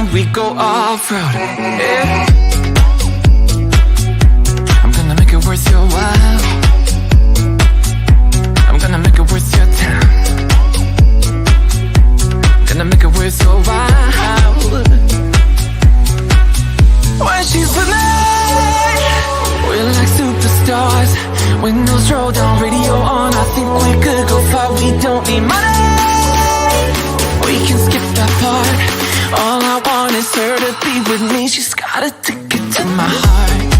when we go off-road. Yeah. I'm gonna make it worth your while. I'm gonna make it worth your time. Gonna make it worth your while. When she's with me, we're like superstars. Windows roll down, radio on. I think we could go far. We don't need money. We can skip that part. All I want is her to be with me. She's got a ticket to my heart.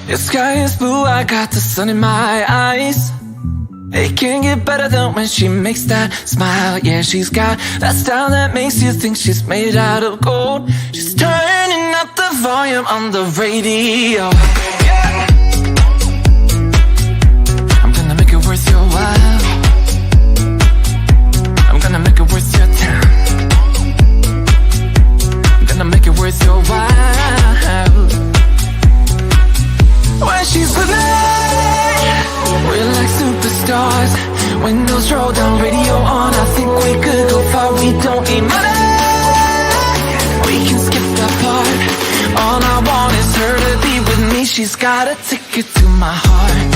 The sky is blue, I got the sun in my eyes. It can't get better than when she makes that smile. Yeah, she's got that style that makes you think she's made out of gold. She's turning up the volume on the radio. Yeah. I'm gonna make it worth your while. I'm gonna make it worth your time. I'm gonna make it worth your while. When she's with me, we're like superstars. Windows roll down, radio on. I think we could go far. We don't need money. We can skip that part. All I want is her to be with me. She's got a ticket to my heart.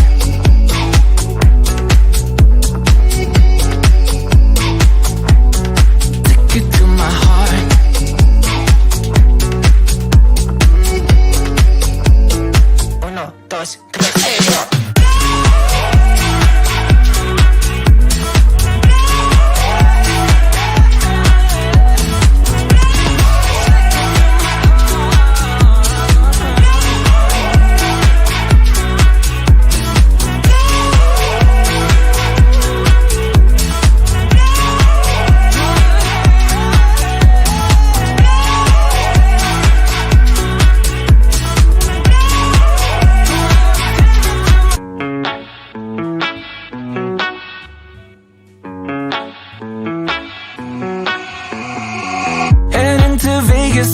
Ticket to my heart. Dos, tres,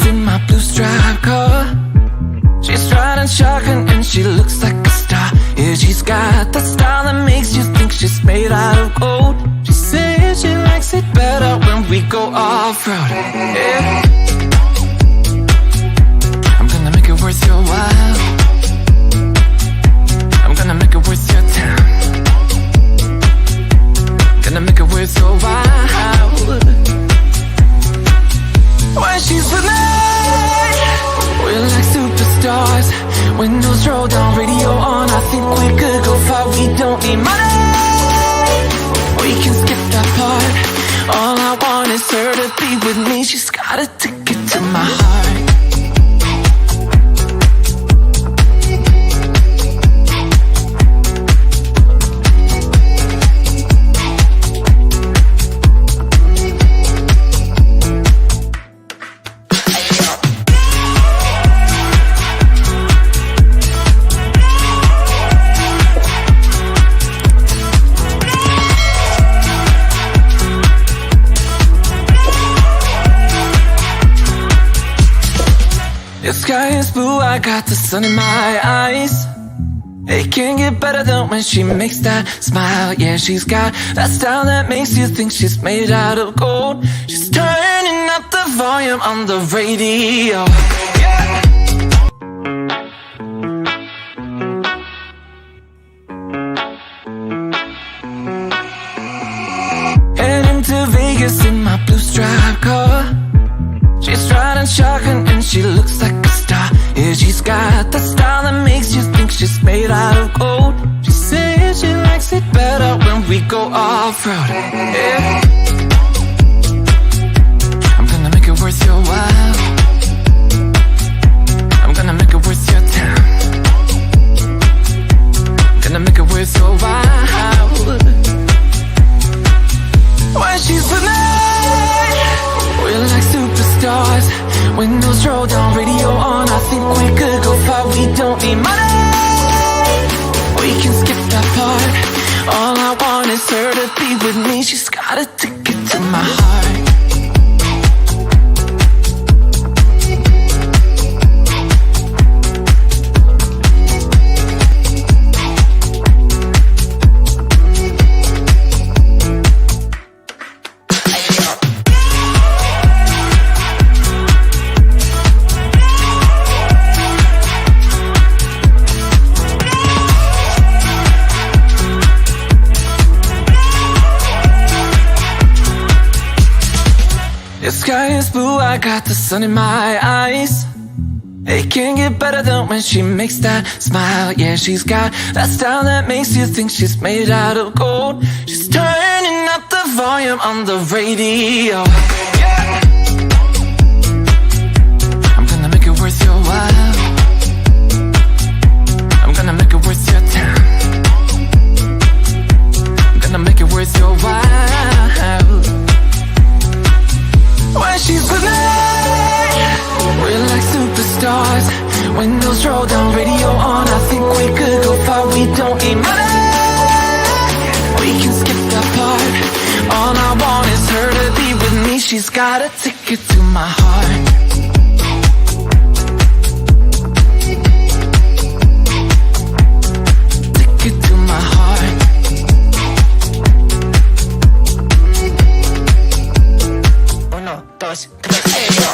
in my blue striped car. She's riding shotgun and she looks like a star. Yeah, she's got that style that makes you think she's made out of gold. She says she likes it better when we go off-road. Yeah. I'm gonna make it worth your while. I'm gonna make it worth your time. Gonna make it worth your while. When she's with me, we're like superstars. Windows roll down, radio on. I think we could go far. We don't need money. We can skip that part. All I want is her to be with me. She's got a ticket to my heart. The sky is blue, I got the sun in my eyes. It can't get better than when she makes that smile. Yeah, she's got that style that makes you think she's made out of gold. She's turning up the volume on the radio. Yeah. Heading to Vegas in my blue striped car. She's riding shotgun and she looks like a star. Yeah, she's got that style that makes you think she's made out of gold. She says she likes it better when we go off-road. Yeah. I'm gonna make it worth your while. I'm gonna make it worth your time. Gonna make it worth your while. When she's with me, we're like superstars. Windows roll down, radio on. I think we could go far. We don't need money. We can skip that part. All I want is her to be with me. She's got a ticket to my heart. The sky is blue, I got the sun in my eyes. It can't get better than when she makes that smile. Yeah, she's got that style that makes you think she's made out of gold. She's turning up the volume on the radio. Yeah. I'm gonna make it worth your while. I'm gonna make it worth your time. I'm gonna make it worth your while. When she's with me, we're like superstars. Windows roll down, radio on. I think we could go far. We don't need money. We can skip that part. All I want is her to be with me. She's got a ticket to my heart. Ticket to my heart. Uno, dos, tres, yo.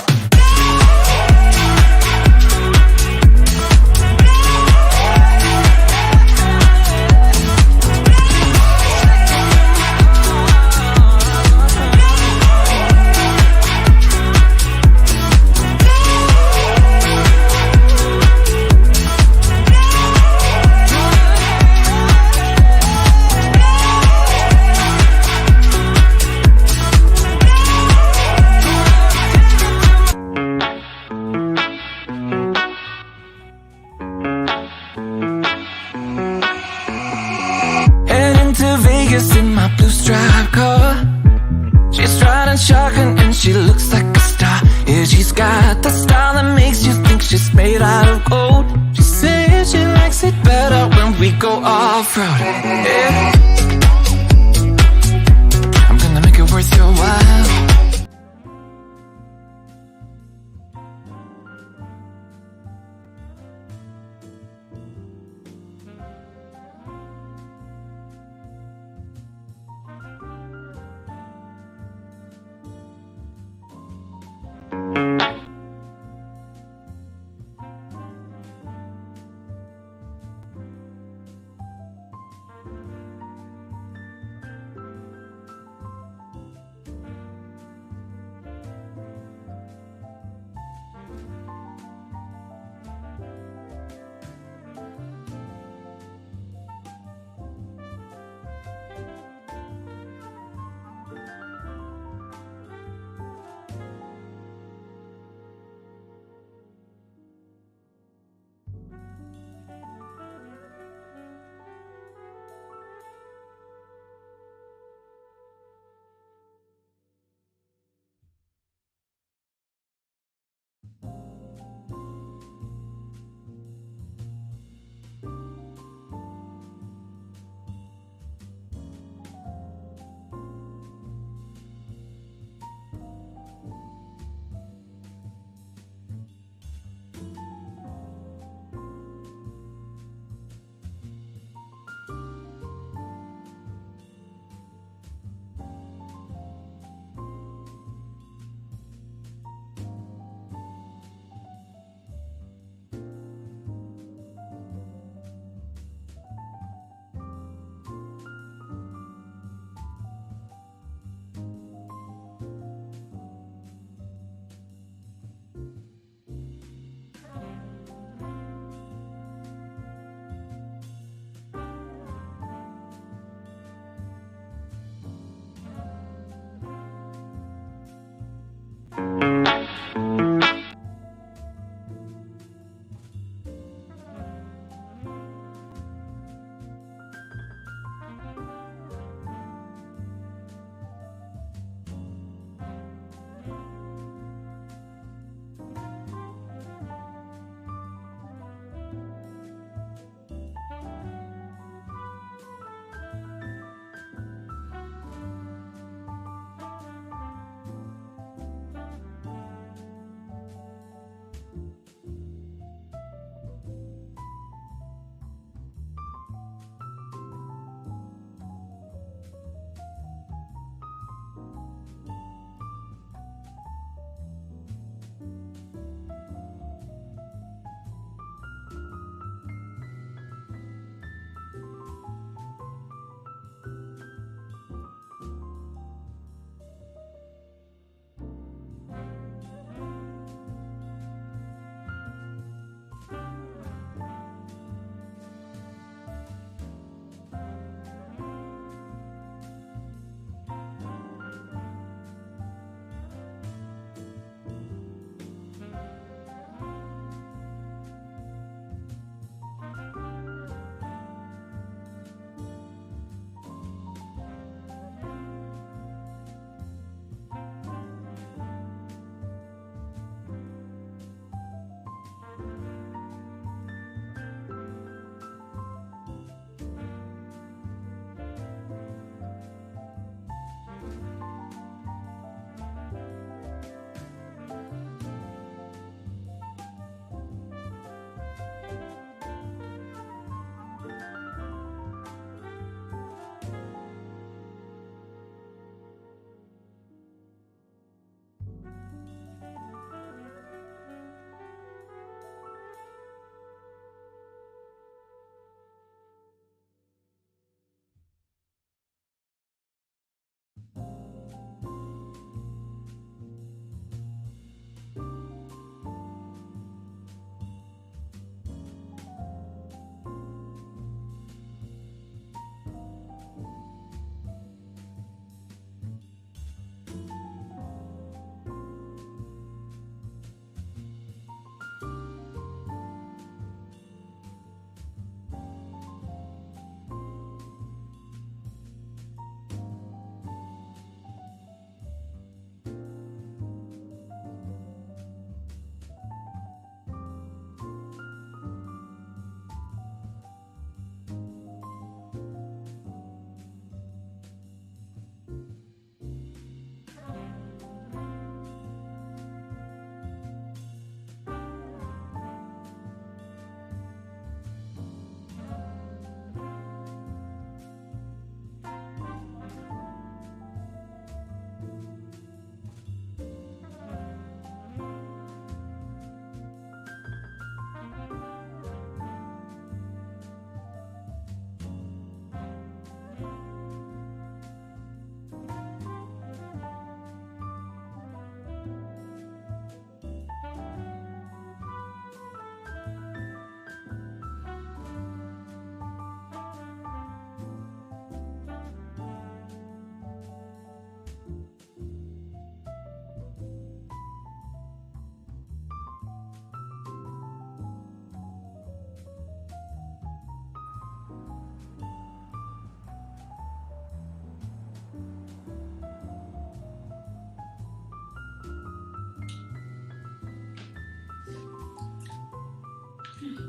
In my blue striped car, she's riding shotgun and she looks like a star. Yeah, she's got the style that makes you think she's made out of gold. She says she likes it better when we go off-road. Yeah. I'm gonna make it worth your while.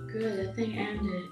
Good, that thing ended.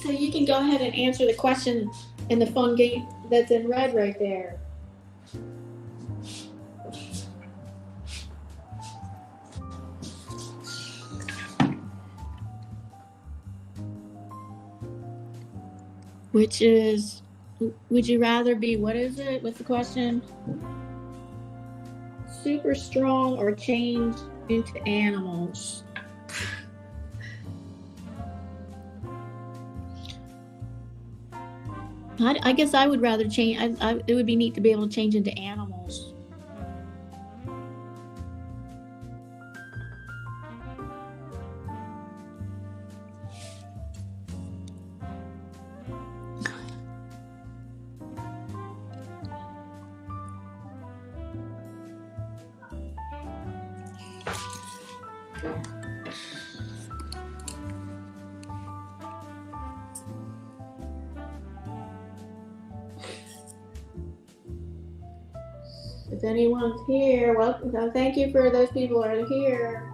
So you can go ahead and answer the question in the fun game that's in red right there. Which is, would you rather be, what is it? What's the question? Super strong or change into animals? I guess I would rather change. It would be neat to be able to change into animals. If anyone's here, welcome. Thank you for those people who are here.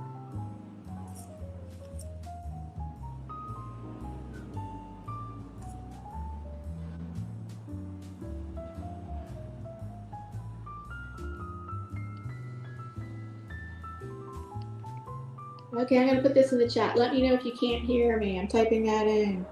Okay, I'm gonna put this in the chat. Let me know if you can't hear me. I'm typing that in.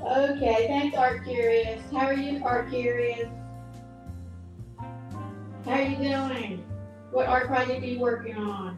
Okay, thanks, Art Curious. How are you, Art Curious? How are you doing? What art project are you working on?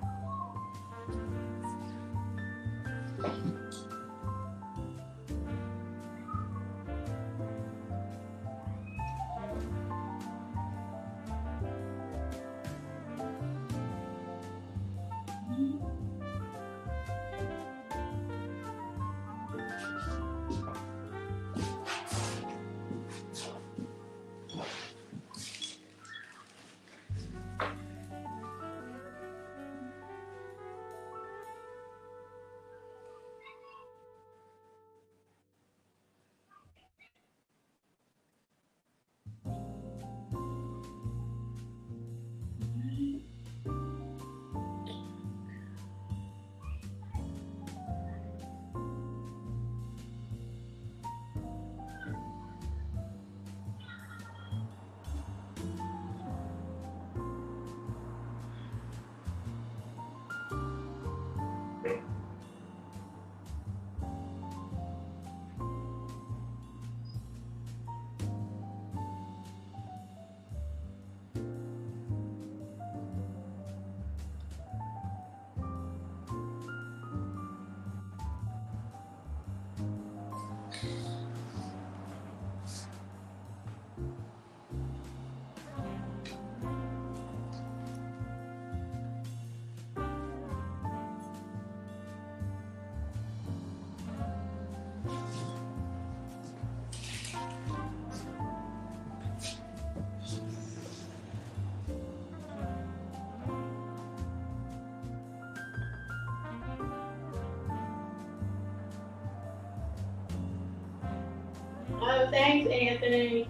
Thanks, Anthony.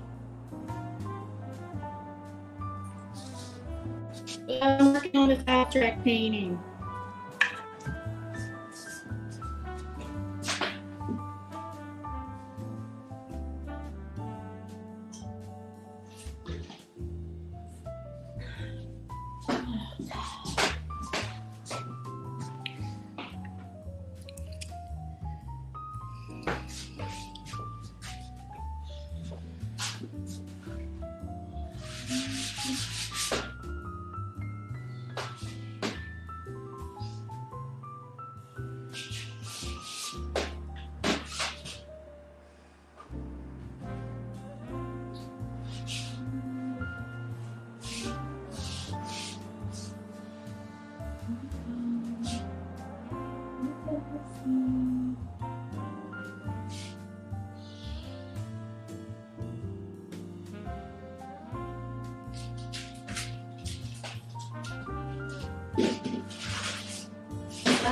I'm working on this abstract painting.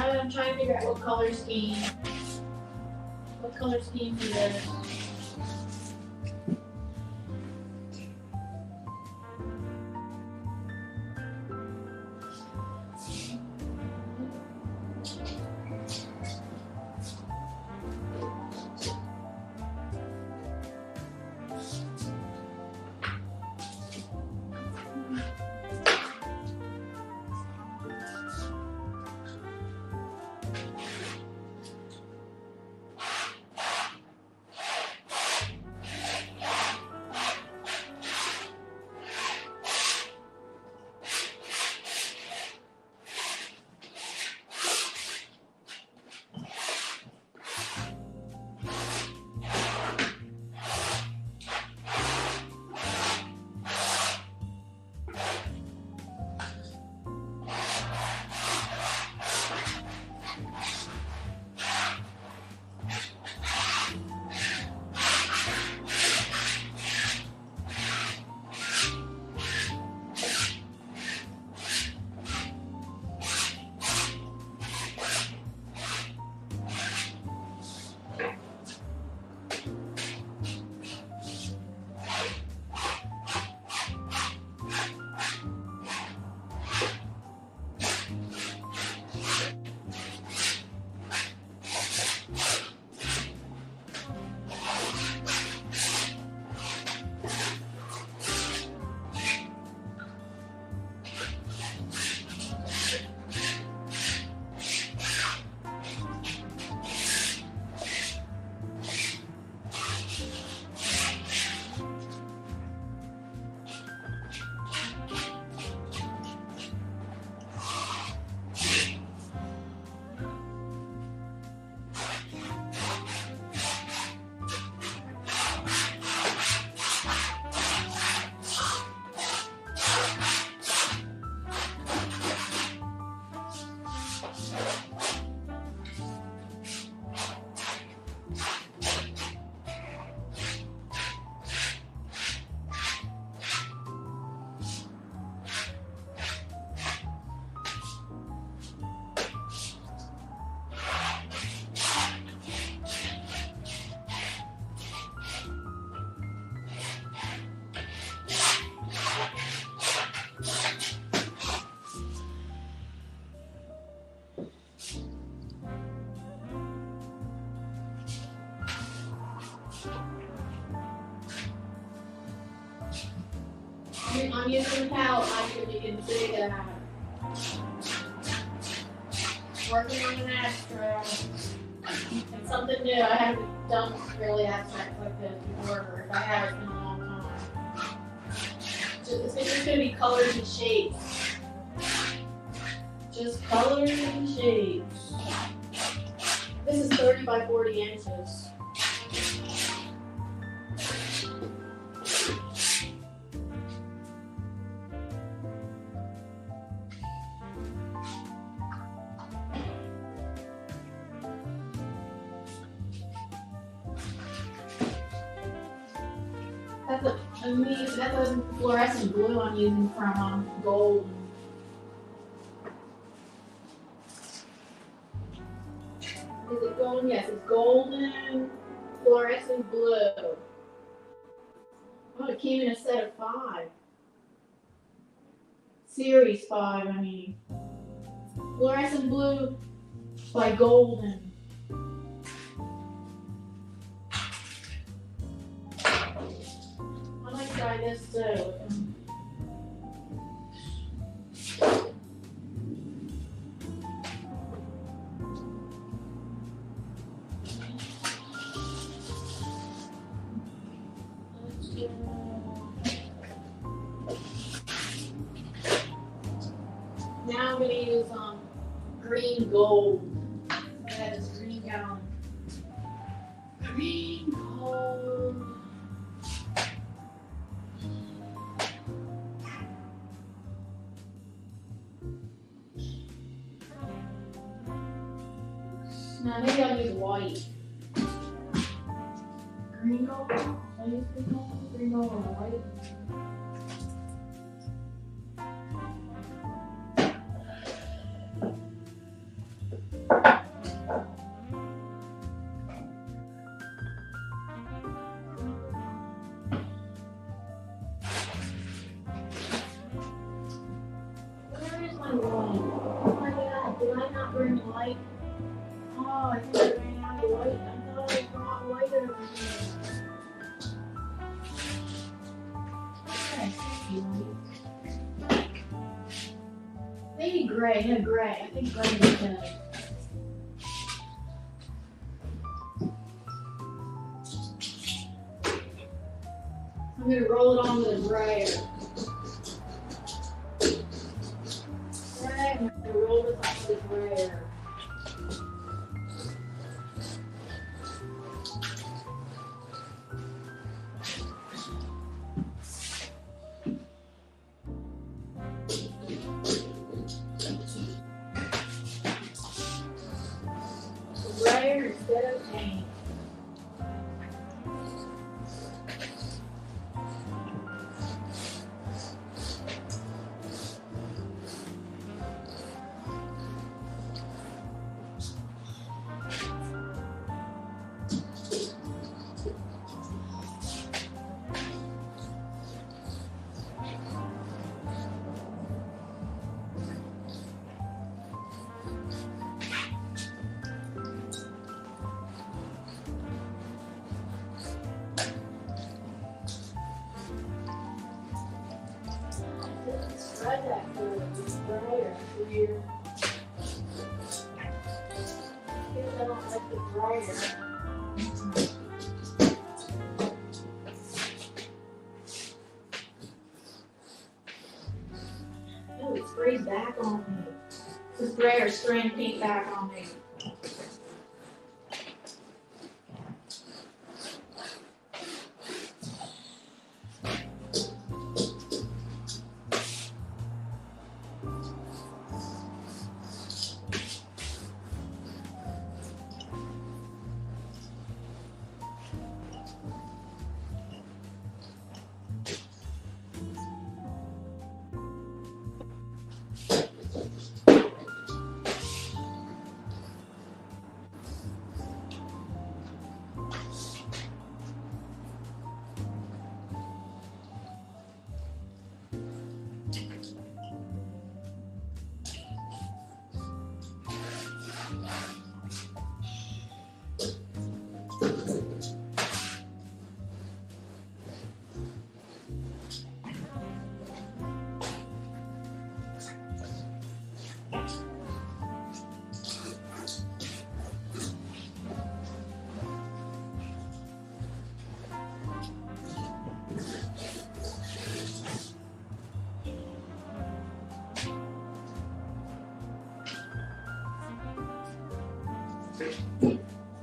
I'm trying to figure out what color scheme for this. I'm using the palette knife, you can see that. Working on an abstract. It's something new. I haven't done really abstract like this before. If I have, it's been a long time. It's just going to be colors and shapes. Just colors and shapes. This is 30 by 40 inches. That's a fluorescent blue I'm using from gold. Is it golden? Yes, it's golden fluorescent blue. Oh, it came in a set of 5. Series 5, I mean. Fluorescent blue by golden. I might try this too. Now I'm going to use green gold. That is green gown. Green gold. Now maybe I'll use white. Green gold? Should I use green gold? Green gold or white? Where is my white? Oh my god, did I not bring white? Oh, I think I ran out of white. I thought I brought white over here. Okay, maybe gray. No, gray. I think gray is good. I'm going to roll it on with a brayer. I'm going to roll this on with a brayer. Brayer instead of paint. Spread that for brayer here. Because I don't like the brayer. Oh, it sprays back on me. This brayer spraying paint back on me.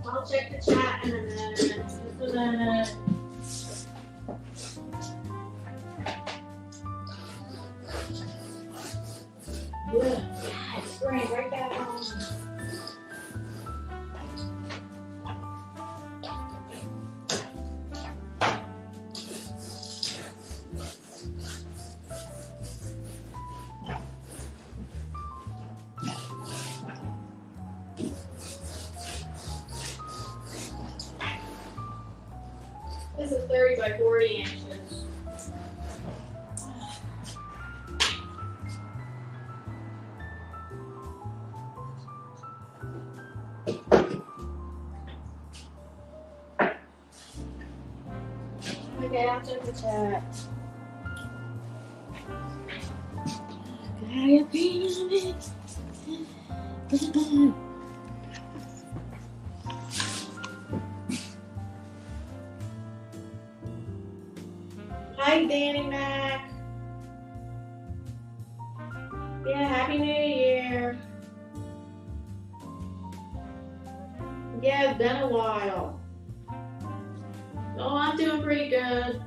I'll check the chat in a minute. Just a minute. Good. It's spraying right back on. This is 30 by 40 inches. check the chat. Got your penis in it. Hi, Danny Mac. Yeah, Happy New Year. Yeah, it's been a while. Oh, I'm doing pretty good.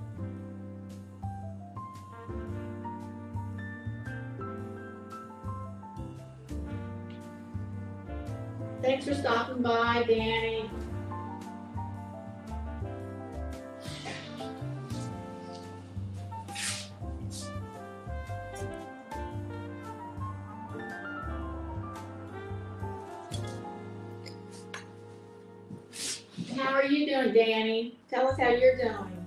Thanks for stopping by, Danny. How are you doing, Danny? Tell us how you're doing.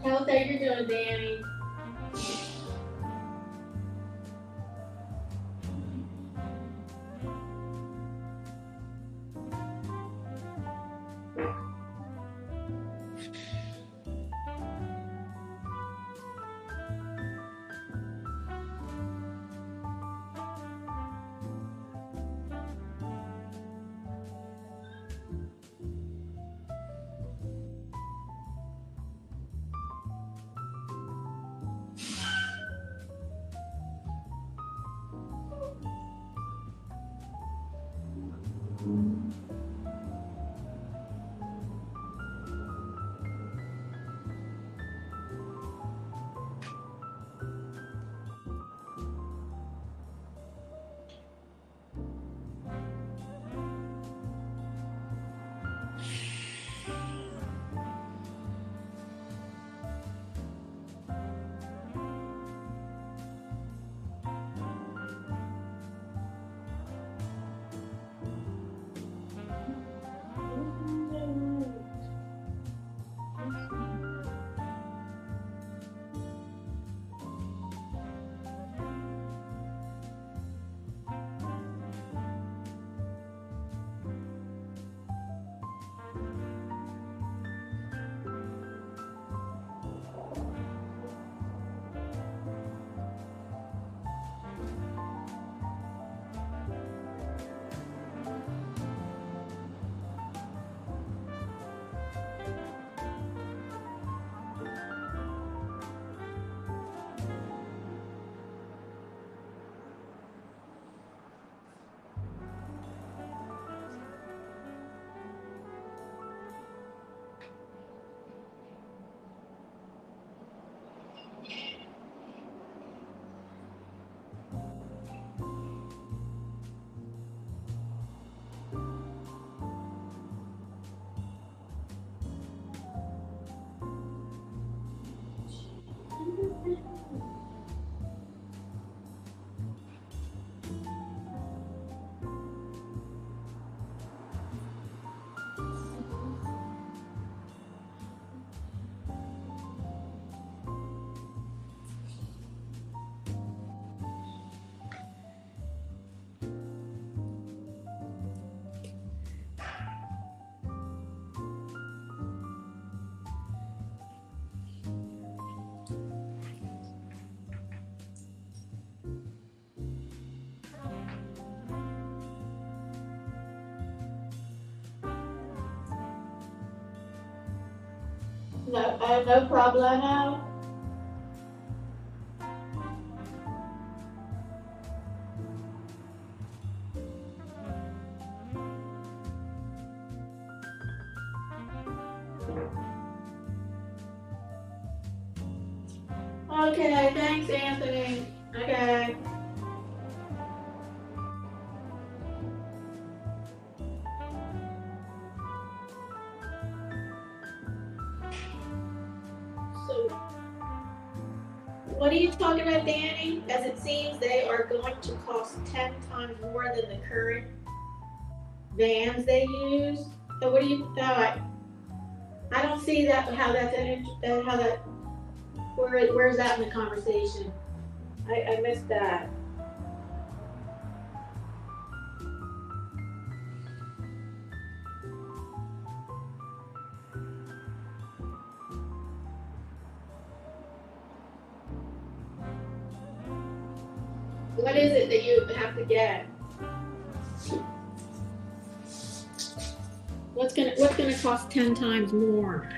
Tell us how you're doing, Danny. No, no problemo. Okay, thanks, Anthony. Okay. So, what are you talking about, Danny? As it seems they are going to cost 10 times more than the current vans they use. So what do you thought? I don't see that how that's where's that in the conversation? I missed that. What is it that you have to get? What's gonna cost 10 times more?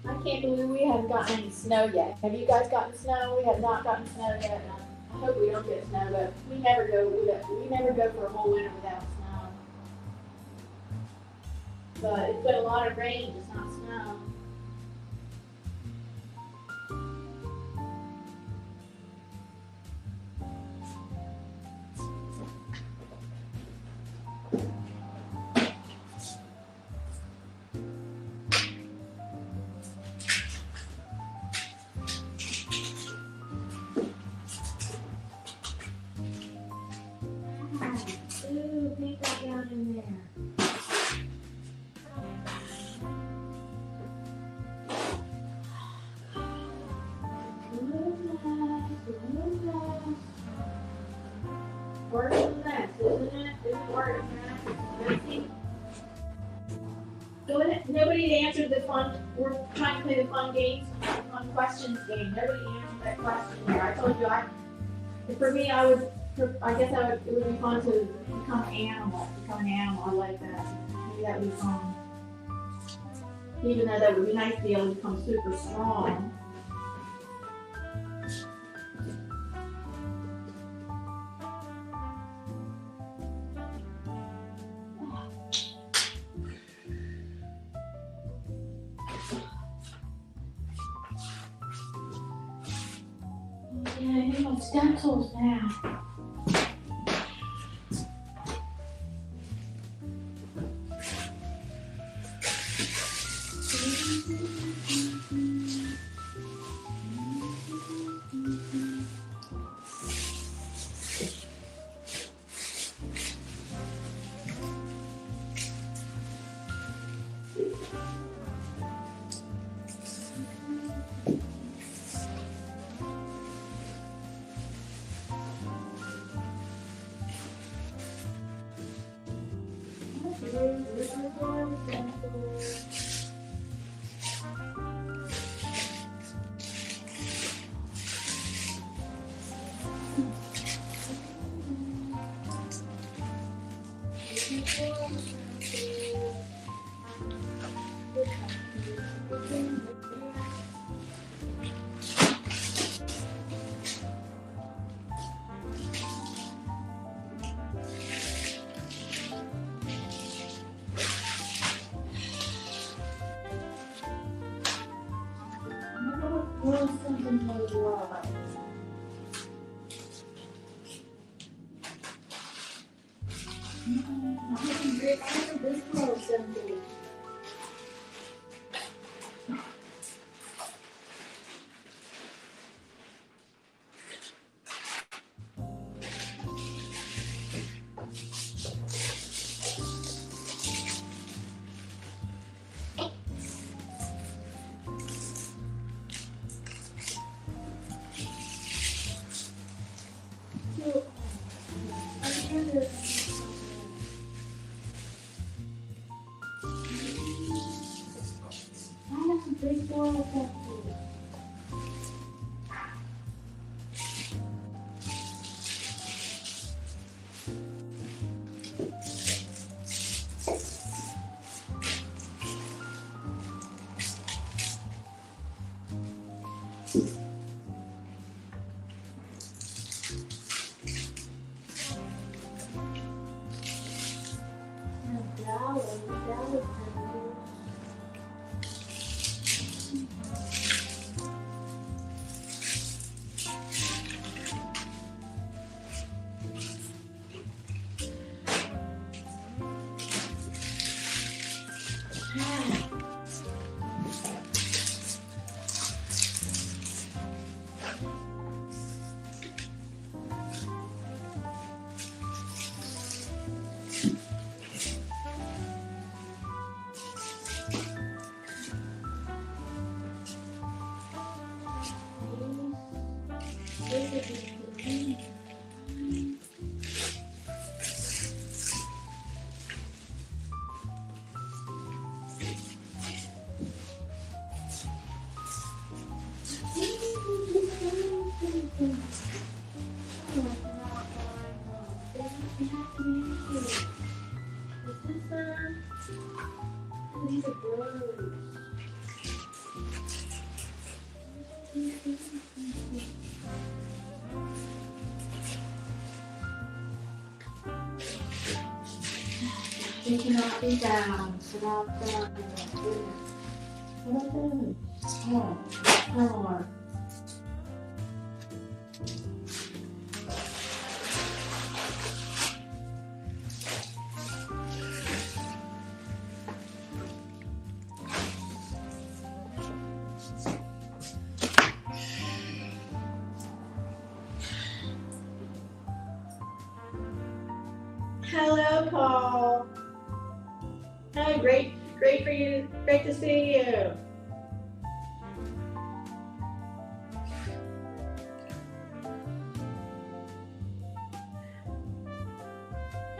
I can't believe we haven't gotten any snow yet. Have you guys gotten snow? We have not gotten snow yet. I hope we don't get snow, but we never go for a whole winter without snow. But it's been a lot of rain, just not snow. Ooh, paint that down in there. Work is a mess, isn't it? It's work, messy. Go ahead. Nobody answered the fun. We're trying to play the fun games, fun questions game. Nobody answered that question here. I told you, for me, it would be fun to become an animal. I like that. Maybe that would be fun. Even though that would be nice to be able to become super strong. Yeah, I need my stencils now. Oh, something was wrong. I have this close someday. Big bowl of pepper. These are birds. They cannot be down, so not down. What are those? Oh, more. Hello, Paul. Hi, great for you. Great to see you.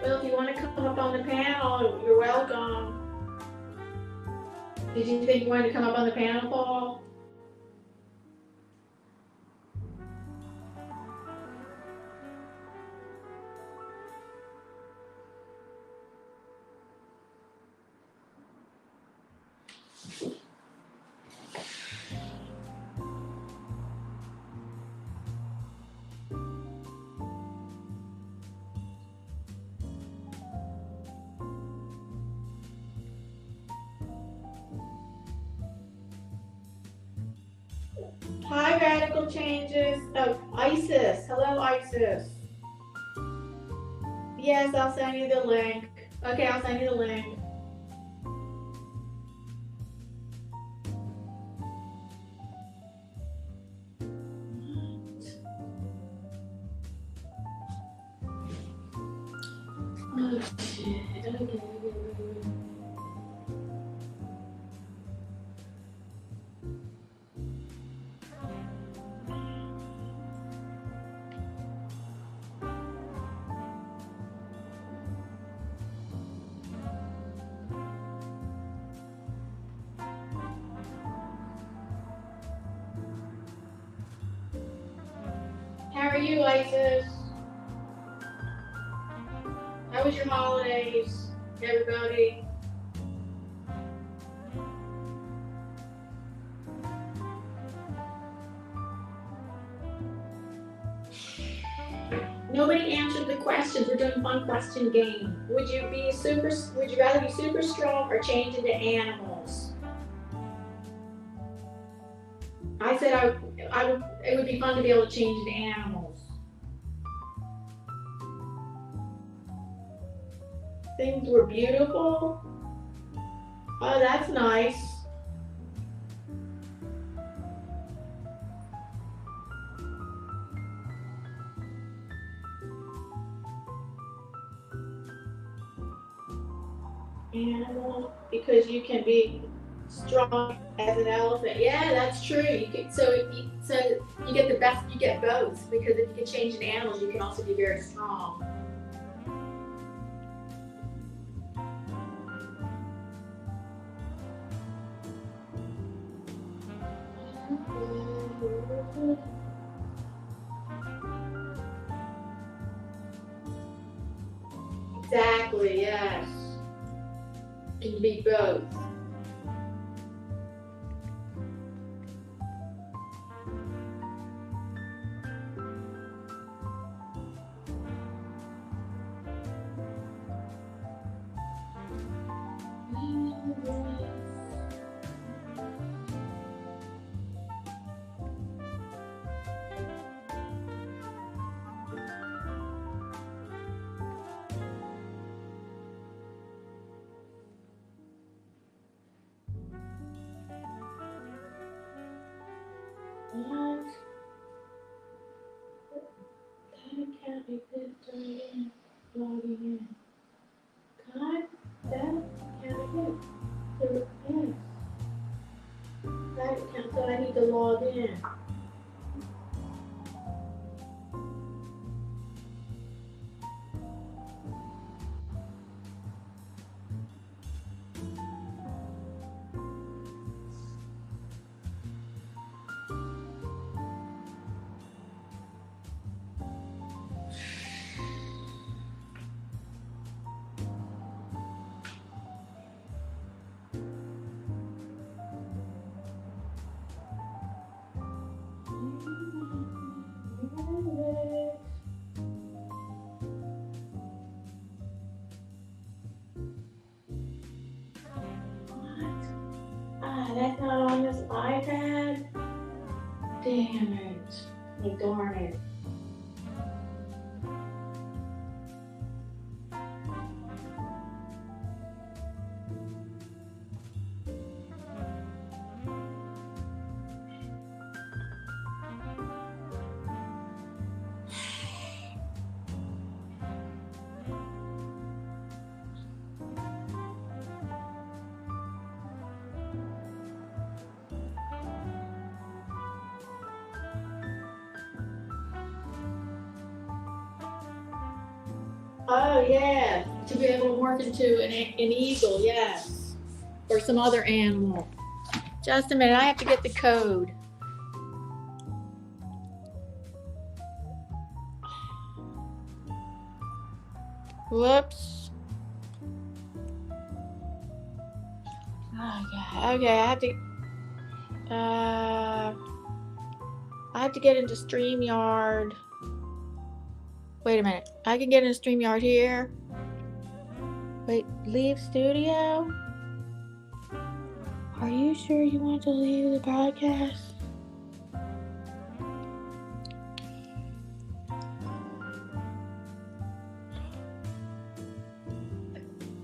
Well, if you want to come up on the panel, you're welcome. Did you think you wanted to come up on the panel, Paul? Hi, Radical Changes. Oh, Isis. Hello, Isis. Yes, I'll send you the link. Okay, I'll send you the link. Oh, shit. Okay. How are you, Isis? How was your holidays, everybody? Nobody answered the questions. We're doing a fun question game. Would you rather be super strong or change into animals? I said it would be fun to be able to change the animals. Things were beautiful. Oh, that's nice. Animal, because you can be strong as an elephant. Yeah, that's true. So you get the best. You get both, because if you can change in animals, you can also be very strong. Exactly. Yes. Can be both. What? That can't exist again. Logging in. God, that can't exist. Yes. That account, so I need to log in. That's not on this iPad? Damn it. Oh, darn it. Oh, yeah. To be able to morph into an eagle, yes. Or some other animal. Just a minute, I have to get the code. Whoops. Okay, I have to get into StreamYard. Wait a minute. I can get into StreamYard here. Wait, leave studio? Are you sure you want to leave the podcast?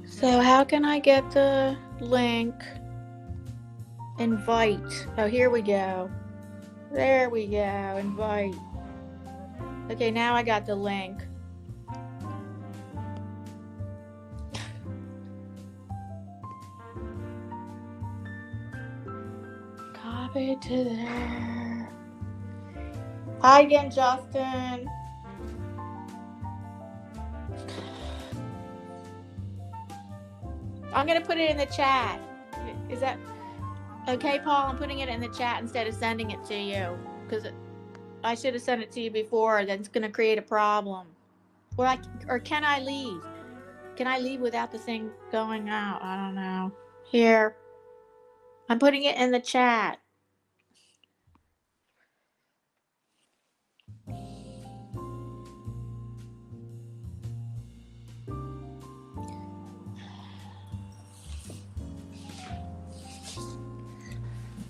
So how can I get the link? Invite. Oh, here we go. There we go. Invite. Okay, now I got the link. Copy it to there. Hi again, Justin. I'm going to put it in the chat. Is that okay, Paul? I'm putting it in the chat instead of sending it to you, because I should have sent it to you before. That's going to create a problem. Or can I leave? Can I leave without the thing going out? I don't know. Here. I'm putting it in the chat.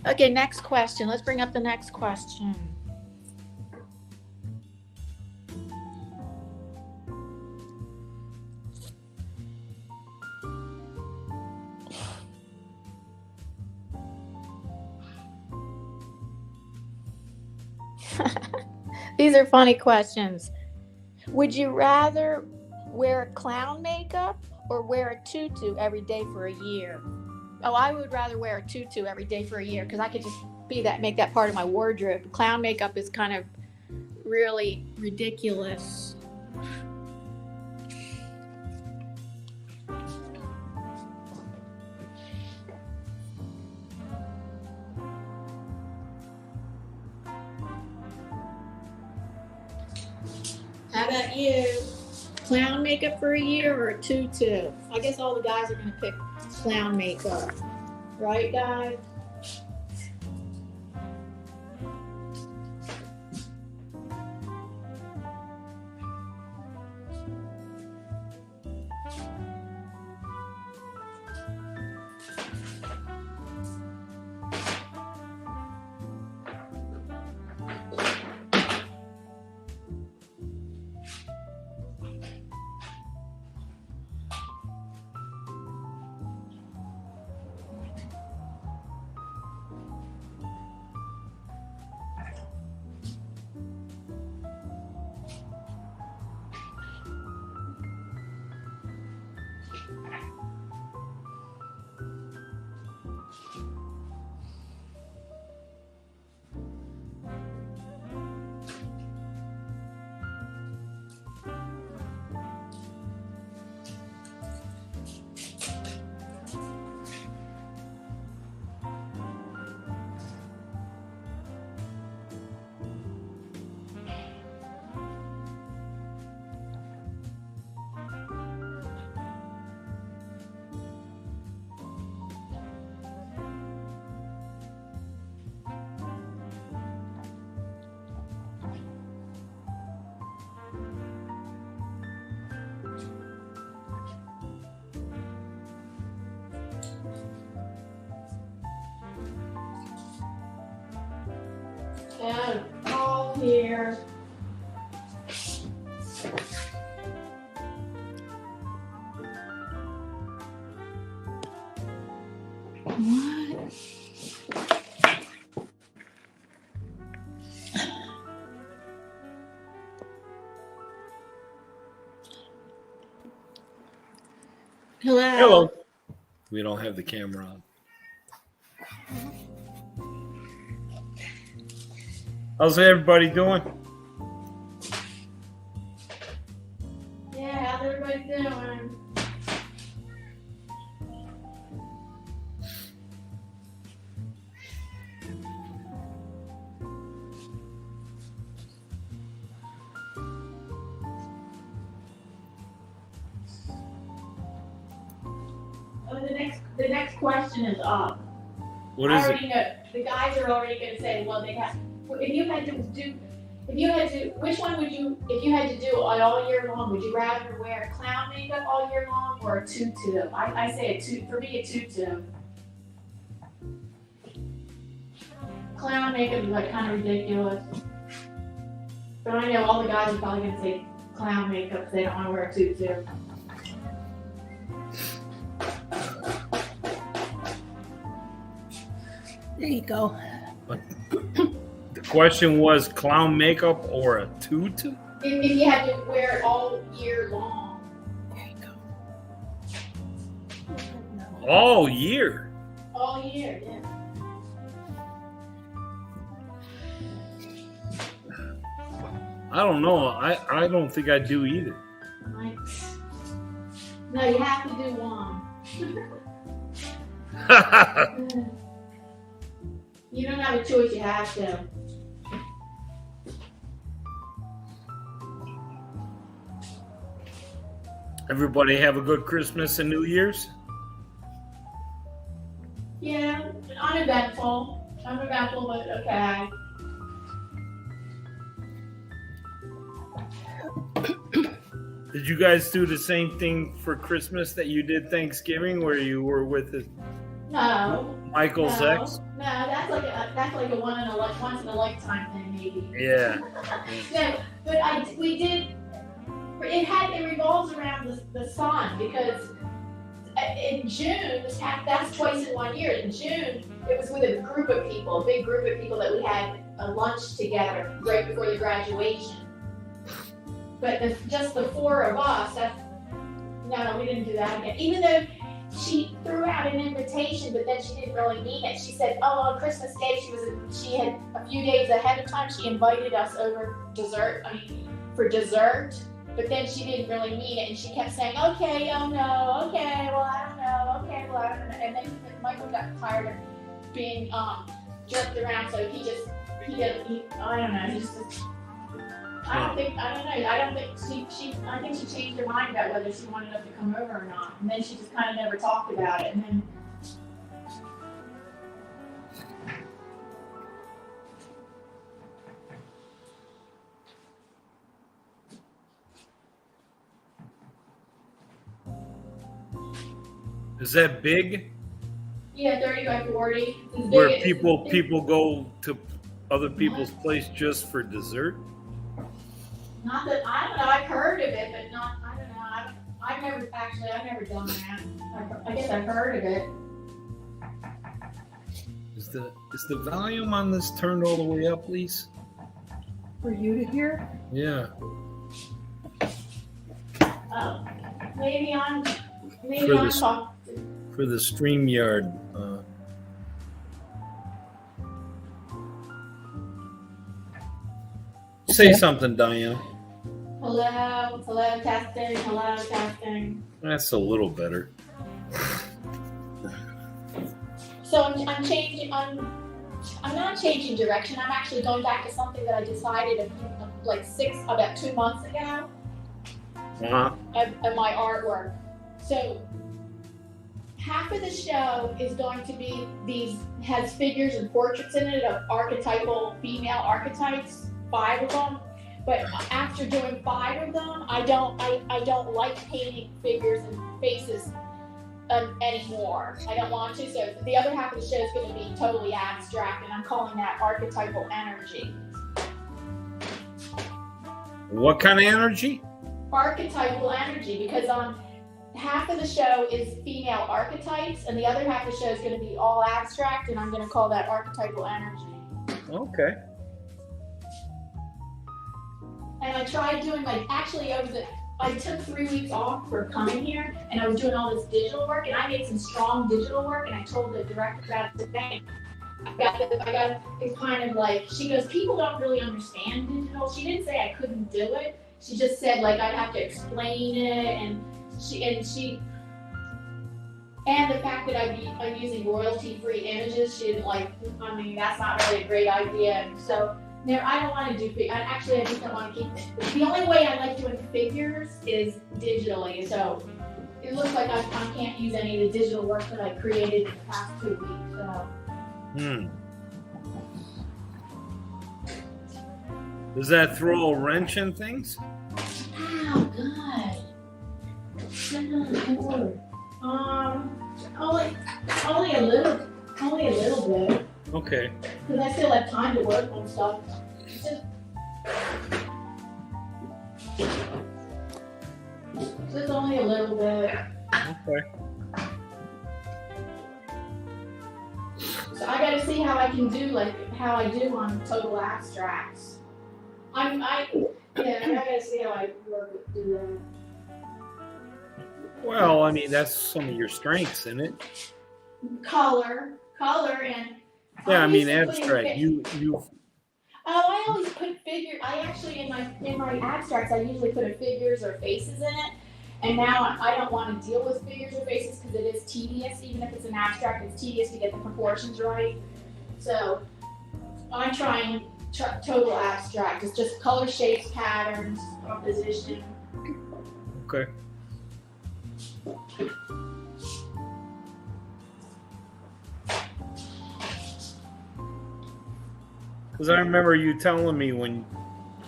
Okay, next question. Let's bring up the next question. These are funny questions. Would you rather wear clown makeup or wear a tutu every day for a year? Oh, I would rather wear a tutu every day for a year because I could just make that part of my wardrobe. Clown makeup is kind of really ridiculous. How about you? Clown makeup for a year or a tutu? I guess all the guys are going to pick clown makeup. Right, guys? And all here. What? Hello. Hello. We don't have the camera on. How's everybody doing? Yeah, how's everybody doing? Oh, the next question is up. What I is already it? know. The guys are already going to say, well, they have. If you had to, which one would you, if you had to do it all year long, would you rather wear clown makeup all year long or a tutu? I say a tutu. For me, a tutu. Clown makeup is like kind of ridiculous. But I know all the guys are probably going to say clown makeup because they don't want to wear a tutu. There you go. The question was clown makeup or a tutu? If you had to wear it all year long. There you go. All year. All year, yeah. I don't know. I don't think I do either. Like, no, you have to do one. You don't have a choice, you have to. Everybody have a good Christmas and New Year's? Yeah, uneventful. Uneventful, but okay. Did you guys do the same thing for Christmas that you did Thanksgiving where you were with No. Michael's no, ex? No, that's like a once in a lifetime thing, maybe. Yeah. No, but we did. It revolves around the sun because in June, that's twice in 1 year. In June, it was with a group of people, a big group of people that we had a lunch together right before the graduation. But just the four of us, no, we didn't do that again. Even though she threw out an invitation, but then she didn't really mean it. She said, "Oh, on Christmas Day, she had a few days ahead of time. She invited us over for dessert." But then she didn't really mean it, and she kept saying, "Okay, oh no, okay, well I don't know, okay, well I don't know." And then Michael got tired of being jerked around, so I don't know, he just. I think she changed her mind about whether she wanted us to come over or not, and then she just kind of never talked about it, and then. Is that big? Yeah, 30 by 40. It's Where big. people go to other people's place just for dessert? Not that I don't know. I've heard of it, but not. I don't know. I've never done that. I guess I've heard of it. Is the volume on this turned all the way up, please? For you to hear? Yeah. Oh, maybe I'm For talking. For the StreamYard. Say something, Diana. Hello, testing. That's a little better. So I'm changing. I'm not changing direction. I'm actually going back to something that I decided about 2 months ago. Of my artwork. So half of the show is going to be has figures and portraits in it of archetypal female archetypes, 5 of them. But after doing 5 of them, I don't like painting figures and faces anymore. I don't want to. So the other half of the show is going to be totally abstract, and I'm calling that archetypal energy. What kind of energy? Archetypal energy, because half of the show is female archetypes, and the other half of the show is going to be all abstract, and I'm going to call that archetypal energy. Okay. And I tried doing I took 3 weeks off for coming here, and I was doing all this digital work, and I made some strong digital work, and I told the director about it today. It's kind of like, she goes, people don't really understand digital. She didn't say I couldn't do it. She just said I'd have to explain it, and the fact that I'm using royalty-free images, she didn't like. I mean, that's not really a great idea. So I don't want to do. I just don't want to keep. The only way I like doing figures is digitally. So it looks like I can't use any of the digital work that I created in the past 2 weeks. So. Does that throw a wrench in things? Oh, God. Only a little bit. Okay. Because I still have time to work on stuff. Just only a little bit. Okay. So I gotta see how I can do how I do on total abstracts. I gotta see how I do that. Well, I mean, that's some of your strengths, isn't it? Color, and. Yeah, I mean, abstract. You. I always put figures. I actually in my abstracts, I usually put figures or faces in it. And now I don't want to deal with figures or faces because it is tedious. Even if it's an abstract, it's tedious to get the proportions right. So I'm trying total abstract. It's just color, shapes, patterns, composition. Okay. Because I remember you telling me when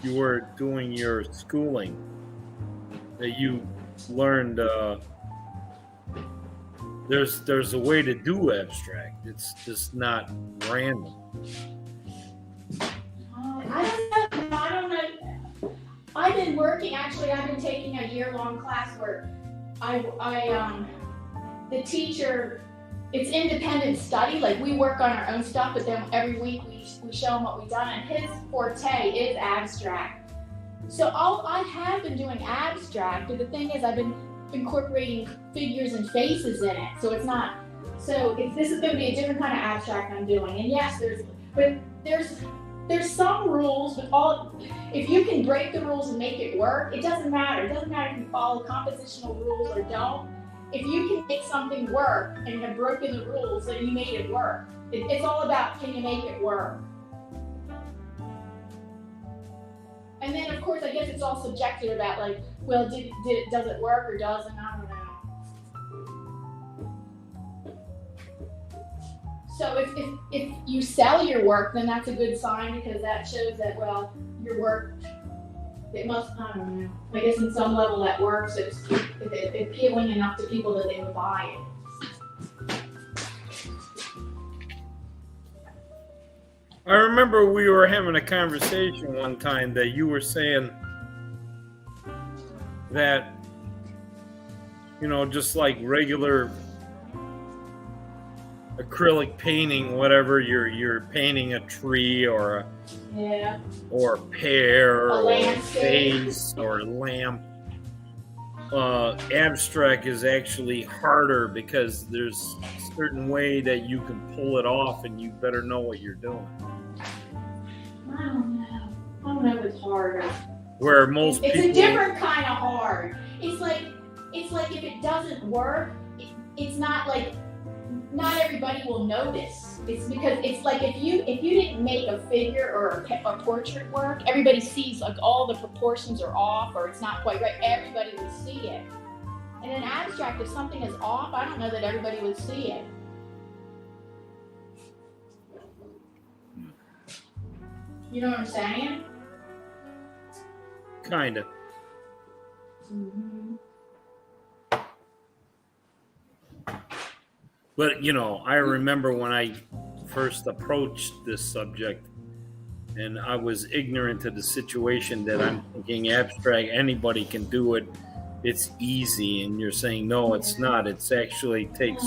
you were doing your schooling that you learned there's a way to do abstract. It's just not random. I don't know. I've been working, actually, I've been taking a year-long class where the teacher, it's independent study, like we work on our own stuff, but then every week we show them what we've done, and his forte is abstract. So I have been doing abstract, but the thing is I've been incorporating figures and faces in it, so it's not, this is going to be a different kind of abstract I'm doing, and yes, there's some rules, but if you can break the rules and make it work, it doesn't matter. It doesn't matter if you follow compositional rules or don't. If you can make something work and have broken the rules, then you made it work. It's all about, can you make it work? And then of course, I guess it's all subjective about like, well, does it work or doesn't? I don't know. So if you sell your work, then that's a good sign, because that shows that, well, your work, it must, I don't know, I guess in some level that works. It's appealing enough to people that they would buy it. I remember we were having a conversation one time that you were saying that, you know, just like regular acrylic painting, whatever, you're painting a tree or a pear or a face or a lamp. Abstract is actually harder because there's a certain way that you can pull it off, and you better know what you're doing. I don't know if it's harder. Where most it's people, a different kind of hard. It's like if it doesn't work, it's not like, not everybody will notice. It's because it's like if you didn't make a figure or a portrait work, everybody sees like all the proportions are off or it's not quite right. Everybody would see it. And in abstract, if something is off, I don't know that everybody would see it. You know what I'm saying? Kinda. Mm-hmm. But, you know, I remember when I first approached this subject and I was ignorant to the situation, that I'm thinking abstract, anybody can do it. It's easy. And you're saying, no, it's not. It's actually takes.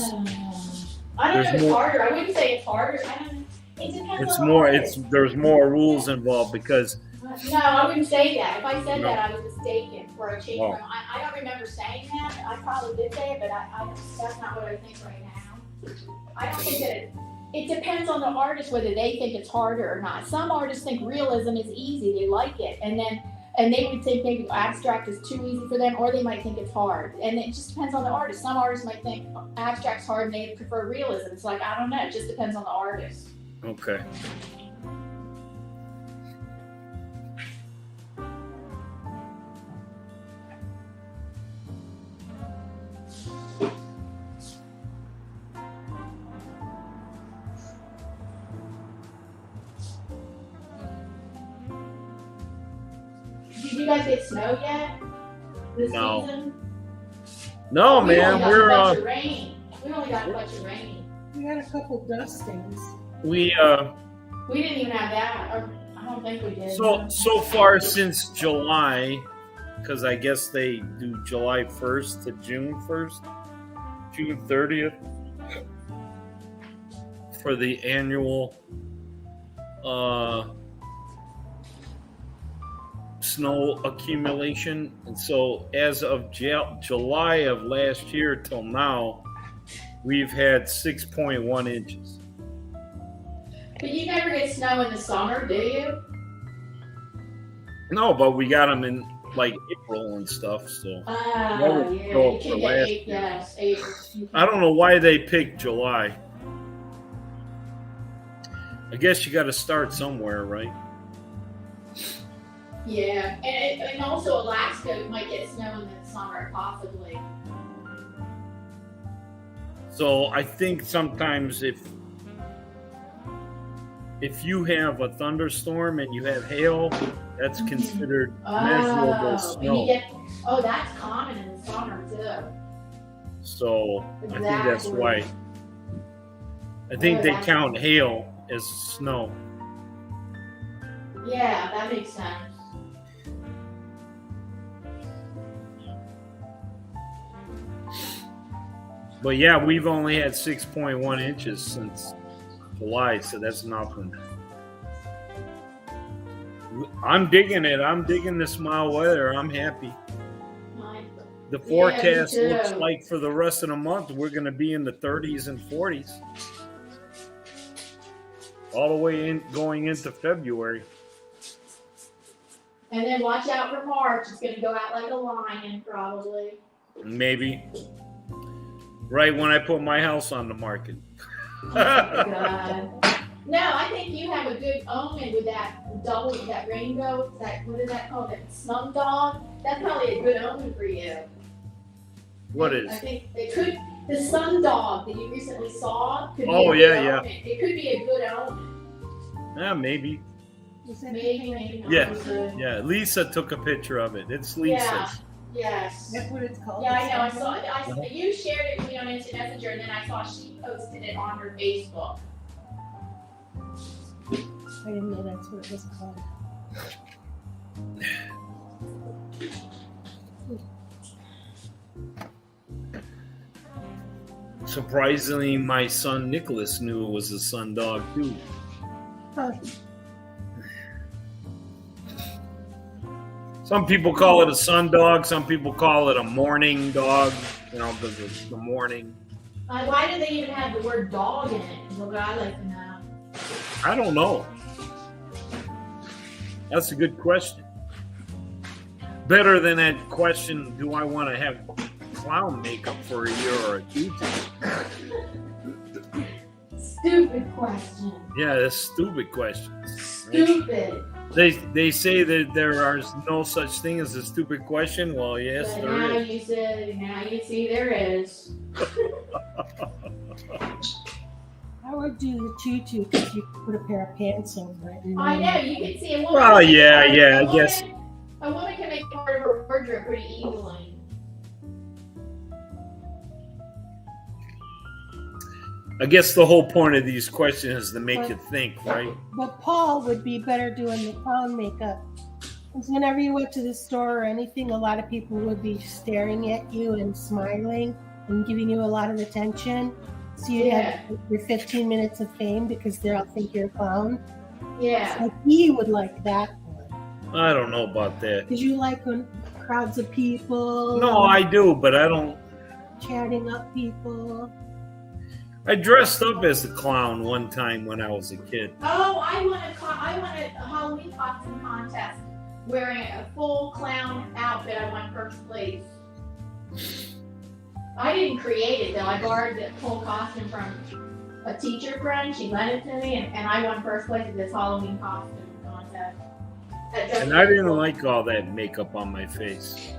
I don't know if it's harder. I wouldn't say it's harder. I don't know. It depends it's on more, the artist. there's more rules involved because. No, I wouldn't say that. If I said that, I was mistaken for a change. Oh. I don't remember saying that. I probably did say it, but that's not what I think right now. I don't think that it depends on the artist whether they think it's harder or not. Some artists think realism is easy, they like it, and they would think maybe abstract is too easy for them, or they might think it's hard. And it just depends on the artist. Some artists might think abstract's hard and they prefer realism. It's like, I don't know, it just depends on the artist. Okay. Did you guys get snow yet this No. season? No, man, We only got a bunch of rain. We only got a bunch of rain. We had a couple dustings. we We didn't even have that. Or I don't think we did. so far since July, because I guess they do July 1st to June 1st, June 30th for the annual snow accumulation. And so as of July of last year till now, we've had 6.1 inches. But you never get snow in the summer, do you? No, but we got them in like April and stuff. So Yeah. go You for can last get yes, April. I don't know why they picked July. I guess you got to start somewhere, right? Yeah, and also Alaska might get snow in the summer, possibly. So I think sometimes if you have a thunderstorm and you have hail, that's considered measurable And snow. that's common in the summer too. So I think that's Exactly. why. I think Yeah, they that's- count hail as snow. Yeah, that makes sense. But yeah, we've only had 6.1 inches since July, so that's nothing. I'm digging it. I'm digging this mild weather. I'm happy. Mine. The me forecast too. looks like for the rest of the month, we're going to be in the 30s and 40s. All the way in going into February. And then watch out for March. It's gonna go out like a lion, probably. Maybe. Right when I put my house on the market. Oh my God. No, I think you have a good omen with that rainbow. What is that called? That slum dog. That's probably a good omen for you. What I is? think it could. The sun dog that you recently saw could be Oh, a yeah, good yeah. omen. It could be a good omen. Yeah, maybe. Is that Maybe, maybe not. Yeah. We'll see. Yeah, Lisa took a picture of it. It's Lisa's. Yeah. Yes. That's what it's called? Yeah, I know. I the saw sunburn? it. You shared it with me on Instant Messenger, and then I saw she posted it on her Facebook. I didn't know that's what it was called. Surprisingly, my son Nicholas knew it was a sun dog too. Huh. Some people call it a sun dog. Some people call it a morning dog. You know, the morning. Why do they even have the word dog in it? Is what I'd like to know. I don't know. That's a good question. Better than that question, do I want to have clown makeup for a year or two? Stupid question. Yeah, that's stupid questions. Stupid. They say that there is no such thing as a stupid question. Well, yes, But there now is. you said, now you see there is. I would do the tutu because you could put a pair of pants over it. And I know, you can see a woman. Well, yeah, I guess. A woman can make part of her wardrobe pretty easily. I guess the whole point of these questions is to make you think, right? But Paul would be better doing the clown makeup. Because whenever you went to the store or anything, a lot of people would be staring at you and smiling and giving you a lot of attention. So you'd have your 15 minutes of fame because they'll think you're a clown. Yeah. Like he would like that one. I don't know about that. Because you like when crowds of people. No, I do, but I don't. Chatting up people. I dressed up as a clown one time when I was a kid. Oh, I won a Halloween costume contest wearing a full clown outfit. I won first place. I didn't create it though. I borrowed the full costume from a teacher friend. She lent it to me, and I won first place at this Halloween costume contest. And I didn't like all that makeup on my face.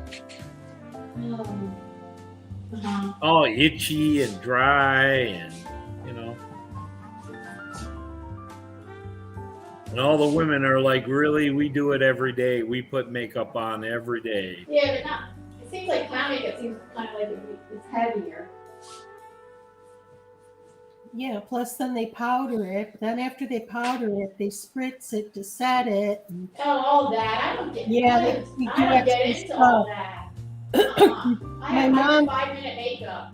Uh-huh. All itchy and dry and, you know. And all the women are like, really? We do it every day. We put makeup on every day. Yeah, but not. It seems like clown makeup seems kind of like it's heavier. Yeah, plus then they powder it. Then after they powder it, they spritz it to set it. And Oh, all that. I don't get. Yeah, I they don't, do I don't get extra into all stuff. that. I My have mom- 5-minute makeup.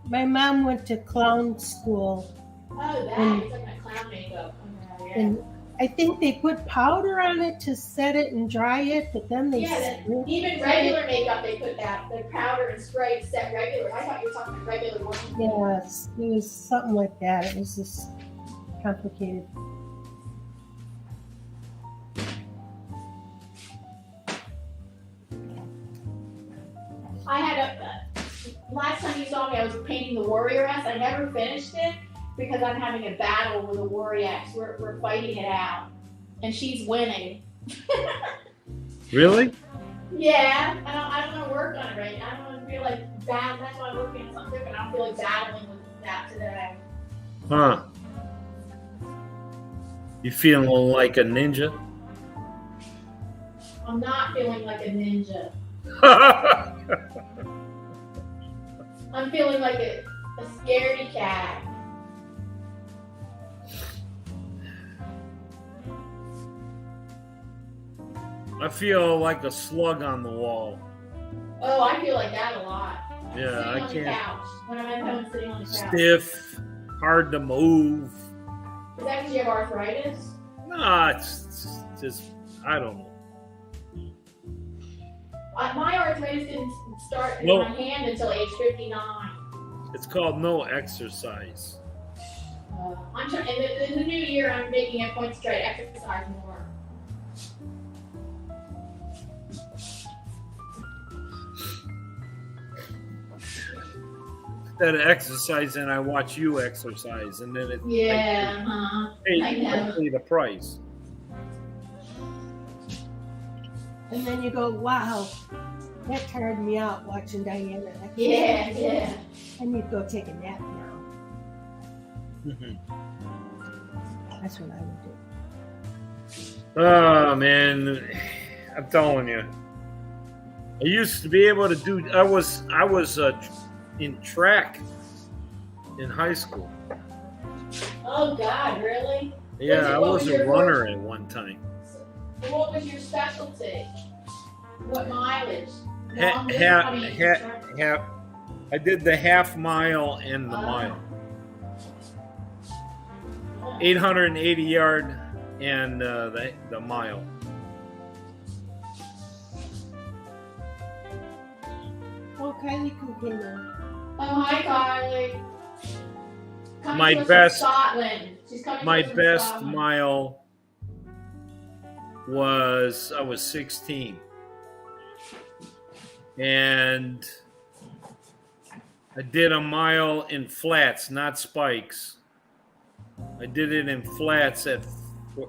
my mom went to clown school, Oh, that. And- It's like my clown makeup. Okay, yeah. and I think they put powder on it to set it and dry it, but then they Yeah, spritz Even it. regular makeup, they put that. The powder and spray set regular. I thought you were talking about regular one. Yes, it was something like that. It was just complicated. I had last time you saw me, I was painting the warrior S. I never finished it because I'm having a battle with a warrior S. We're fighting it out, and she's winning. Really? Yeah, I don't want to work on it right now. I don't want to feel like bad. That's why I'm working on something different. I don't feel like battling with that today. Huh. You feeling like a ninja? I'm not feeling like a ninja. I'm I'm feeling like a scaredy cat. I feel like a slug on the wall. Oh, I feel like that a lot. Yeah, I sitting on the can't. couch. When I'm at home sitting on the couch. Stiff, hard to move. Is that because you have arthritis? Nah, it's just, I don't know. My arthritis didn't start in No. my hand until age 59. It's called no exercise. I'm trying. In the new year, I'm making a point to try to exercise more. Instead of exercising, I watch you exercise, and then it Yeah, I know. pay the price. And then you go, wow, that tired me out watching Diana. I can't Yeah, yeah. I need to go take a nap now. That's what I would do. Oh man, I'm telling you. I used to be able to do. I was in track in high school. Oh God, really? Yeah, I What was was a your runner at one time. What was your specialty? What mileage? Ha- Long distance? ha- I mean, ha- track. ha- I did the half mile and the mile. 880 yard and the mile. Oh, Kylie Kukina. Oh, hi, Kylie. Coming My to us best- from Scotland. She's coming My to us from best Scotland. mile was I was 16. And I did a mile in flats, not spikes. I did it in flats at it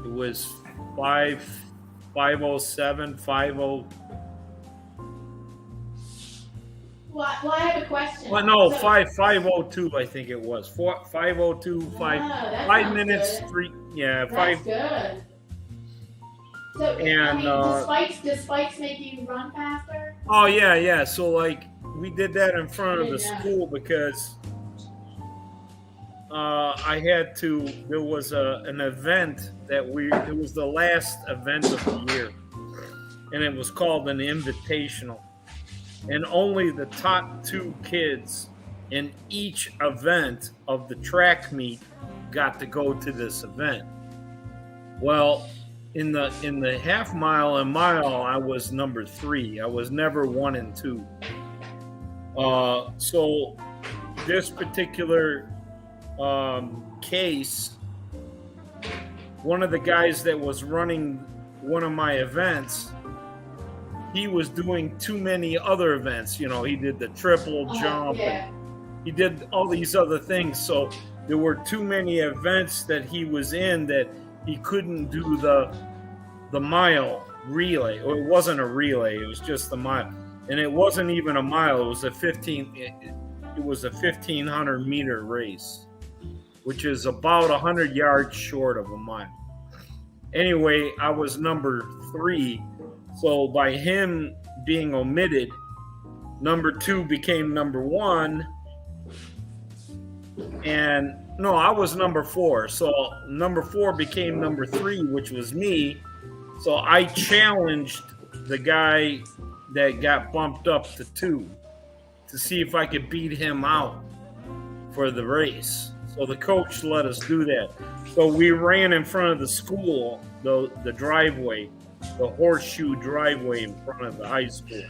was 5:07, 50. Well, I have a question. Well, no, So- 5:02 I think it was. 5:02, Oh, that 5 sounds minutes, good. 3 yeah, That's 5. good. So, I And, mean, does spikes make you run faster? Oh yeah. So like we did that in front of the Yeah. school because I had to. There was an event that it was the last event of the year, and it was called an invitational, and only the top 2 kids in each event of the track meet got to go to this event. Well, in the half mile and mile, I was number 3. I was never 1 and 2. So this particular case, one of the guys that was running one of my events, he was doing too many other events. You know, he did the triple jump. Yeah. And he did all these other things. So there were too many events that he was in that he couldn't do the mile relay. Or it wasn't a relay, it was just the mile. And it wasn't even a mile, it was a 1500 meter race, which is about 100 yards short of a mile. Anyway, I was number 3. So by him being omitted, number 2 became number 1. And no, I was number 4. So number 4 became number 3, which was me. So I challenged the guy that got bumped up to 2 to see if I could beat him out for the race. So the coach let us do that. So we ran in front of the school, the driveway, the horseshoe driveway in front of the high school.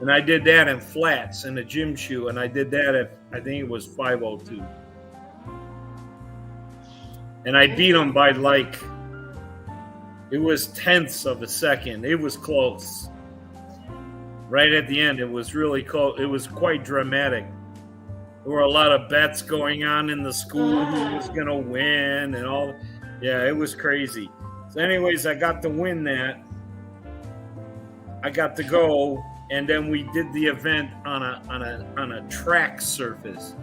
And I did that in flats in a gym shoe, and I did that at, I think it was 5:02. And I beat him by like, it was tenths of a second. It was close. Right at the end, it was really close. It was quite dramatic. There were a lot of bets going on in the school who was going to win and all. Yeah, it was crazy. So anyways, I got to win that. I got to go, and then we did the event on a track surface,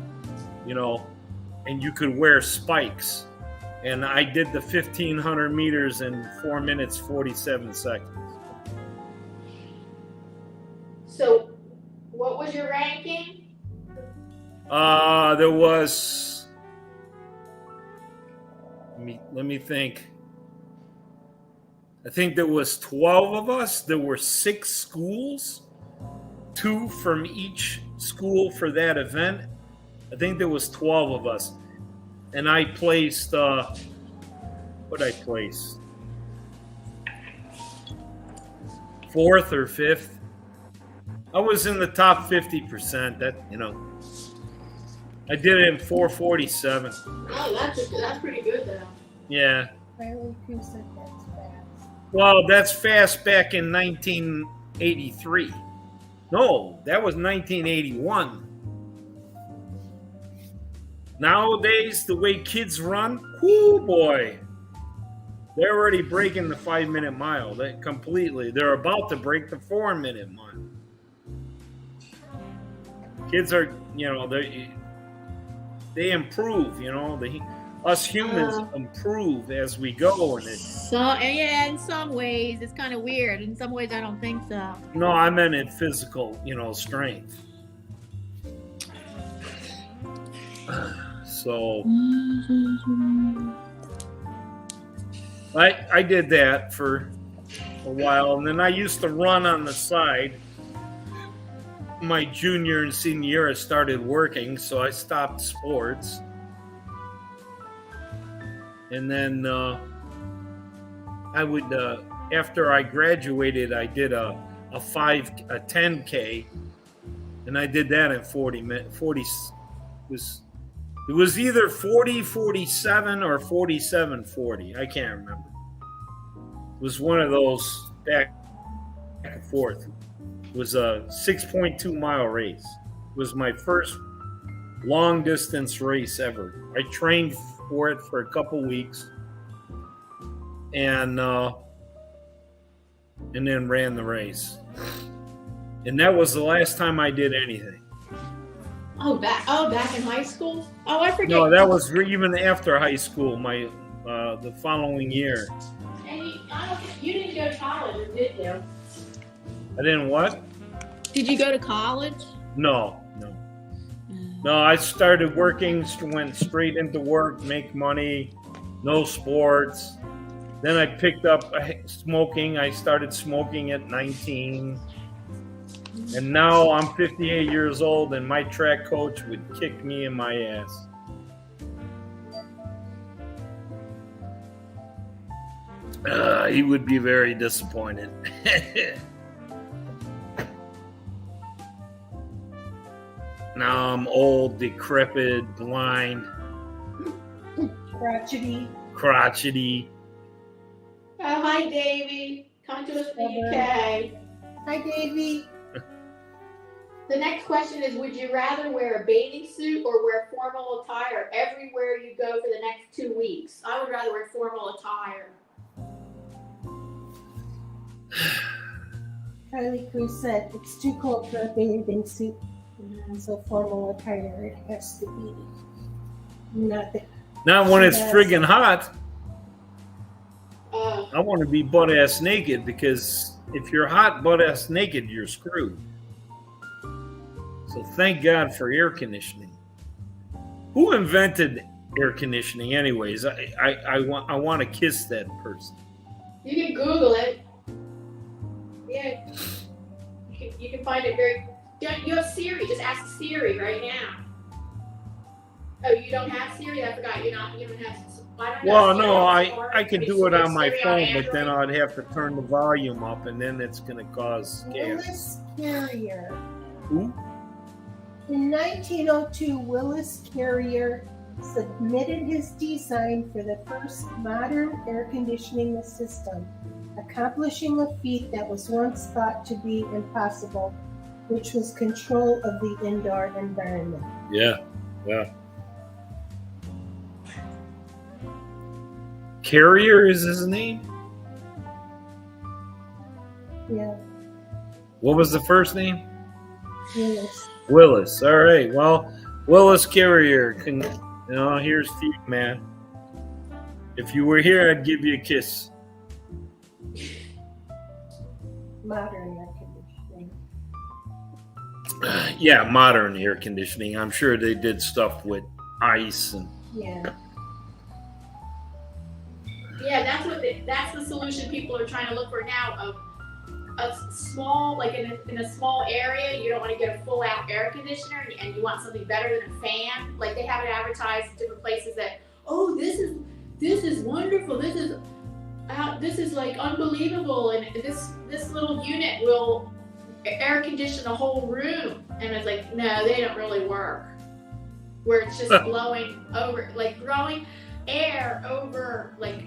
you know, and you could wear spikes. And I did the 1500 meters in 4 minutes, 47 seconds. So, There was. Let me think. I think there was 12 of us. There were 6 schools, 2 from each school for that event. I think there was 12 of us, and I placed. What I place? 4th or 5th. I was in the top 50%. That I did it in 4:47. Oh, that's pretty good though. Yeah. Riley Crew said that's fast. Well, that's fast back in 1983. No, that was 1981. Nowadays, the way kids run, whoo boy, they're already breaking the 5-minute mile. They're about to break the 4-minute mile. Kids are, they improve. Us humans improve as we go, and in some ways it's kind of weird. In some ways, I don't think so. No, I meant in physical, strength. So I did that for a while, and then I used to run on the side. My junior and senior year, I started working, so I stopped sports. And then I would, after I graduated, I did a 10K, and I did that in 40 minutes. It was either 40:47 or 47:40. I can't remember. It was one of those back and forth. It was a 6.2 mile race. It was my first long distance race ever. I trained for it for a couple weeks, and then ran the race. And that was the last time I did anything. Back in high school? Oh, I forget. No, that was even after high school. My the following year. And you didn't go to college, did you? I didn't what? Did you go to college? No. I started working, went straight into work, make money, no sports. Then I picked up smoking. I started smoking at 19. And now I'm 58 years old, and my track coach would kick me in my ass. He would be very disappointed. Now I'm old, decrepit, blind, crotchety. Oh, hi, Davey. Come to us from the UK. Hi, Davey. The next question is, would you rather wear a bathing suit or wear formal attire everywhere you go for the next 2 weeks? I would rather wear formal attire. Riley Crew said it's too cold for a bathing suit. So formal attire it has to be. Not when it's friggin' hot. Oh. I want to be butt-ass naked, because if you're hot butt-ass naked, you're screwed. So thank God for air conditioning. Who invented air conditioning anyways? I want to kiss that person. You can Google it. Yeah. You can find it very... You have Siri. Just ask Siri right now. Oh, you don't have Siri? I forgot. You don't have... Well, no, I can do it on my phone, but then I'd have to turn the volume up, and then it's going to cause chaos. Willis Carrier. Who? In 1902, Willis Carrier submitted his design for the first modern air conditioning system, accomplishing a feat that was once thought to be impossible, which was control of the indoor environment. Yeah. Carrier is his name? Yeah. What was the first name? Willis. All right. Well, Willis Carrier, here's to you, man. If you were here, I'd give you a kiss. Modern air conditioning. Yeah, modern air conditioning. I'm sure they did stuff with ice and Yeah. Yeah, that's the solution people are trying to look for now. Of a small, like in a small area, you don't want to get a full out air conditioner, and you want something better than a fan. Like they have it advertised in different places that, oh, this is wonderful. This is like unbelievable, and this little unit will air condition the whole room. And it's like, no, they don't really work. Where it's just blowing over, like throwing air over like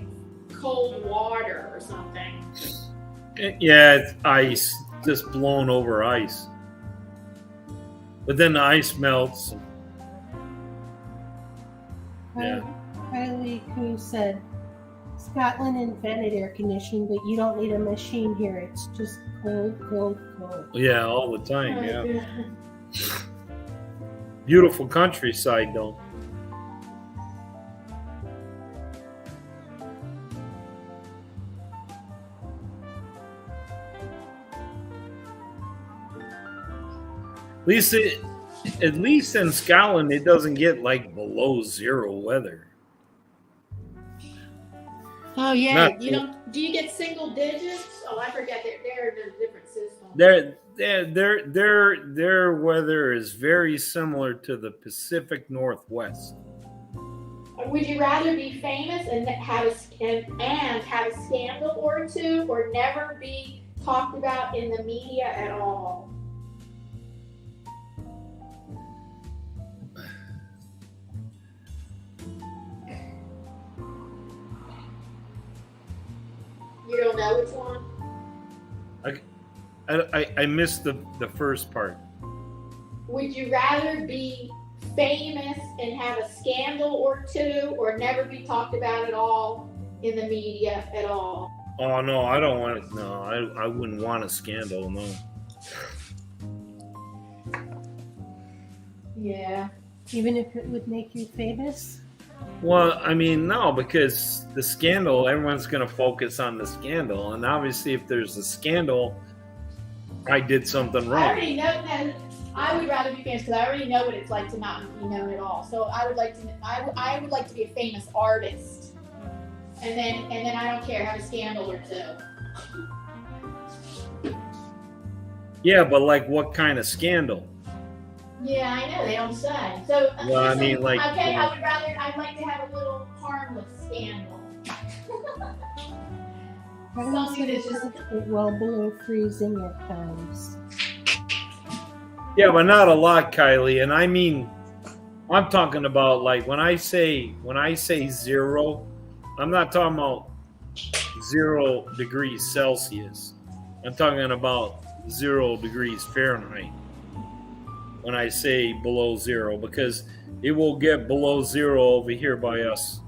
cold water or something. yeah, it's ice, just blown over ice. But then the ice melts. Yeah. Kylie Koo said, Scotland invented air conditioning, but you don't need a machine here. It's just cold, cold, cold. Yeah, all the time. Yeah. Beautiful countryside, though. At least in Scotland, it doesn't get like below zero weather. Oh yeah. Not- You don't? Do you get single digits? Oh, I forget. They're in a different system. Their weather is very similar to the Pacific Northwest. Would you rather be famous and have a scandal or two, or never be talked about in the media at all? You don't know which one? I missed the first part. Would you rather be famous and have a scandal or two, or never be talked about at all in the media at all? Oh no, I don't want it. No, I wouldn't want a scandal. No. Yeah. Even if it would make you famous? Well, I mean, no, because the scandal, everyone's going to focus on the scandal, and obviously, if there's a scandal, I did something I wrong. already know that. I would rather be famous because I already know what it's like to not be known at all. So I would like to. I would like to be a famous artist, and then I don't care, have a scandal or two. Yeah, but like, what kind of scandal? Yeah, I know they don't say. So Well, I mean, like, okay, you know. I'd like to have a little harmless scandal. Something that's just well below freezing at times. Yeah, but not a lot, Kylie. And I mean, I'm talking about like when I say zero, I'm not talking about 0 degrees Celsius. I'm talking about 0 degrees Fahrenheit. When I say below zero, because it will get below zero over here by us.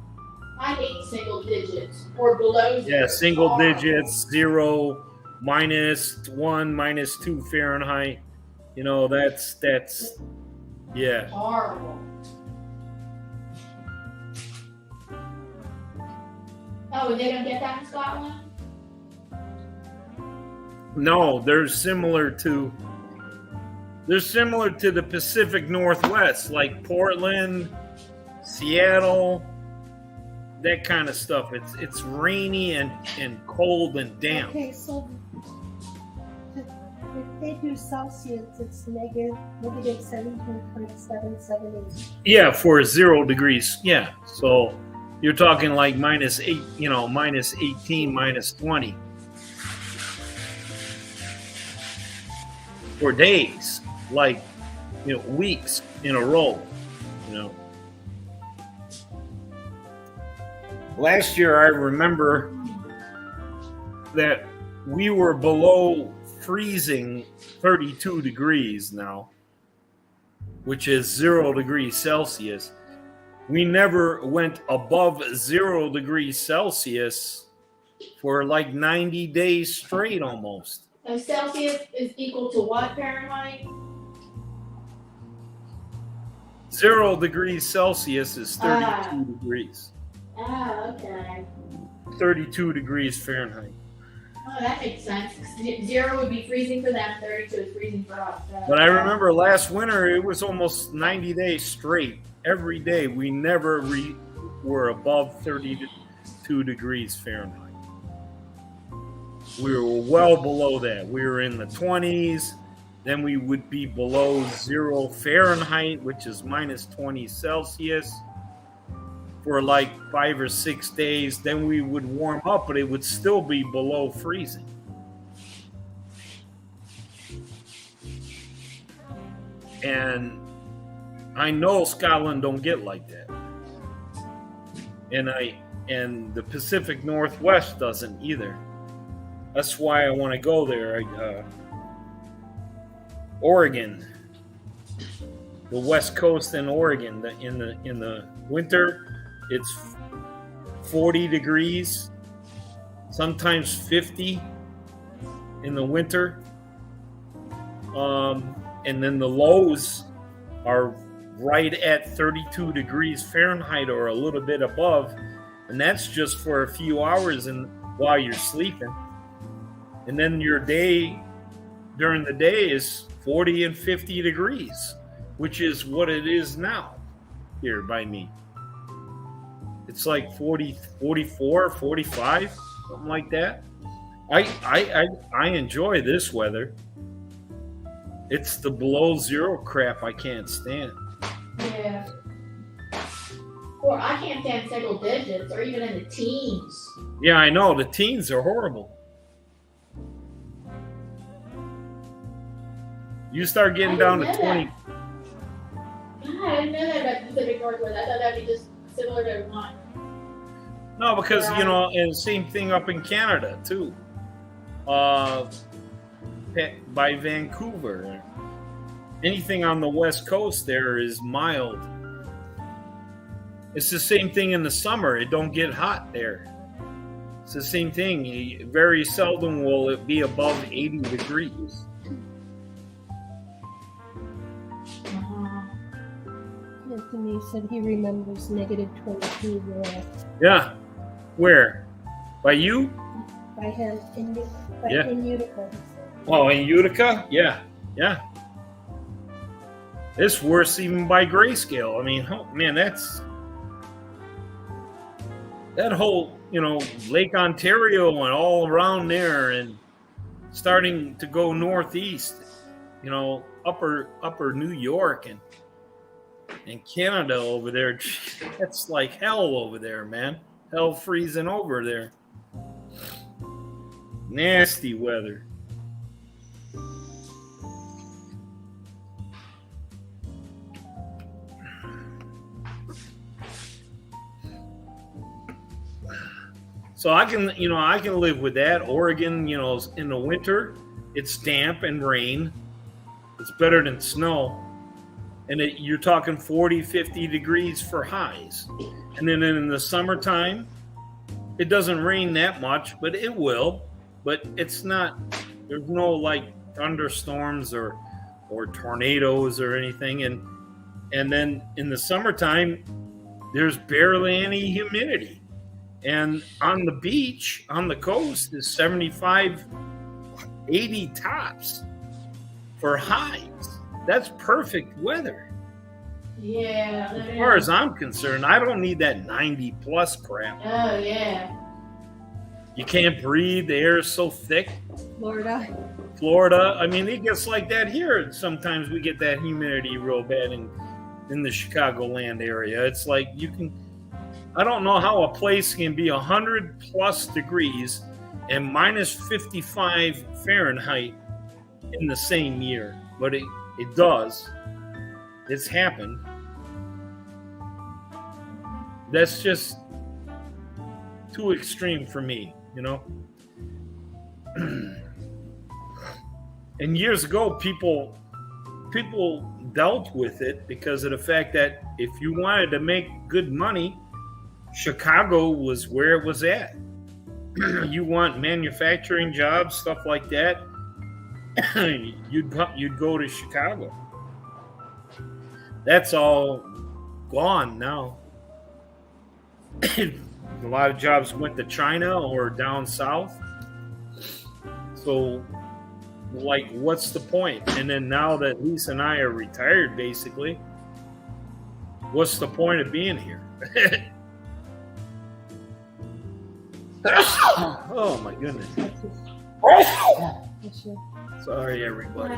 I hate single digits or below zero. Yeah, single Horrible. digits, 0, -1, -2 Fahrenheit. You know, that's yeah. Horrible. Oh, they don't get that in Scotland? No, they're similar to the Pacific Northwest, like Portland, Seattle, that kind of stuff. It's rainy and cold and damp. Okay, so if they do Celsius, it's negative 17.778. Yeah, for 0 degrees. Yeah, so you're talking like -8, -18, -20 for days, like weeks in a row. Last year, I remember that we were below freezing 32 degrees now, which is 0 degrees Celsius. We never went above 0 degrees Celsius for like 90 days straight almost. And Celsius is equal to what Fahrenheit? 0 degrees Celsius is 32 degrees. Ah, okay. 32 degrees Fahrenheit. Oh, that makes sense. 0 would be freezing for them, 32 is freezing for us. But I remember last winter, it was almost 90 days straight. Every day, we never were above 32 degrees Fahrenheit. We were well below that. We were in the 20s. Then we would be below 0 Fahrenheit, which is minus 20 Celsius, for like 5 or 6 days. Then we would warm up, but it would still be below freezing. And I know Scotland don't get like that. And the Pacific Northwest doesn't either. That's why I want to go there. Oregon, the West Coast in Oregon, in the winter, it's 40 degrees, sometimes 50 in the winter. And then the lows are right at 32 degrees Fahrenheit or a little bit above. And that's just for a few hours and while you're sleeping. And then your day during the day is 40 and 50 degrees, which is what it is now here by me. It's like 40, 44, 45, something like that. I enjoy this weather. It's the below 0 crap I can't stand. Yeah. Or I can't stand single digits or even in the teens. Yeah, I know. The teens are horrible. You start getting down to 20. God, I didn't know that about the Pacific Northwest. I thought that'd be just similar to one. No, because, you know, and same thing up in Canada, too. By Vancouver. Anything on the West Coast there is mild. It's the same thing in the summer. It don't get hot there. It's the same thing. Very seldom will it be above 80 degrees. Anthony said he remembers negative 22 there. Yeah. Where? By you? By him in Utica. Oh, in Utica? Yeah. Yeah. It's worse even by grayscale. I mean, oh, man, that whole, you know, Lake Ontario and all around there and starting to go northeast, you know, upper New York and Canada over there. That's like hell over there, man. Hell freezing over there. Nasty weather. So I can live with that. Oregon, you know, in the winter, it's damp and rain. It's better than snow. And you're talking 40, 50 degrees for highs. And then in the summertime, it doesn't rain that much, but it will. But it's not, there's no like thunderstorms or tornadoes or anything. And then in the summertime, there's barely any humidity. And on the beach, on the coast, is 75, 80 tops for highs. That's perfect weather. Yeah. As far as I'm concerned, I don't need that 90 plus crap. Oh, yeah. You can't breathe. The air is so thick. Florida. I mean, it gets like that here. Sometimes we get that humidity real bad in the Chicagoland area. It's like I don't know how a place can be 100 plus degrees and minus 55 Fahrenheit in the same year, but it does. It's happened. That's just too extreme for me, you know? And years ago, people dealt with it because of the fact that if you wanted to make good money, Chicago was where it was at. You want manufacturing jobs, stuff like that, you'd go to Chicago. That's all gone now. A lot of jobs went to China or down south. So, like, what's the point? And then now that Lisa and I are retired, basically, what's the point of being here? Oh my goodness. Sorry, everybody.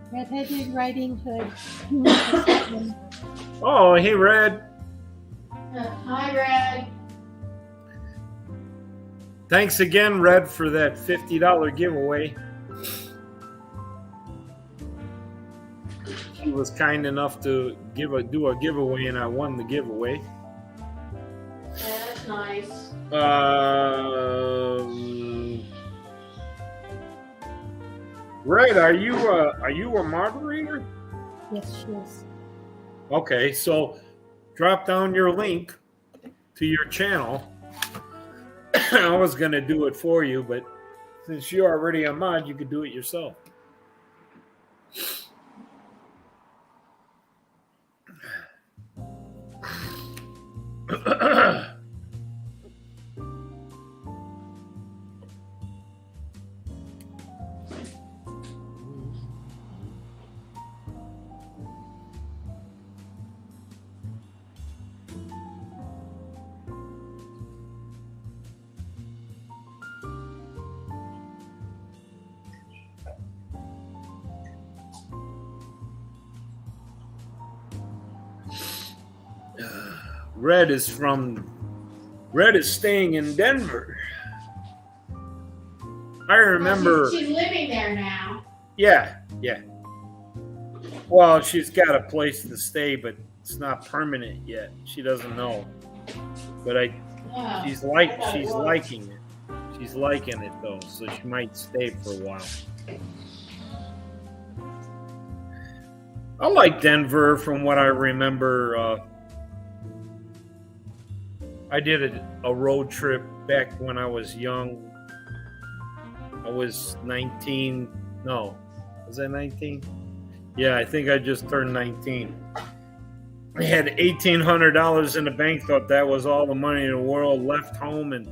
Red-Headed Riding Hood. Oh, hey, Red. Hi, Red. Thanks again, Red, for that $50 giveaway. She was kind enough to do a giveaway, and I won the giveaway. Yeah, that's nice. Red, are you a moderator? Yes, she is. Okay, so drop down your link to your channel. I was gonna do it for you, but since you're already a mod, you could do it yourself. Red is staying in Denver. I remember. She's living there now. Yeah. Well, she's got a place to stay, but it's not permanent yet. She doesn't know. But she's liking it. She's liking it though, so she might stay for a while. I like Denver from what I remember. I did a road trip back when I was young. I was 19. No, was I 19? Yeah, I think I just turned 19. I had $1,800 in the bank, thought that was all the money in the world, left home and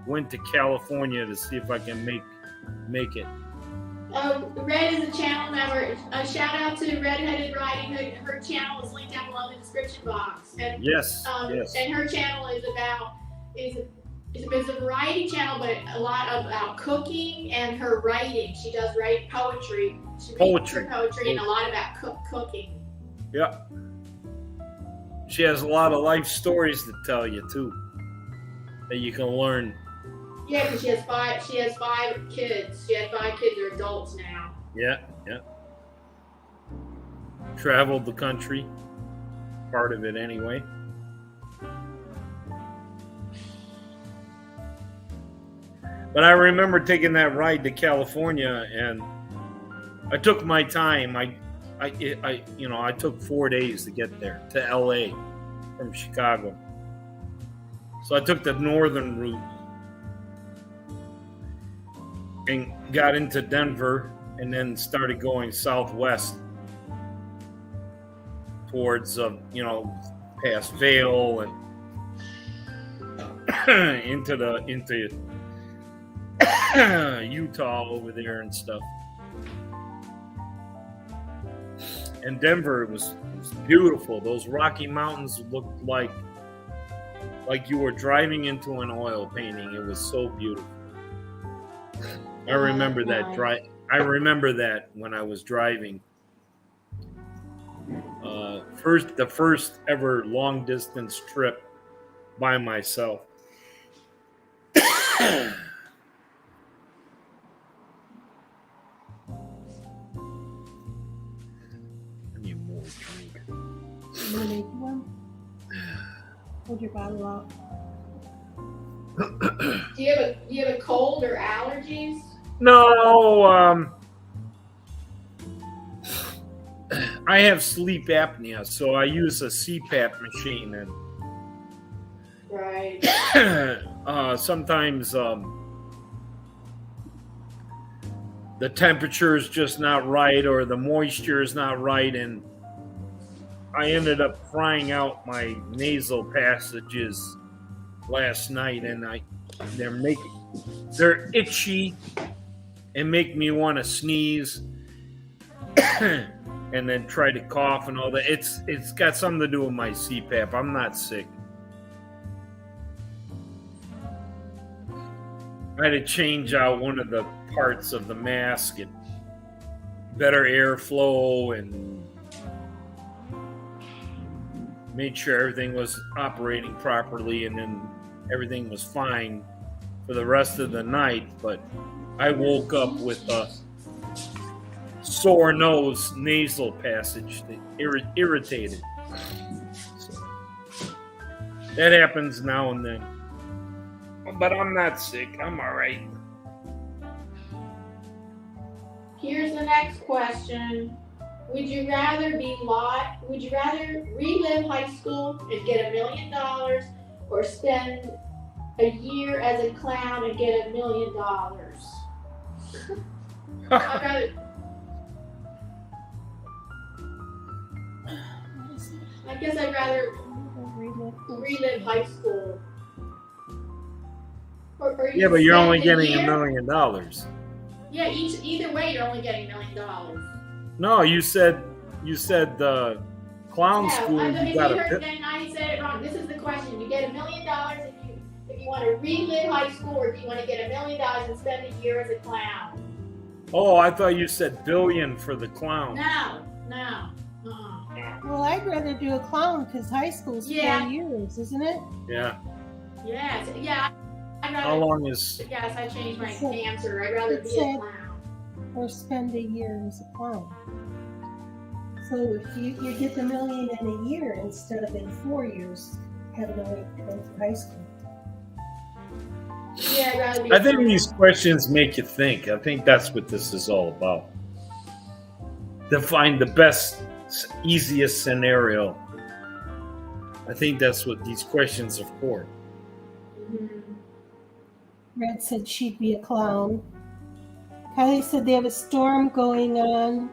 went to California to see if I can make it. Red is a channel member. A shout out to Red-Headed Riding Hood. Her channel is linked down below in the description box. And, yes. And her channel is a variety channel, but a lot about cooking and her writing. She does write poetry. She reads her poetry and a lot about cooking. Yeah. She has a lot of life stories to tell you too, that you can learn. Yeah, because she has five kids. She had 5 kids. They're adults now. Yeah. Traveled the country, part of it anyway. But I remember taking that ride to California, and I took my time. I took 4 days to get there to LA from Chicago. So I took the northern route and got into Denver, and then started going southwest towards past Vail and into Utah over there and stuff. And Denver was beautiful. Those Rocky Mountains looked like you were driving into an oil painting. It was so beautiful. I remember that I remember that when I was driving. The first ever long distance trip by myself. I need more drink. You want to make one? Hold your bottle out. Do you have a cold or allergies? No, I have sleep apnea, so I use a CPAP machine, and Right. Sometimes the temperature is just not right, or the moisture is not right, and I ended up frying out my nasal passages last night, and they're itchy and make me want to sneeze and then try to cough and all that. It's got something to do with my CPAP. I'm not sick. I had to change out one of the parts of the mask and better airflow and made sure everything was operating properly, and then everything was fine for the rest of the night. But I woke up with a sore nose, nasal passage that irritated. So, that happens now and then. But I'm not sick. I'm all right. Here's the next question. Would you rather relive high school and get $1 million, or spend a year as a clown and get $1 million? I guess I'd rather relive high school. Or Yeah, but you're only spend a getting $1 year. million. Yeah, either way, you're only getting $1 million. No, you said the clown school. If You you got heard, then I said it wrong. This is the question. You get $1 million if you want to relive high school, or do you want to get $1 million and spend a year as a clown? Oh, I thought you said billion for the clown. No. Well, I'd rather do a clown because high school's 4 years, isn't it? Yeah. Yeah. I'd rather, How long is? Yes, I changed my answer. I'd rather be a clown. Or spend a year as a clown. So if you get the $1 million in a year instead of in 4 years, having to wait to go through high school. Yeah, I'd rather be I a think clown. these questions make you think. I think that's what this is all about. To find the best, easiest scenario. I think that's what these questions are for. Mhm. Red said she'd be a clown. Kylie said they have a storm going on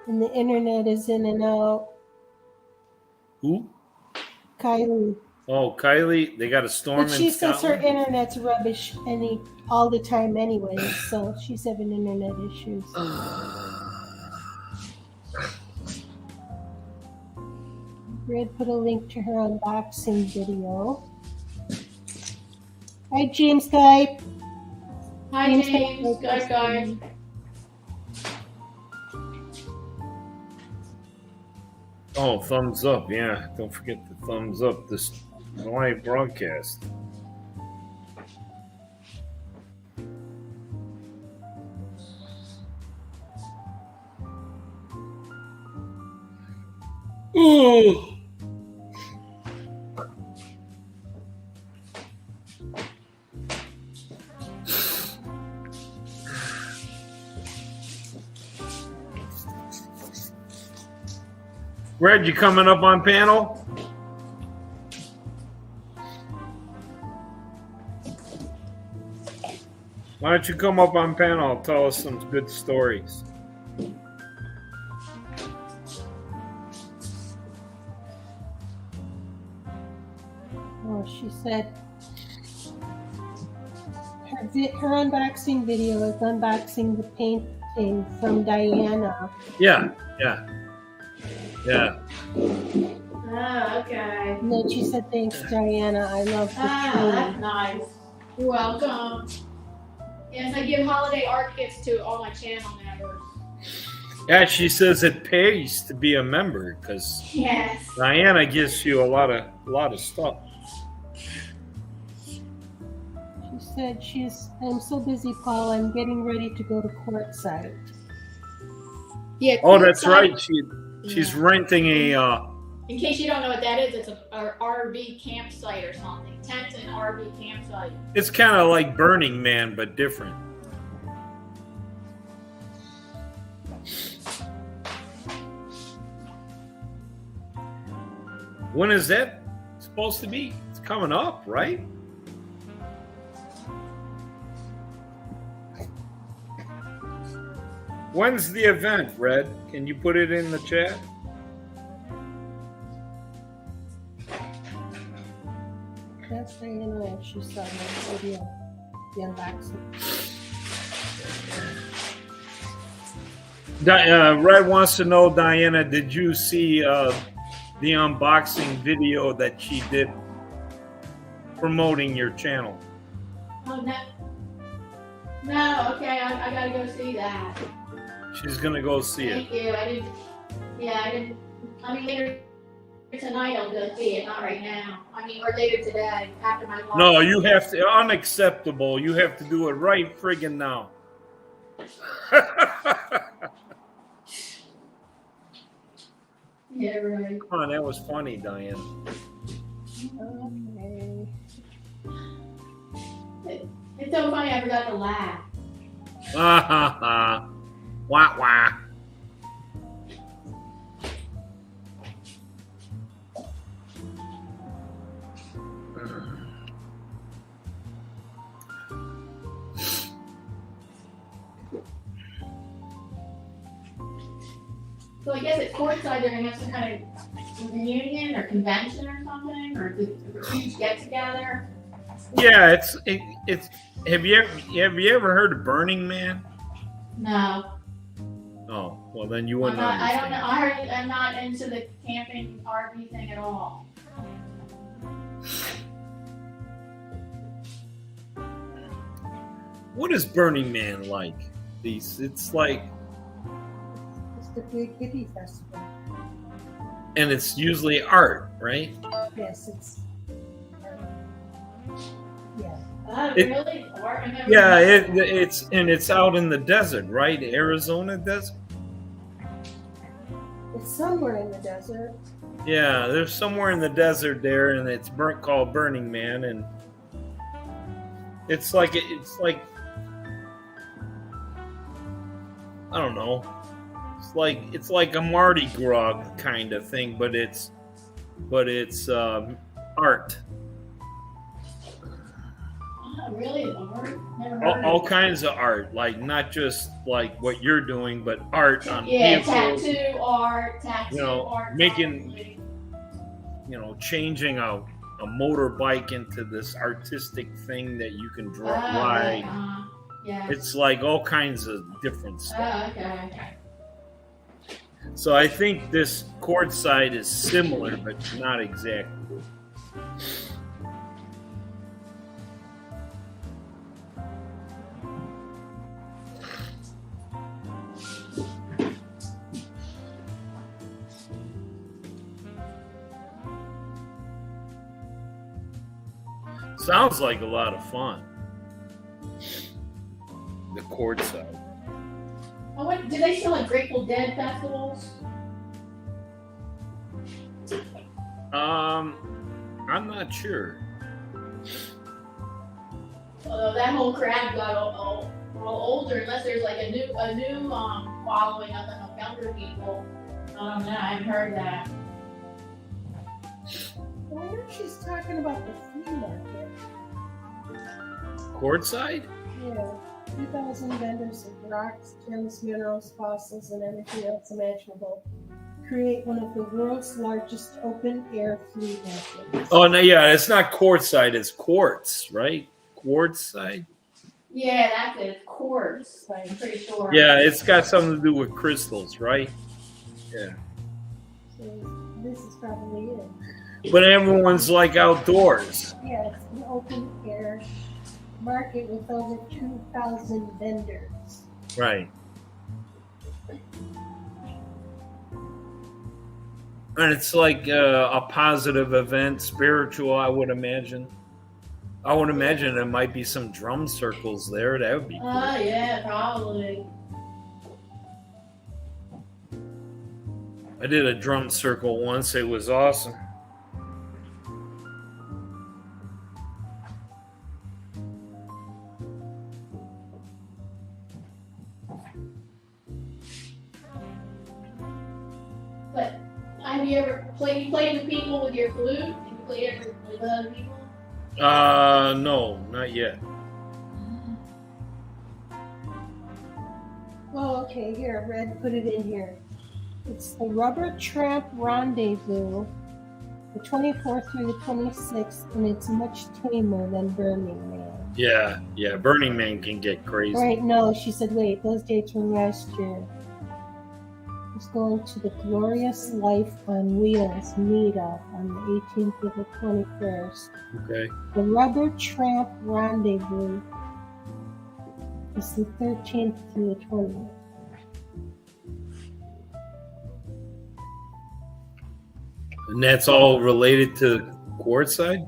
and the internet is in and out. Who? Kylie. Oh, Kylie, they got a storm But she in says her Scotland? internet's rubbish all the time anyway, so she's having internet issues. Red put a link to her unboxing video. Hi, James Skype. Hi, James. Guys. Oh, thumbs up. Yeah, don't forget the thumbs up this live broadcast. Ooh. Red, you coming up on panel? Why don't you come up on panel and tell us some good stories? Oh, she said her unboxing video is unboxing the painting from Diana. Yeah. Oh, okay. And then she said, thanks, Diana. I love the That's tree. nice. You're welcome. Yes, I give holiday art gifts to all my channel members. Yeah, she says it pays to be a member because Yes. Diana gives you a lot of stuff. She said, I'm so busy, Paul. I'm getting ready to go to courtside. Yeah. Oh, that's courtside- right. She's renting a. In case you don't know what that is, it's a RV campsite or something. Tent and RV campsite. It's kind of like Burning Man, but different. When is that supposed to be? It's coming up, right? When's the event, Red? Can you put it in the chat? That's Diana. She saw my video. the unboxing. Red wants to know, Diana, did you see the unboxing video that she did promoting your channel? Oh, no. No, okay, I gotta go see that. She's gonna go see it. Thank you. I didn't. I mean, later tonight I'll go see it, not right now. I mean, or later today after my lunch. No, you have to. Unacceptable. You have to do it right friggin' now. Yeah, right. Come on, that was funny, Diane. Okay. It's so funny I forgot to laugh. Ha ha ha. Wah wah. So I guess at courtside they're gonna have some kind of reunion or convention or something, or a huge get together. Yeah, it's. Have you ever heard of Burning Man? No, Oh, well then you I'm wouldn't not. I don't understand. know. I heard I'm not into the camping RV thing at all. What is Burning Man like? It's like, It's the big hippie festival. and it's usually art, right? Yes, it's. Yeah. It- Really? Or I never Yeah, knew. it's out in the desert, right? Arizona desert. It's somewhere in the desert. Yeah, there's somewhere in the desert there, and it's called Burning Man, and it's like I don't know. It's like a Mardi Gras kind of thing, but it's art. Oh, really? Or never heard All of it. kinds of art, like not just like what you're doing, but art on Yeah, vehicles. tattoo art, art. making- probably. Changing a motorbike into this artistic thing that you can ride. Yeah. It's like all kinds of different stuff. Okay. So I think this chord side is similar, but not exactly. Sounds like a lot of fun. The chord side. Oh, what? Do they still have Grateful Dead festivals? I'm not sure. Although that whole crowd got all older, unless there's like a new following of the younger people. I don't know. I haven't heard that. I wonder if she's talking about the flea market. Chord side? Yeah. 2,000 vendors of rocks, gems, minerals, fossils, and everything else imaginable create one of the world's largest open-air flea markets. Oh no, yeah, it's not chord side, it's quartz, right? Quartz side. Yeah, that's it. It's quartz. I'm pretty sure. Yeah, it's got something to do with crystals, right? Yeah. So this is probably it. But everyone's like outdoors. Yeah, it's an open-air market with over 2,000 vendors. Right. And it's like a positive event, spiritual, I would imagine. I would imagine there might be some drum circles there. That would be cool. Yeah, probably. I did a drum circle once. It was awesome. But have you ever played with people with your flute? Have you played ever with other people? No, not yet. Oh, okay, here, Red put it in here. It's the Rubber Tramp Rendezvous, the 24th through the 26th, and it's much tamer than Burning Man. Yeah, yeah. Burning Man can get crazy. Right, no, she said, wait, those dates were last year. It's going to the Glorious Life on Wheels meetup on the 18th to the 21st. Okay. The Rubber Tramp Rendezvous is the 13th to the 20th. And that's all related to Quartzside?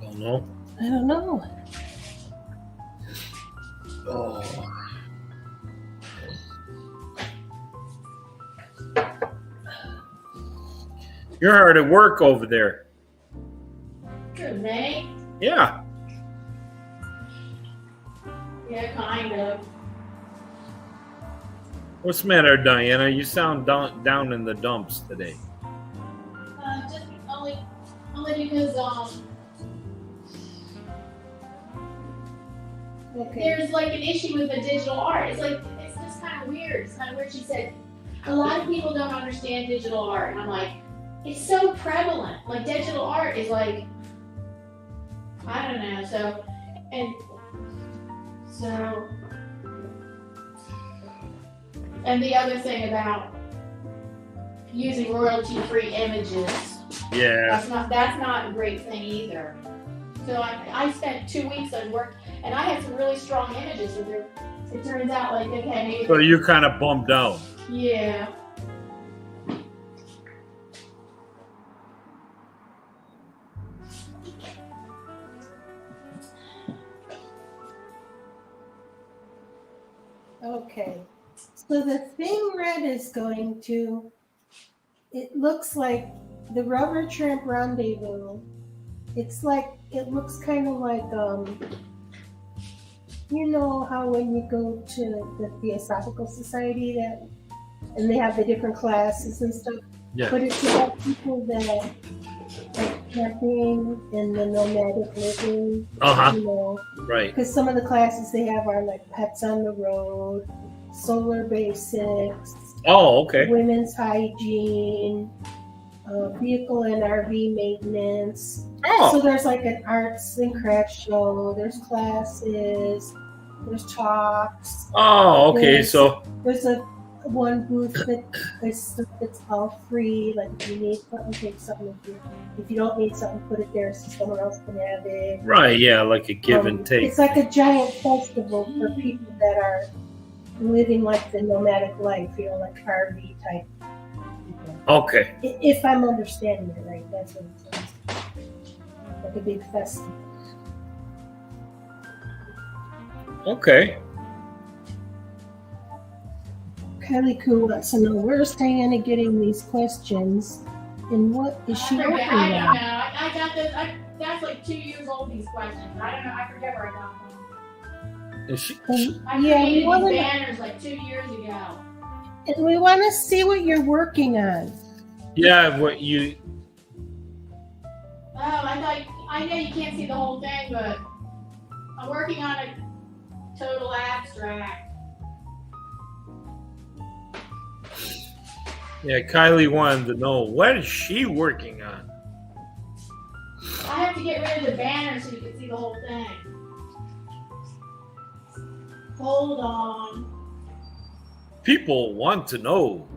Don't know. I don't know. Oh. You're hard at work over there. Good, May? Yeah. Yeah, kind of. What's the matter, Diana? You sound down in the dumps today. Just only because Okay. there's like an issue with the digital art. It's just kind of weird. It's kind of weird. She said a lot of people don't understand digital art, and I'm like, it's so prevalent. Like digital art is like, I don't know. So and the other thing about using royalty-free images, Yeah. that's not a great thing either. So I spent 2 weeks on work, and I had some really strong images. So it turns out like, okay, maybe. So you kind of bummed out. Yeah. Okay. So the thing Red is going to, it looks like the Rubber Tramp Rendezvous. It's like, it looks kind of like, you know how when you go to the Theosophical Society and they have the different classes and stuff? Yeah. But it's about people that like camping and the nomadic living, Uh-huh. you know. Right. Because some of the classes they have are like pets on the road, solar basics, Oh, okay. women's hygiene, vehicle and RV maintenance. So Oh, there's like an arts and crafts show, there's classes, there's talks, oh, okay. So, there's a one booth that is it's all free. Like if you need something, take something. If you don't need something, put it there so someone else can have it. right, yeah, like a give and take. It's like a giant festival for people that are living like the nomadic life, you know, like RV type people. Okay. If I'm understanding it right, that's what it says. Like a big festival. Okay. Kylie Koo wants to know, where's Diana getting these questions and what is she I working forget. I don't on? know. I got this. That's like 2 years old. These questions. I don't know. I forget where I got them. Is she, I Yeah, created we wanna these know- banners like 2 years ago. and we want to see what you're working on. yeah, what you, Oh, I know you can't see the whole thing, but I'm working on a total abstract. yeah, Kylie wanted to know, what is she working on? I have to get rid of the banner so you can see the whole thing. Hold on. People want to know.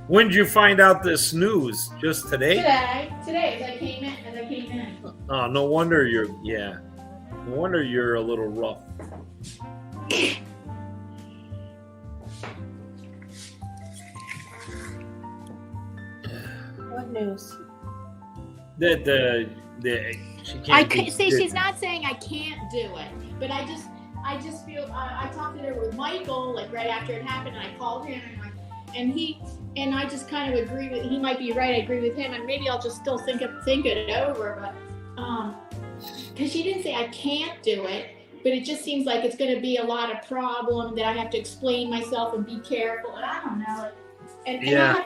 When did you find out this news? Just today? Today, as I came in. Oh, no wonder you're, yeah. No wonder you're a little rough. What news? The she can't. I do- see. She's not saying I can't do it, but I just feel I talked to her with Michael like right after it happened, and I called him and I just kind of agree with. He might be right. I agree with him, and maybe I'll just still think it over. But because she didn't say I can't do it, but it just seems like it's going to be a lot of problem that I have to explain myself and be careful. And I don't know. And I have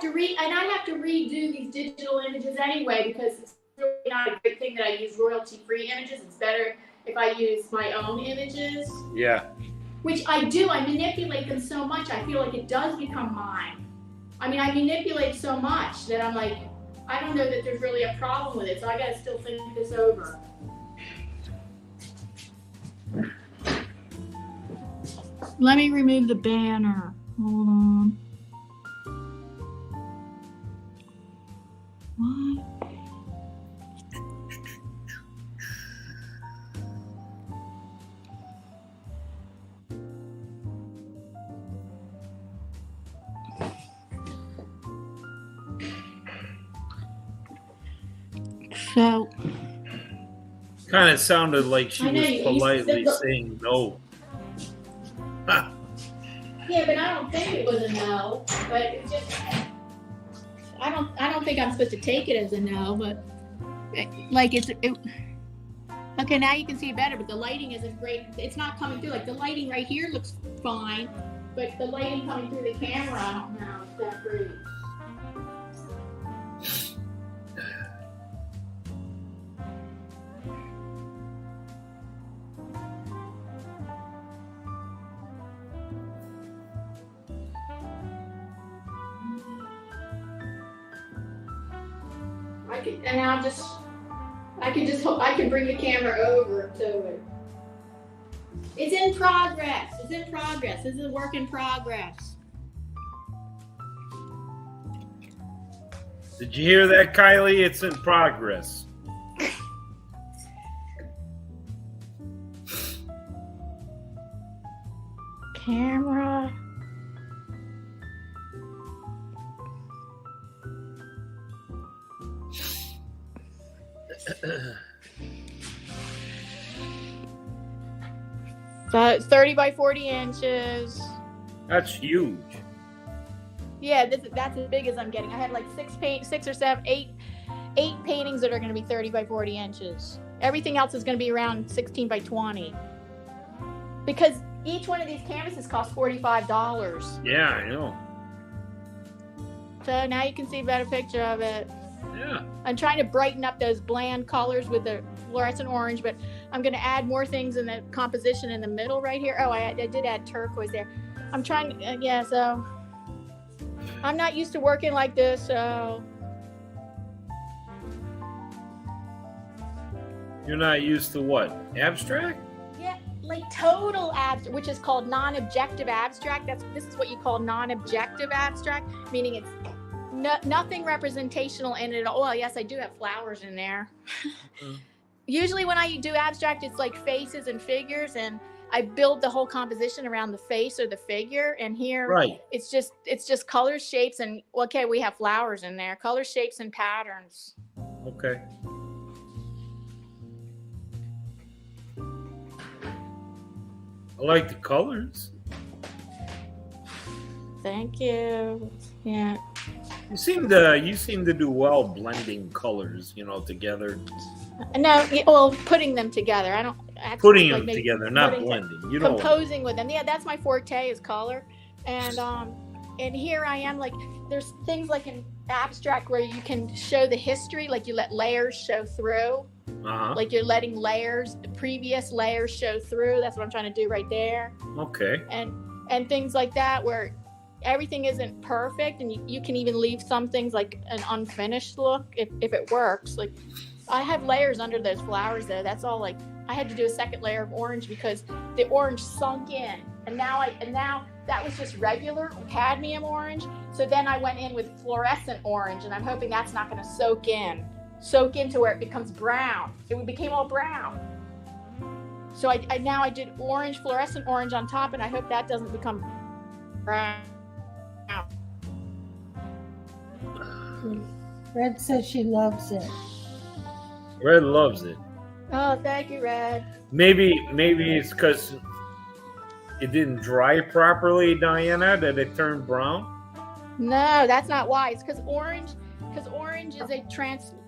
to redo these digital images anyway, because it's really not a great thing that I use royalty-free images. It's better if I use my own images. Yeah. Which I do. I manipulate them so much. I feel like it does become mine. I mean, I manipulate so much that I'm like, I don't know that there's really a problem with it. So I got to still think this over. Let me remove the banner. Hold on. What? So. Kind of sounded like she I know, was politely saying no. Huh. Yeah, but I don't think it was a no. But it just, I don't think I'm supposed to take it as a no. But like okay, now you can see it better. But the lighting isn't great. It's not coming through. Like the lighting right here looks fine, but the lighting coming through the camera, I don't know. It's that great. I can bring the camera over to it. It's in progress. It's in progress. This is a work in progress. Did you hear that, Kylie? It's in progress. Camera. So it's 30 by 40 inches. That's huge. Yeah, that's as big as I'm getting. I have like eight paintings that are going to be 30 by 40 inches. Everything else is going to be around 16 by 20. Because each one of these canvases costs $45. Yeah, I know. So now you can see a better picture of it. Yeah. I'm trying to brighten up those bland colors with the fluorescent orange, but I'm going to add more things in the composition in the middle right here. Oh, I did add turquoise there. I'm trying to, so I'm not used to working like this, so. You're not used to what? Abstract? Yeah, like total abstract, which is called non-objective abstract. This is what you call non-objective abstract, meaning it's nothing representational in it at all. Well, yes, I do have flowers in there. Mm-hmm. Usually when I do abstract, it's like faces and figures, and I build the whole composition around the face or the figure. And here, right, it's just colors, shapes, and okay, we have flowers in there. Colors, shapes, and patterns. Okay. I like the colors. Thank you. Yeah. You seem to do well blending colors, together. No, well, putting them together. I don't. Putting them together, not blending. You know. Composing with them. Yeah, that's my forte is color, and here I am. Like, there's things like in abstract where you can show the history, like you let layers show through. Uh-huh. Like you're letting previous layers show through. That's what I'm trying to do right there. Okay. And things like that where everything isn't perfect, and you can even leave some things like an unfinished look if it works. Like I have layers under those flowers though. That's all. Like I had to do a second layer of orange because the orange sunk in, and now that was just regular cadmium orange. So then I went in with fluorescent orange, and I'm hoping that's not going to soak into where it becomes brown. It became all brown. So I did orange, fluorescent orange on top, and I hope that doesn't become brown. Red says she loves it. Red loves it. Oh, thank you, Red. Maybe it's because it didn't dry properly, Diana, that it turned brown? No, that's not why. It's because orange is a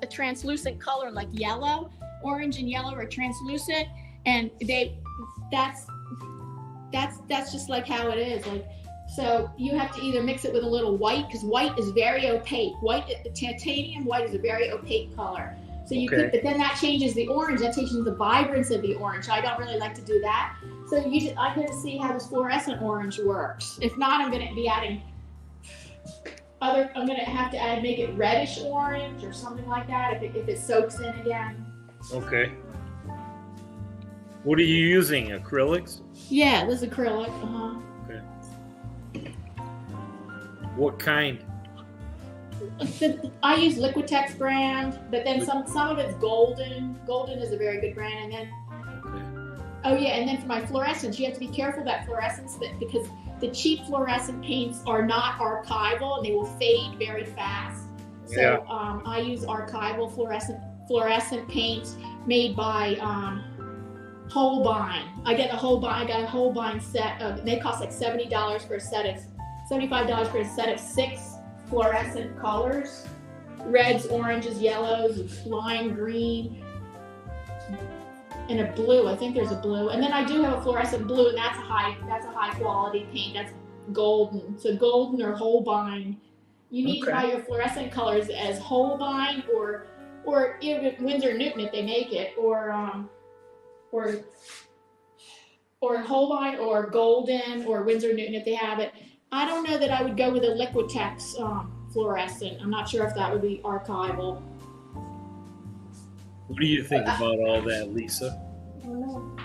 translucent color, like yellow. Orange and yellow are translucent, and that's just like how it is. Like, so you have to either mix it with a little white, because white is very opaque. Titanium white is a very opaque color. So you Okay. but then that changes the orange. That changes the vibrance of the orange. I don't really like to do that. So I'm going to see how this fluorescent orange works. If not, I'm going to be adding I'm going to have to make it reddish orange or something like that if it soaks in again. Okay. What are you using? Acrylics? Yeah, this is acrylic. Okay. What kind? I use Liquitex brand, but then some of it's Golden. Golden is a very good brand, and then oh yeah, and then for my fluorescence, you have to be careful about fluorescence because the cheap fluorescent paints are not archival and they will fade very fast. So Yeah. I use archival fluorescent paints made by Holbein. I got a Holbein set of. They cost like $75 for a set of 6 fluorescent colors: reds, oranges, yellows, lime green, and a blue. I think there's a blue, and then I do have a fluorescent blue, and that's a high quality paint. That's golden. So golden or Holbein. You need to buy your fluorescent colors as Holbein or even Winsor Newton if they make it, or Holbein or Golden or Winsor Newton if they have it. I don't know that I would go with a Liquitex fluorescent. I'm not sure if that would be archival. What do you think about all that, Lisa? I don't know.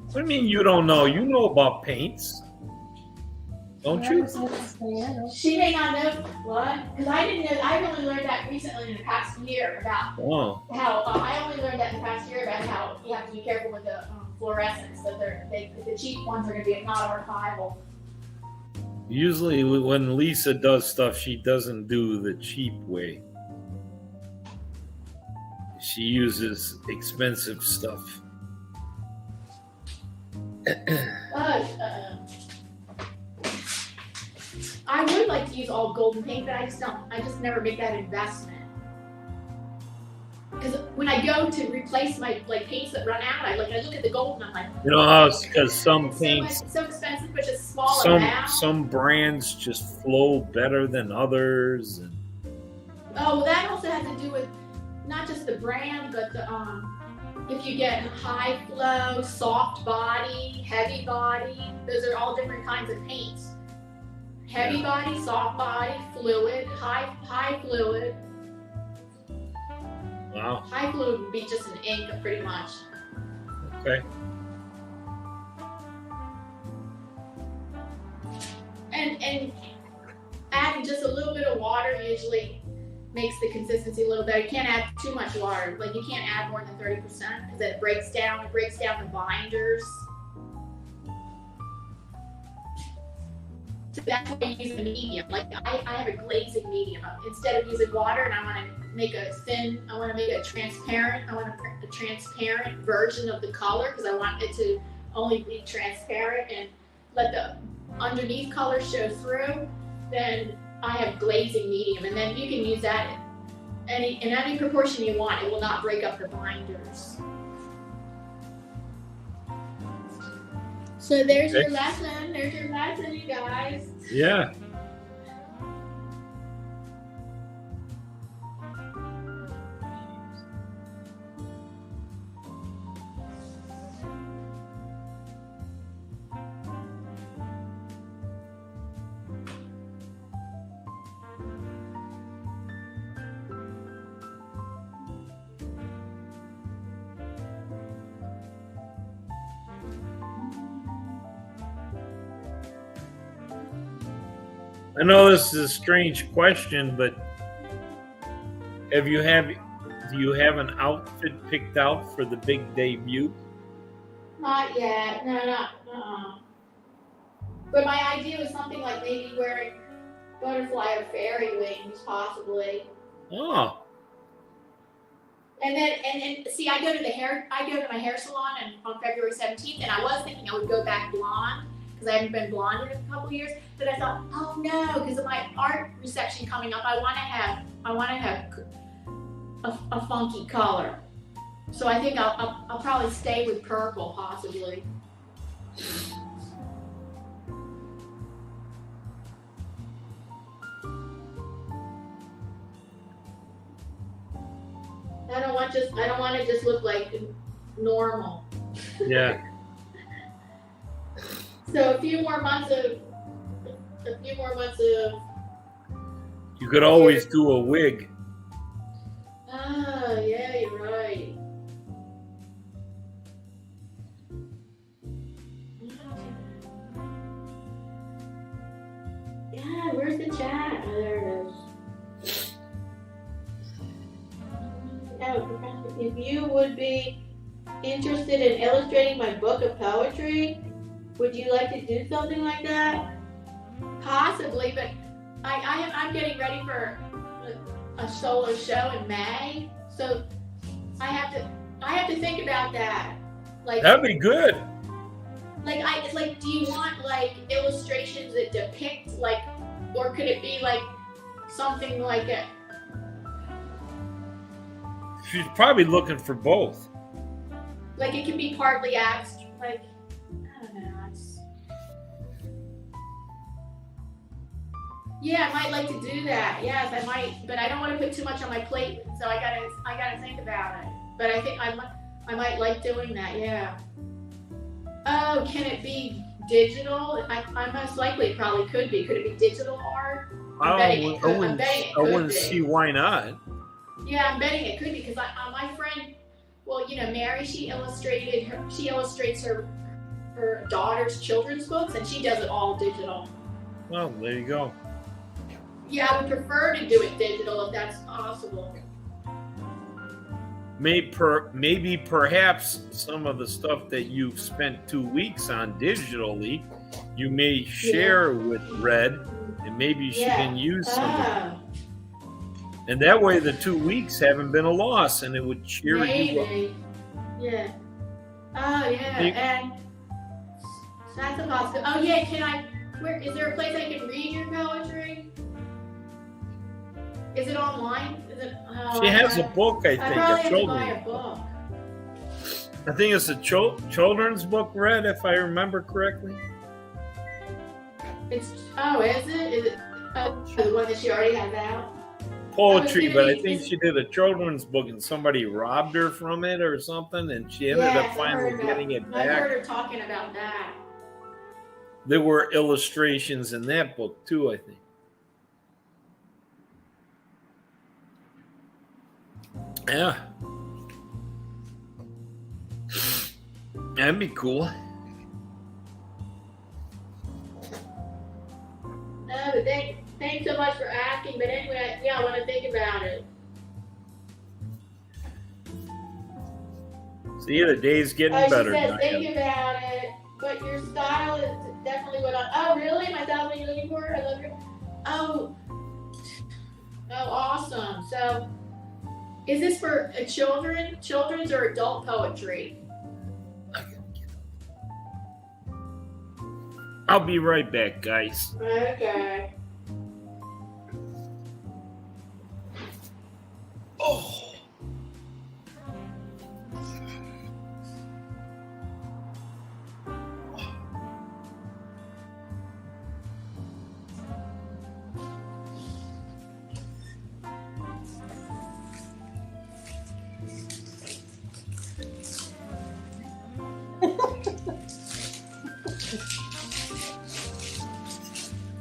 What do you mean you don't know? You know about paints, don't you? She may not know what, because I didn't know. I've only learned that recently in the past year about how I only learned that in the past year about how you have to be careful with the fluorescents. That the cheap ones are going to be not archival. Usually when Lisa does stuff, she doesn't do the cheap way. She uses expensive stuff. I would like to use all golden paint, but I just never make that investment. Because when I go to replace my paints that run out, I look at the gold and I'm like, You know how because some paints, it's so expensive, but just small amount. some brands just flow better than others. And Oh, well, that also has to do with not just the brand, but the if you get high flow, soft body, heavy body, those are all different kinds of paints. Heavy body, soft body, fluid, high fluid. Wow. High fluid would be just an ink, pretty much. Okay. And adding just a little bit of water usually makes the consistency a little better. You can't add too much water. Like, you can't add more than 30% because it breaks down the binders. So that's why you use a medium. Like, I have a glazing medium. Instead of using water and I want to make a transparent version of the color because I want it to only be transparent and let the underneath color show through, then I have glazing medium, and then you can use that in any proportion you want. It will not break up the binders. So there's your lesson. There's your lesson, you guys. Yeah. I know this is a strange question, but do you have an outfit picked out for the big debut? Not yet. No. But my idea was something like maybe wearing butterfly or fairy wings, possibly. Oh. And then, and see, I go to my hair salon on February 17th, and I was thinking I would go back blonde because I haven't been blonde in a couple years. But I thought, oh no, because of my art reception coming up, I want to have a funky color. So I think I'll probably stay with purple, possibly. I don't want to just look like normal. Yeah. So a few more months of. You could always do a wig. Ah, yeah, you're right. Yeah, where's the chat? Oh, there it is. Oh, if you would be interested in illustrating my book of poetry, would you like to do something like that? Possibly, but I'm getting ready for a solo show in May, so I have to think about that. Like That'd be good. Like, do you want like illustrations that depict like, or could it be like something like a? She's probably looking for both. Like it can be partly abstract, like I don't know. Yeah, I might like to do that. Yes, I might, but I don't want to put too much on my plate, so I gotta think about it. But I think I might like doing that. Yeah. Oh, can it be digital? I most likely it probably could be. Could it be digital art? I wouldn't see why not. Yeah, I'm betting it could be because my friend, well, you know, Mary, she illustrates her daughter's children's books, and she does it all digital. Well, there you go. Yeah, I would prefer to do it digital if that's possible. Maybe perhaps some of the stuff that you've spent 2 weeks on digitally, you may share with Red, and maybe she can use some of it. And that way the 2 weeks haven't been a loss, and it would cheer you up. Yeah. Oh, yeah. And that's a possibility. Oh, yeah. Is there a place I can read your poetry? Is it online? She has a book, I think, a children's book. I think it's a children's book, Red, if I remember correctly. Is it? Is it the one that she already has out? Poetry, but I think she did a children's book and somebody robbed her from it or something, and she ended up finally getting it back. I heard her talking about that. There were illustrations in that book too, I think. Yeah. That'd be cool. No, but thanks so much for asking. But anyway, yeah, I want to think about it. See, the day's getting better. She says, think about it. But your style is definitely what I. Oh, really? My style is what you're looking for? I love your. Oh, awesome. So, is this for children's or adult poetry? I'll be right back, guys. Okay. Oh.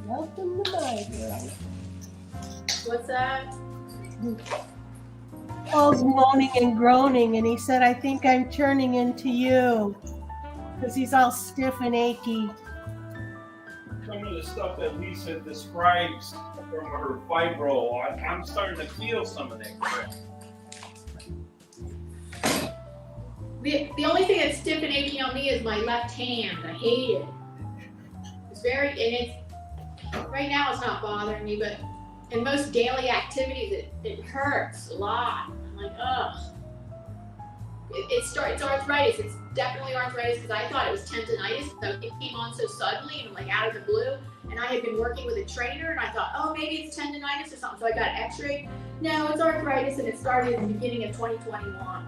Welcome to my world. What's that? Paul's moaning and groaning, and he said, I think I'm turning into you. Because he's all stiff and achy. Some of the stuff that Lisa describes from her fibro, I'm starting to feel some of that crap. The only thing that's stiff and achy on me is my left hand. I hate it. Right now it's not bothering me, but in most daily activities it hurts a lot. I'm like, ugh. It's arthritis. It's definitely arthritis because I thought it was tendonitis. So it came on so suddenly and like out of the blue. And I had been working with a trainer and I thought, oh, maybe it's tendonitis or something. So I got an x-ray. No, it's arthritis and it started in the beginning of 2021.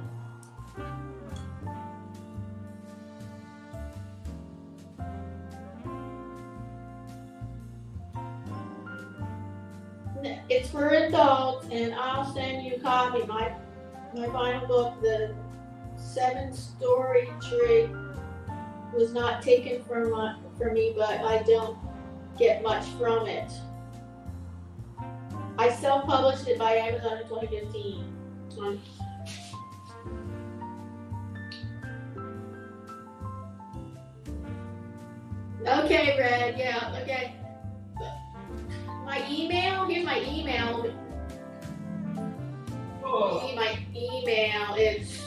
It's for adults, and I'll send you a copy. My final book, The 7-Story Tree, was not taken from me, but I don't get much from it. I self-published it by Amazon in 2015. Okay, Red. Yeah. Okay. My email. Here's my email. Oh. My email is.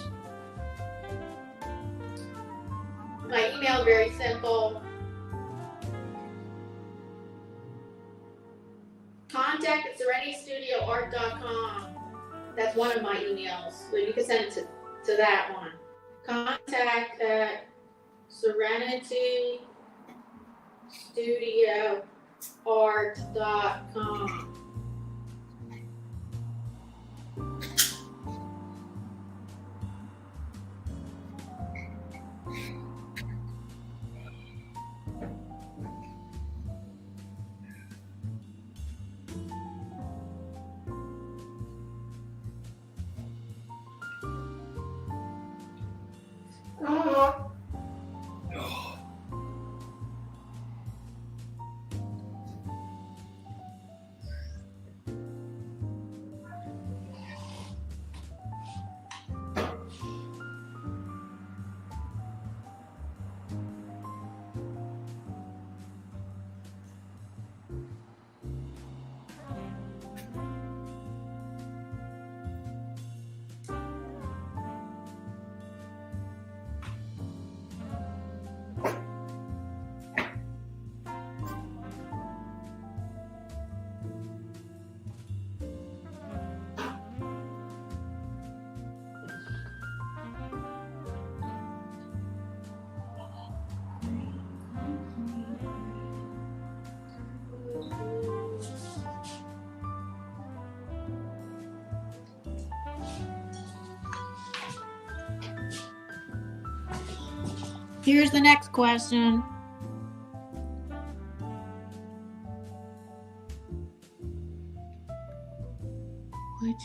My email is very simple. Contact at SerenityStudioArt.com. That's one of my emails. So you can send it to that one. Contact at SerenityStudioArt.com. Here's the next question.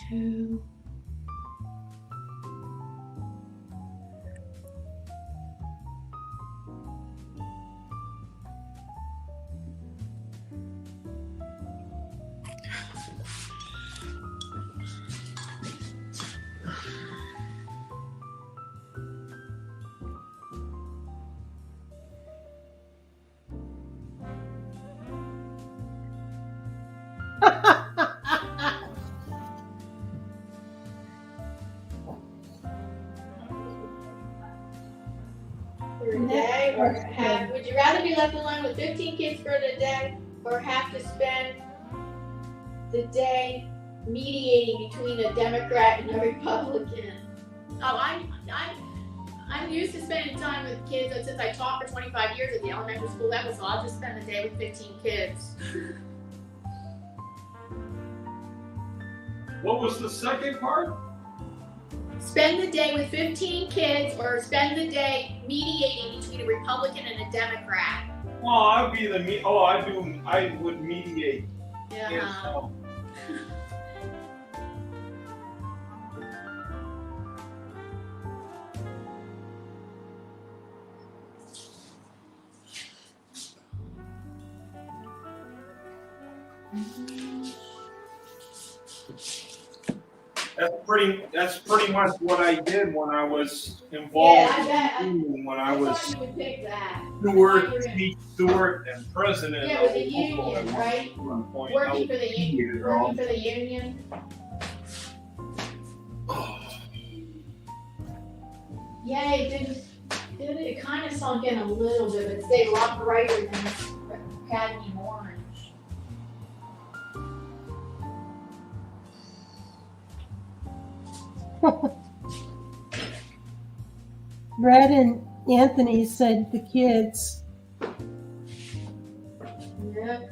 Who? Would you rather be left alone with 15 kids for the day, or have to spend the day mediating between a Democrat and a Republican? Oh, I'm used to spending time with kids since I taught for 25 years at the elementary school level, so I'll just spend the day with 15 kids. What was the second part? Spend the day with 15 kids, or spend the day mediating between a Republican and a Democrat. Well, I'd be I would mediate. Yeah. Yes, That's pretty much what I did when I was involved when I was thought you would pick that. Steward and president. Yeah, with the union, right? Working for the union. Yeah, it kind of sunk in a little bit, but it stayed a lot brighter than Academy Orange. Brad and Anthony said the kids. Yep.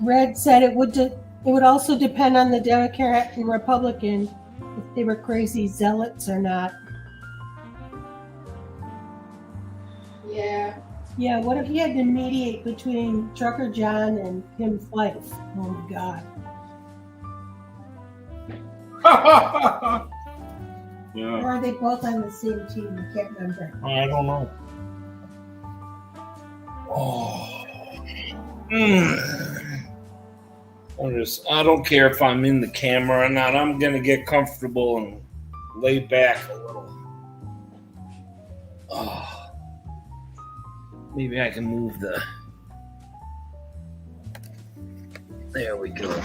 Red said it would also depend on the Democrat and Republican if they were crazy zealots or not. Yeah. Yeah, what if you had to mediate between Trucker John and Kim Fife? Oh my God. Yeah, Or are they both on the same team? I can't remember. I don't know. Oh. I don't care if I'm in the camera or not. I'm gonna get comfortable and lay back a little. Oh. Maybe I can move the. There we go.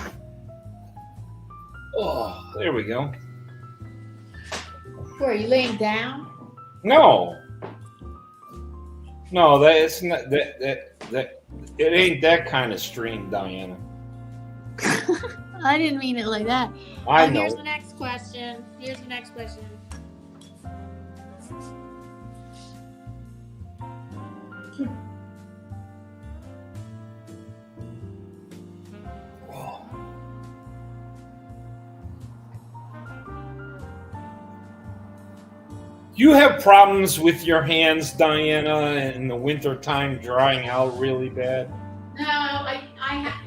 Oh, there we go. Where, are you laying down? No, that's not that. It ain't that kind of stream, Diana. I didn't mean it like that. I know. Here's the next question. You have problems with your hands, Diana, in the wintertime drying out really bad? No,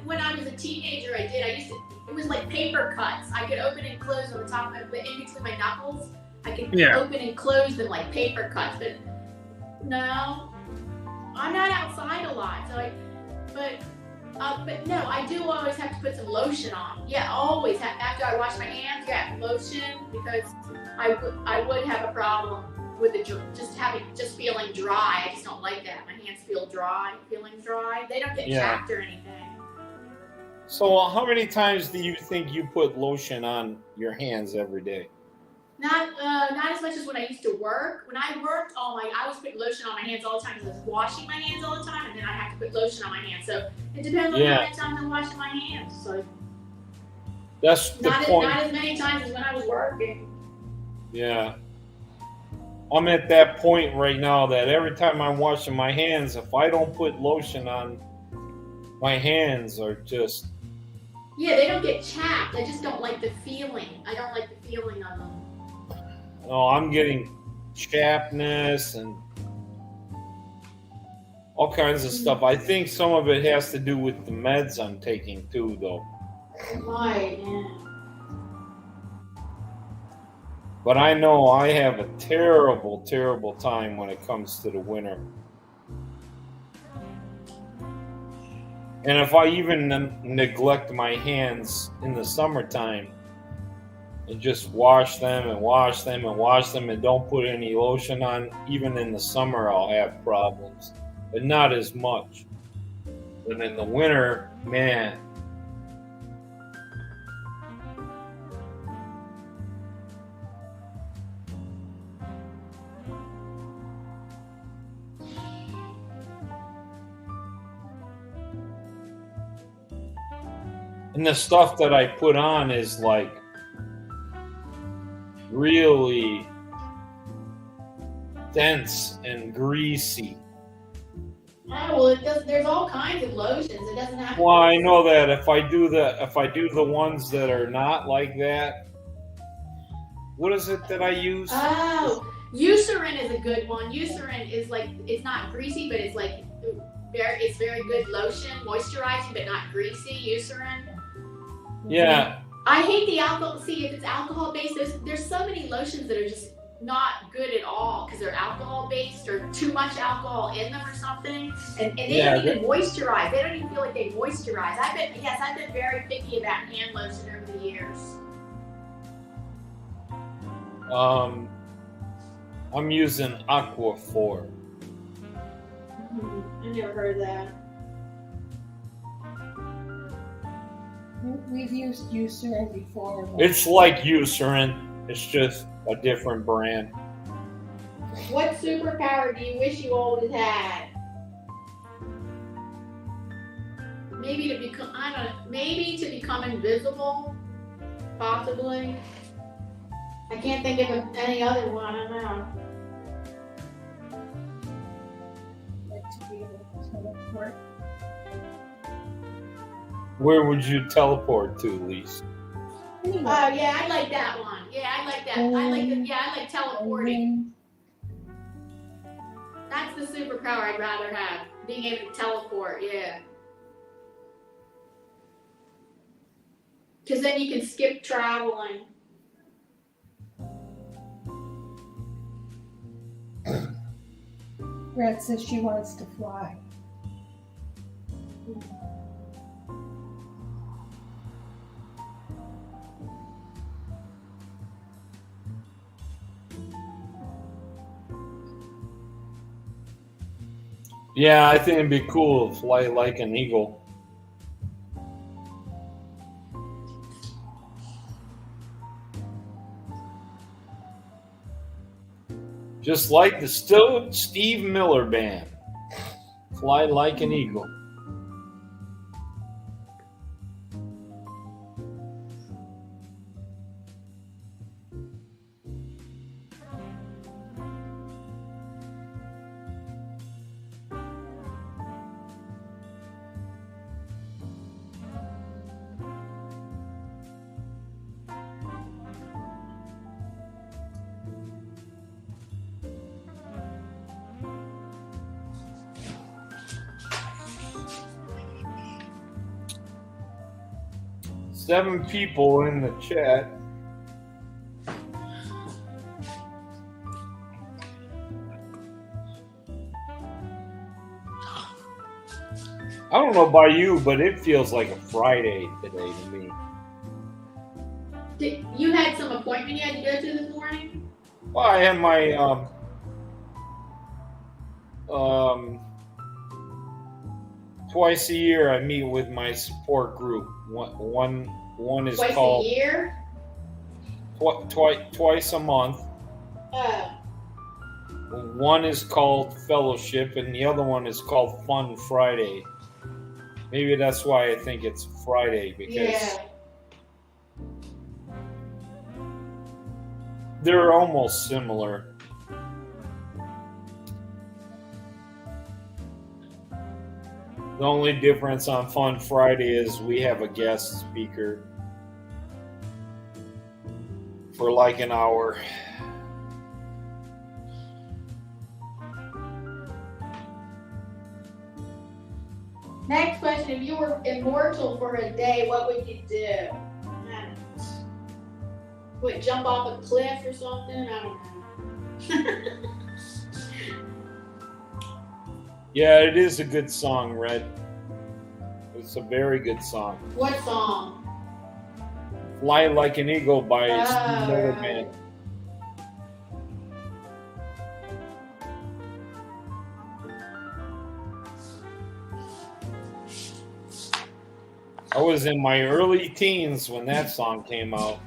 when I was a teenager, I did. It was like paper cuts. I could open and close on the top, but in between my knuckles, I could open and close them like paper cuts. But no, I'm not outside a lot, so but no, I do always have to put some lotion on. Yeah, always after I wash my hands, lotion, because I would have a problem with just feeling dry. I just don't like that. My hands feeling dry. They don't get chapped or anything. So how many times do you think you put lotion on your hands every day? Not as much as when I used to work. When I worked, I was putting lotion on my hands all the time because I was washing my hands all the time, and then I have to put lotion on my hands. So it depends on how many times I'm washing my hands. So that's the point. Not as many times as when I was working. Yeah. I'm at that point right now that every time I'm washing my hands, if I don't put lotion on, my hands are just... Yeah, they don't get chapped. I just don't like the feeling. I don't like the feeling of them. No, I'm getting chappedness and all kinds of stuff. I think some of it has to do with the meds I'm taking too, though. Right, yeah. But I know I have a terrible, terrible time when it comes to the winter. And if I even neglect my hands in the summertime and just wash them and don't put any lotion on, even in the summer I'll have problems, but not as much. But in the winter, man. And the stuff that I put on is like really dense and greasy. Oh, well, there's all kinds of lotions. It doesn't have to. Well, I know that if I do the ones that are not like that, what is it that I use? Oh, Eucerin is a good one. Eucerin is like, it's not greasy, but it's like it's very good lotion, moisturizing but not greasy. Eucerin. Yeah. I hate the alcohol. See, if it's alcohol based, there's so many lotions that are just not good at all because they're alcohol based or too much alcohol in them or something, and they don't even moisturize. They don't even feel like they moisturize. I've been very picky about hand lotion over the years. I'm using Aquaphor. I never heard of that. We've used Eucerin before. It's like Eucerin. It's just a different brand. What superpower do you wish you always had? Maybe to become, I don't know, maybe to become invisible, possibly. I can't think of any other one, I don't know. Like to be able to teleport. Where would you teleport to, Lise? Anyway, Oh yeah, I like that one. Yeah, I like that. I like teleporting. That's the superpower I'd rather have. Being able to teleport, yeah. Because then you can skip traveling. Red says she wants to fly. Yeah, I think it'd be cool to fly like an eagle. Just like the Steve Miller Band. Fly like an eagle. Seven people in the chat. I don't know about you, but it feels like a Friday today to me. You had some appointment you had to go to this morning? Well, I had my twice a year I meet with my support group. One is Twice called a year? Twice a month. One is called Fellowship, and the other one is called Fun Friday. Maybe that's why I think it's Friday, because they're almost similar. The only difference on Fun Friday is we have a guest speaker for like an hour. Next question, if you were immortal for a day, what would you do? Would jump off a cliff or something? I don't know. Yeah, it is a good song, Red. It's a very good song. What song? Fly Like an Eagle by Steve Miller Band. I was in my early teens when that song came out.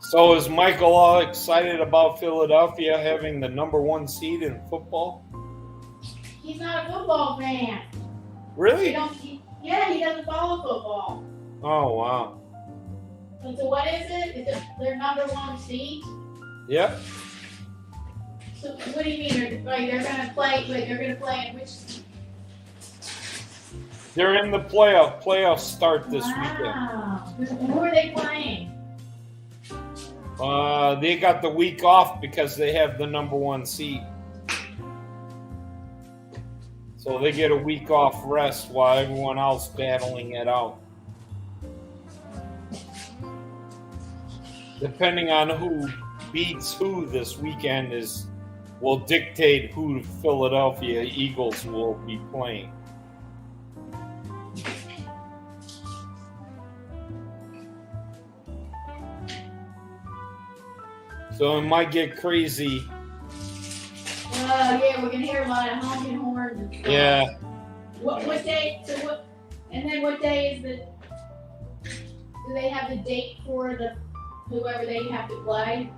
So is Michael all excited about Philadelphia having the #1 seed in football? He's not a football fan. Really? He doesn't follow football. Oh, wow. And so what is it? Is it their #1 seed? Yep. So what do you mean? They're gonna play? Wait, they're gonna play in which? They're in the playoff. Playoffs start this weekend. Wow. Who are they playing? They got the week off because they have the #1 seed. So they get a week off rest while everyone else battling it out. Depending on who beats who this weekend will dictate who the Philadelphia Eagles will be playing. So it might get crazy. Yeah, we're gonna hear a lot of honking horns and stuff. Yeah. What day? So what? And then what day is the? Do they have the date for the whoever they have to play?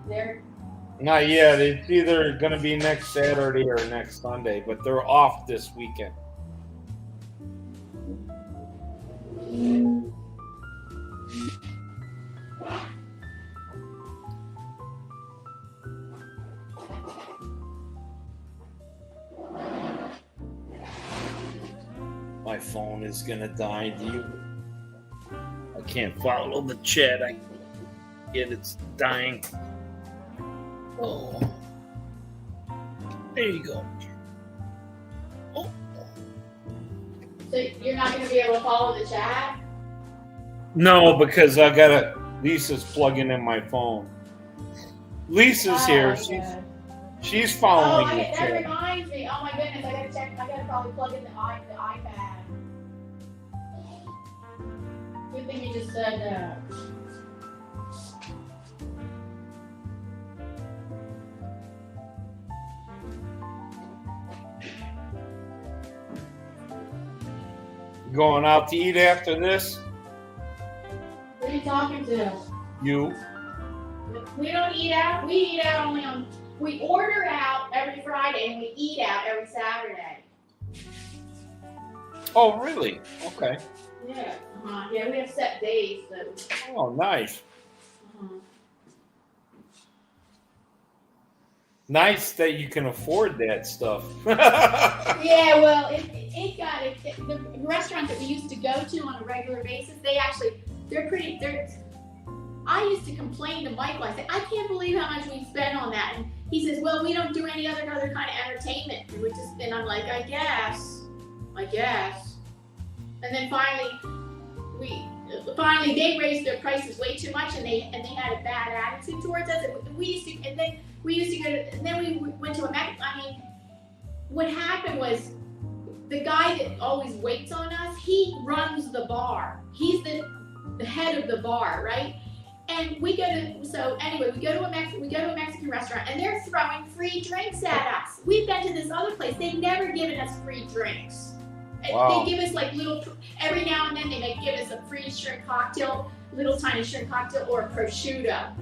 Not yet. It's either going to be next Saturday or next Sunday, but they're off this weekend. My phone is going to die. I can't follow the chat. I get it's dying. Oh, there you go. Oh. So you're not going to be able to follow the chat? No, because Lisa's plugging in my phone. Lisa's here. She's following the that chat. reminds me. Oh my goodness, I gotta check. I gotta probably plug in the iPad. Good thing you just said that. Going out to eat after this? Who are you talking to? You. We don't eat out. We eat out only on. We order out every Friday and we eat out every Saturday. Oh, really? Okay. Yeah. Yeah, we have set days. Oh, nice. Nice that you can afford that stuff. Yeah, well, the restaurant that we used to go to on a regular basis, I used to complain to Michael. I said, I can't believe how much we spend on that. And he says, well, we don't do any other kind of entertainment. And I'm like, I guess. And then finally they raised their prices way too much, and they had a bad attitude towards us. And then we went to what happened was the guy that always waits on us, he runs the bar. He's the head of the bar, right? And we go to a Mexican restaurant, and they're throwing free drinks at us. We've been to this other place; they've never given us free drinks. Wow. They give us every now and then they give us a free shrimp cocktail, little tiny shrimp cocktail, or a prosciutto.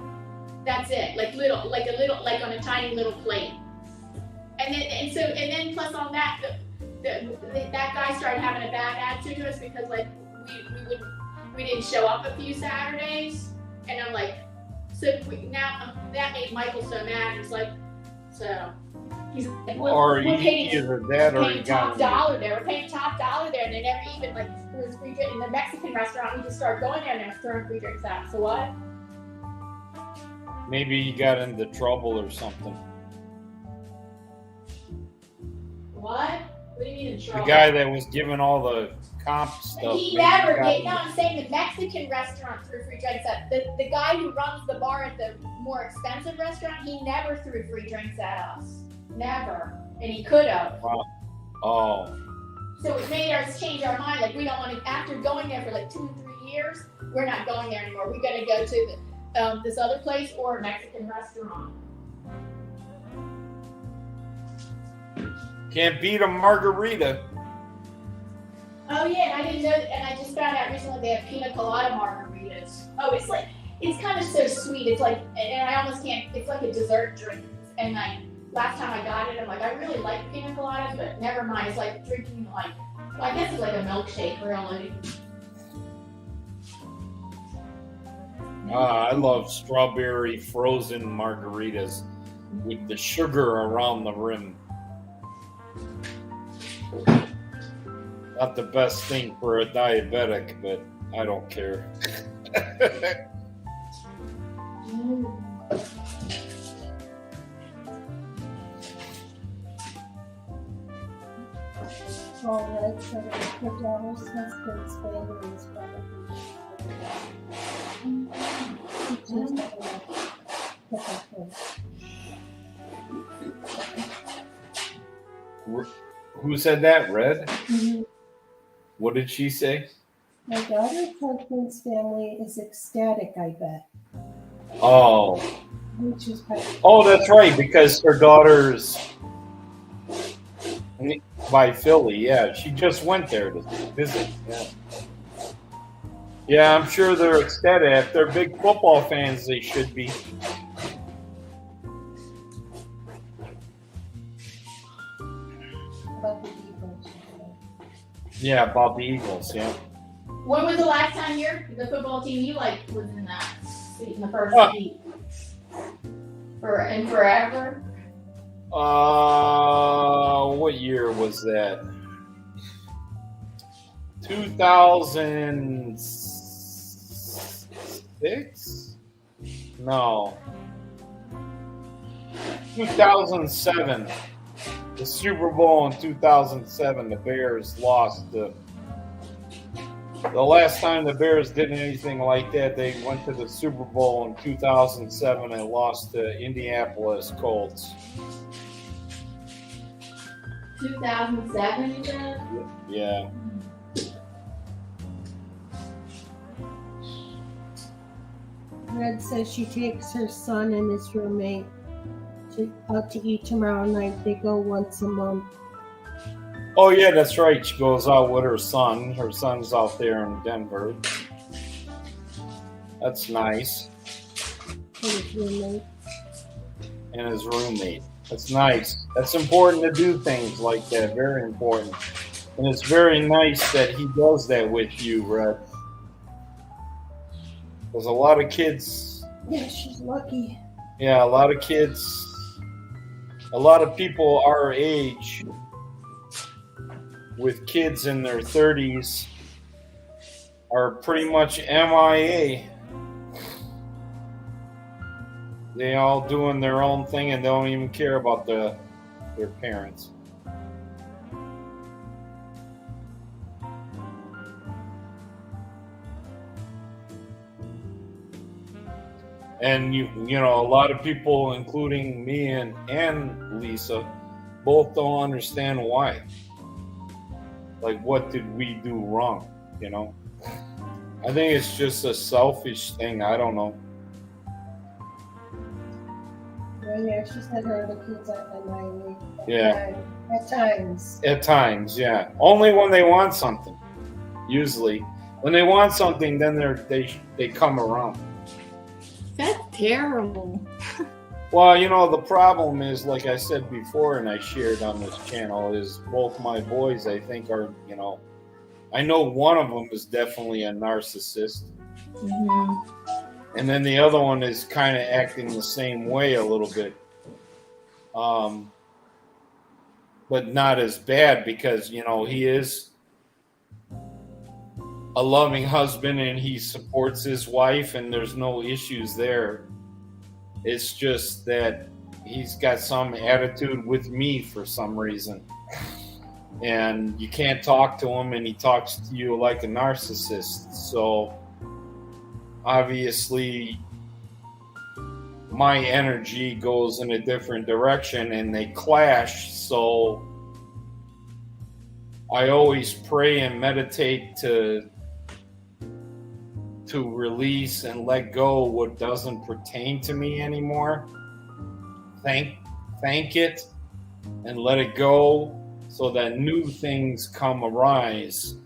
That's it, like on a tiny little plate. And then plus on that, that guy started having a bad attitude to us because we didn't show up a few Saturdays. And I'm like, that made Michael so mad. He's like, he's like, we're paying top dollar there. We're paying top dollar there, and they never even there was free drink in the Mexican restaurant. We just started going there and they're throwing free drinks out. So what? Maybe you got into trouble or something. What? What do you mean in trouble? The guy that was giving all the comp stuff. He never did. No, I'm saying the Mexican restaurant threw free drinks at the guy who runs the bar at the more expensive restaurant. He never threw free drinks at us. Never. And he could have. Wow. Oh. So it made us change our mind. Like, we don't want to, after going there for 2 or 3 years, we're not going there anymore. We're going to go to this other place or a Mexican restaurant. Can't beat a margarita. Oh yeah, and I didn't know, and I just found out recently they have pina colada margaritas. Oh, it's kind of so sweet. It's like, and I almost can't, it's like a dessert drink. And last time I got it, I'm like, I really like pina coladas, but never mind. It's like drinking well, I guess it's like a milkshake, really. I love strawberry frozen margaritas with the sugar around the rim. Not the best thing for a diabetic, but I don't care. All right, so the daughter's husband's family is probably. Who said that? Red? Mm-hmm. What did she say? My daughter's husband's family is ecstatic, I bet. Oh. Which is Oh, that's right, because her daughter's By Philly, yeah. She just went there to visit. Yeah. Yeah, I'm sure they're ecstatic. If they're big football fans, they should be. About the Eagles. Yeah, about the Eagles, yeah. When was the last time the football team you liked was in that seat, in the first seat? Forever? What year was that? 2006? No. 2007. The Super Bowl in 2007, the Bears lost. The last time the Bears did anything like that, they went to the Super Bowl in 2007 and lost to Indianapolis Colts. 2007, you said? Yeah. Red says she takes her son and his roommate out to eat tomorrow night. They go once a month. Oh, yeah, that's right. She goes out with her son. Her son's out there in Denver. That's nice. And his roommate. And his roommate. That's nice. That's important to do things like that. Very important. And it's very nice that he does that with you, Red. There's a lot of kids. Yeah, she's lucky. Yeah, a lot of kids. A lot of people our age with kids in their 30s are pretty much MIA. They all doing their own thing and don't even care about their parents. And you know, a lot of people, including me and Lisa, both don't understand why. Like, what did we do wrong? You know, I think it's just a selfish thing. I don't know. Well, yeah, she said her other kids are MIA. Yeah. At times. At times, yeah. Only when they want something. Usually, when they want something, then they come around. That's terrible. Well, you know, the problem is, like I said before, and I shared on this channel, is both my boys, I think, are, you know, I know one of them is definitely a narcissist. Mm-hmm. And then the other one is kind of acting the same way a little bit. But not as bad because, you know, he is a loving husband and he supports his wife and there's no issues there. It's just that he's got some attitude with me for some reason. And you can't talk to him and he talks to you like a narcissist. So obviously my energy goes in a different direction and they clash. So I always pray and meditate to release and let go what doesn't pertain to me anymore. Thank it and let it go so that new things come arise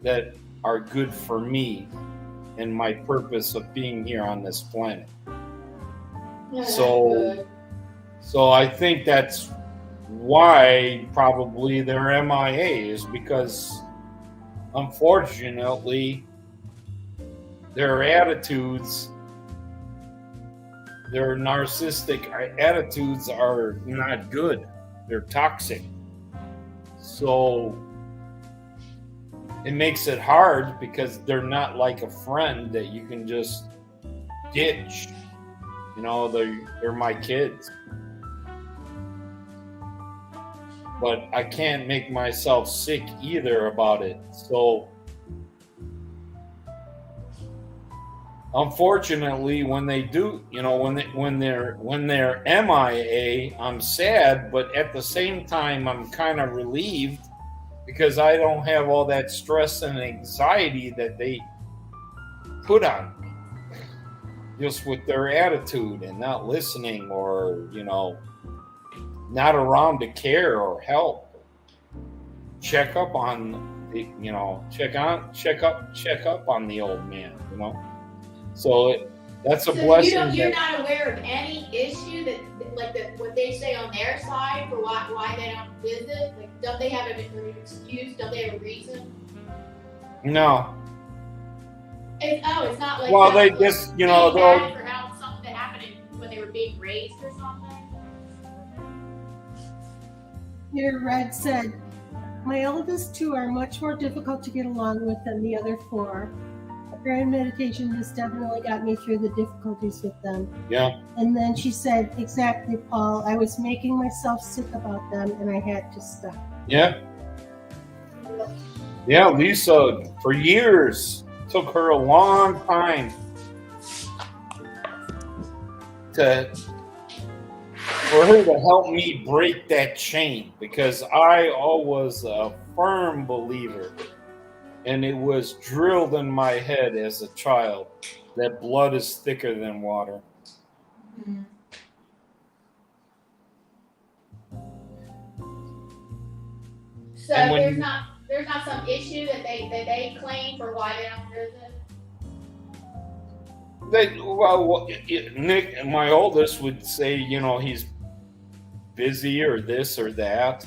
that are good for me and my purpose of being here on this planet. Yeah, So I think that's why probably they're MIA is because unfortunately their attitudes, their narcissistic attitudes are not good. They're toxic. So it makes it hard because they're not like a friend that you can just ditch. You know, they're my kids. But I can't make myself sick either about it. So unfortunately, when they do, you know, when they're MIA, I'm sad, but at the same time, I'm kind of relieved because I don't have all that stress and anxiety that they put on me, just with their attitude and not listening or, you know, not around to care or help. check up on the, check up on the old man, So that's a So blessing. you're not aware of any issue that what they say on their side for why they don't visit? Like, don't they have an excuse? Don't they have a reason? No. It's not like Well, they just, being they'll. mad for how something that happened when they were being raised or something. Here, Red said, my eldest two are much more difficult to get along with than the other four. Prayer and meditation has definitely got me through the difficulties with them. Yeah. And then she said, exactly, Paul, I was making myself sick about them and I had to stop. Yeah. Yeah, Lisa, for years, took her a long time for her to help me break that chain, because I was a firm believer, and it was drilled in my head as a child that blood is thicker than water. Mm-hmm. So there's not some issue that they claim for why they don't visit? Nick, my oldest, would say, he's busy or this or that.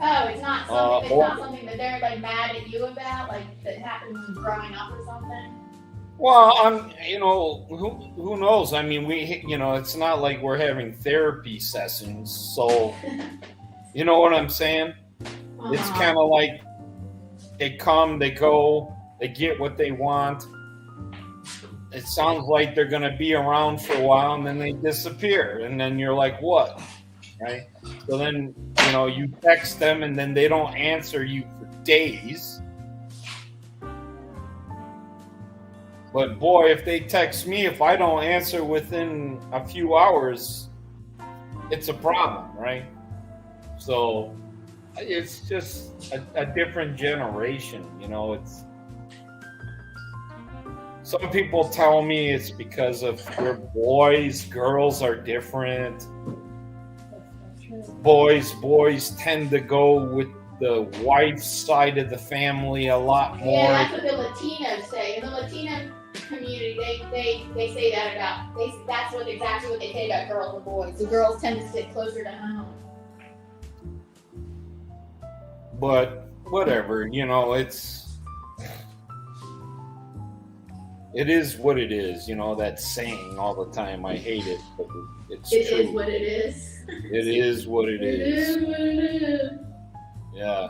Oh, it's not something that they're like mad at you about, like that happened when growing up or something. Well, who knows? I mean, it's not like we're having therapy sessions, so you know what I'm saying? Uh-huh. It's kind of like they come, they go, they get what they want. It sounds like they're going to be around for a while, and then they disappear, and then you're like, what? Right? So then, you text them, and then they don't answer you for days. But boy, if they text me, if I don't answer within a few hours, it's a problem, right? So it's just a different generation, it's. Some people tell me it's because of we're boys, girls are different. Boys tend to go with the wife's side of the family a lot more. Yeah, that's what the Latinos say. In the Latino community, they say that that's exactly what they say about girls and boys. The girls tend to sit closer to home. But whatever, it is what it is, that saying all the time. I hate it, but it's true. It is what it is. It is what it is. It is what it is. Yeah.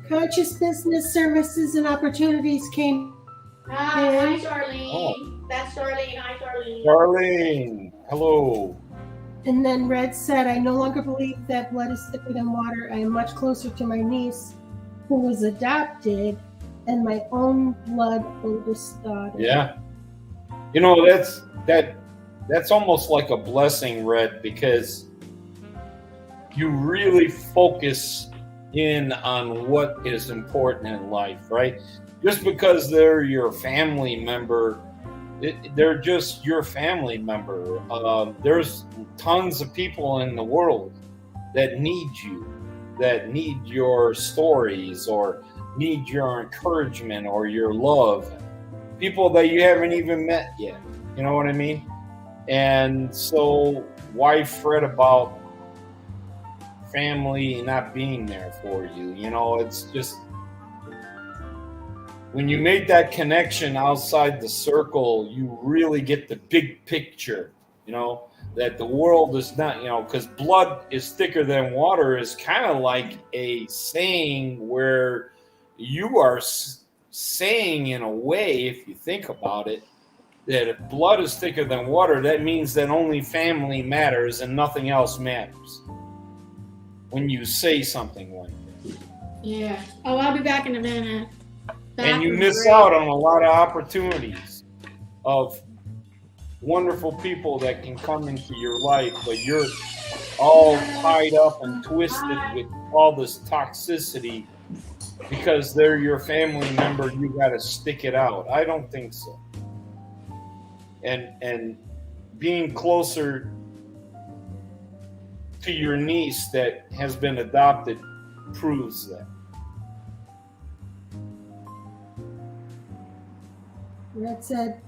Conscious Business Services and Opportunities came Hi, Charlene. Oh. That's Charlene. Hi, Charlene. Charlene, hello. And then Red said, I no longer believe that blood is thicker than water. I am much closer to my niece, who was adopted, and my own blood oldest daughter. Yeah. That's almost like a blessing, Red, because you really focus in on what is important in life, right? Just because they're your family member, they're just your family member. There's tons of people in the world that need you, that need your stories or need your encouragement or your love. People that you haven't even met yet. You know what I mean? And so why fret about family not being there for you? It's just, when you make that connection outside the circle, you really get the big picture, that the world is not, because blood is thicker than water is kind of like a saying where you are saying, in a way, if you think about it, that if blood is thicker than water, that means that only family matters and nothing else matters. When you say something like that. Yeah. Oh, I'll be back in a minute. And you miss out on a lot of opportunities of wonderful people that can come into your life, but you're all tied up and twisted with all this toxicity because they're your family member. You got to stick it out. I don't think so. And being closer to your niece that has been adopted, proves that. Red said,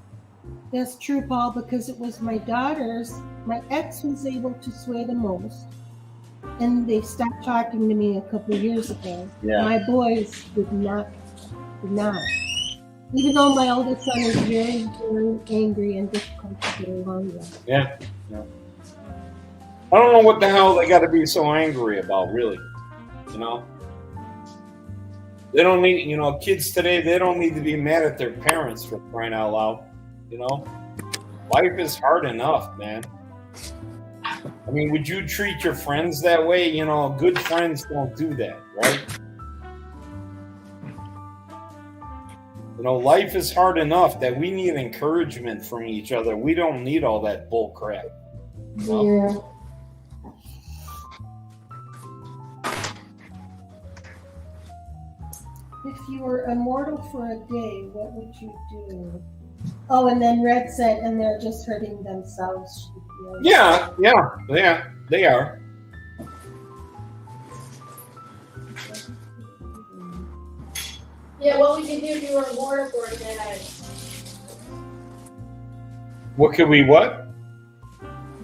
that's true, Paul, because it was my daughters. My ex was able to sway the most, and they stopped talking to me a couple of years ago. Yeah. My boys did not. Even though my oldest son is very, very angry and difficult to get along with. Yeah. I don't know what the hell they got to be so angry about, really. You know? They don't need, kids today, they don't need to be mad at their parents for crying out loud. Life is hard enough, man. I mean, would you treat your friends that way? Good friends don't do that, right? Life is hard enough that we need encouragement from each other. We don't need all that bull crap. Yeah. If you were immortal for a day, what would you do? Oh, and then Red said, and they're just hurting themselves. Yeah, they are. Yeah, what would you do if you were immortal for a day? What could we what?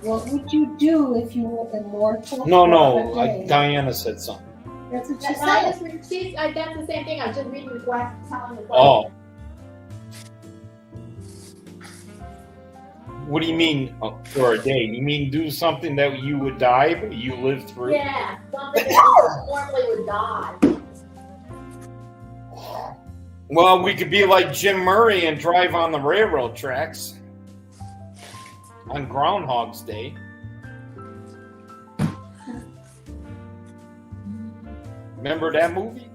What would you do if you were immortal? No, Diana said something. That's what she That's said. that's the same thing. I was just reading the question, telling the question. Oh. What do you mean for a day? You mean do something that you would die, but you lived through? Yeah, something that you normally would die. Well, we could be like Jim Murray and drive on the railroad tracks on Groundhog's Day. Remember that movie?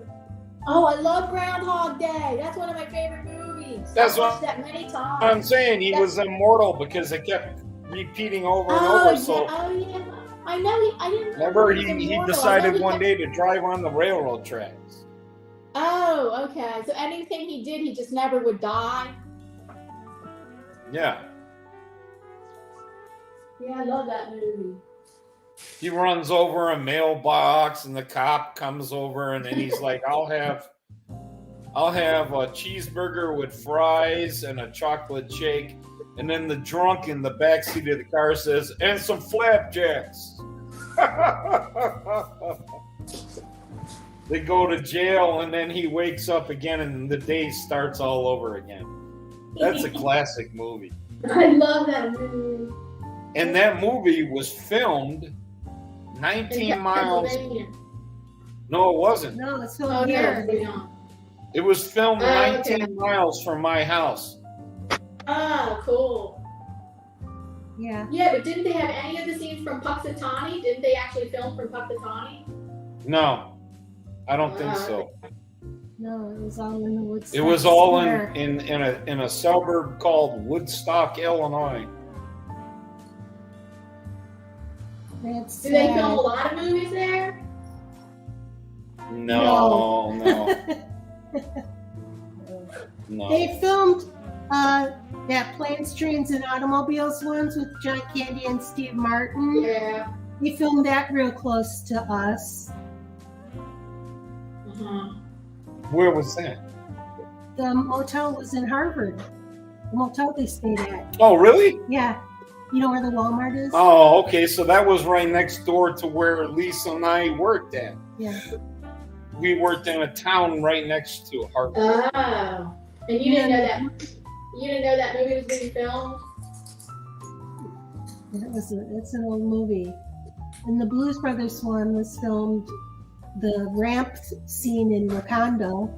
Oh, I love Groundhog Day. That's one of my favorite movies. That's I watched what that many times. I'm saying. He was immortal because it kept repeating over and over. So yeah. I know. I didn't. remember, he was he immortal. decided one day to drive on the railroad tracks. Oh, okay. So anything he did, he just never would die. Yeah. Yeah, I love that movie. He runs over a mailbox, and the cop comes over, and then he's like, "I'll have a cheeseburger with fries and a chocolate shake." And then the drunk in the backseat of the car says, "And some flapjacks." They go to jail, and then he wakes up again, and the day starts all over again. That's a classic movie. I love that movie. And that movie was filmed 19 miles. No, it wasn't. No, it's still Oh, here. yeah. It was filmed Oh, 19 okay. miles from my house. Oh, cool. Yeah. Yeah, but didn't they have any of the scenes from Puxatawny? Didn't they actually film from Puxatawny? No, I don't think so. No, it was all in the woods. It was all in a suburb called Woodstock, Illinois. That's Did they film a lot of movies there? No. No. They filmed that Planes, Trains, and Automobiles ones with John Candy and Steve Martin. Yeah. They filmed that real close to us. Uh-huh. Where was that? The motel was in Harvard. The motel they stayed at. Oh, really? Yeah. You know where the Walmart is? Oh, okay. So that was right next door to where Lisa and I worked at. Yeah. We worked in a town right next to Harvard. Oh. And you didn't know that? You didn't know that movie was being filmed? It's an old movie. And the Blues Brothers one was filmed, the ramp scene in Wakanda,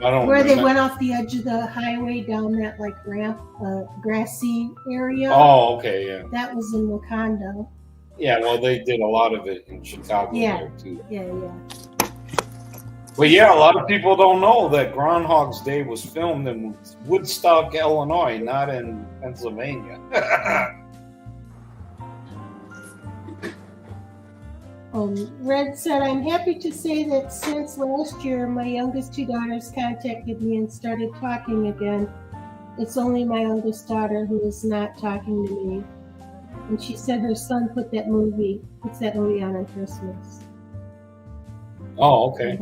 I don't where they remember. went off the edge of the highway down that ramp, grassy area. Oh, okay, yeah. That was in Wakanda. Yeah, well, they did a lot of it in Chicago there, too. Yeah. But yeah, a lot of people don't know that Groundhog's Day was filmed in Woodstock, Illinois, not in Pennsylvania. Red said, I'm happy to say that since last year, my youngest two daughters contacted me and started talking again. It's only my oldest daughter who is not talking to me. And she said her son puts that movie on Christmas. Oh, okay.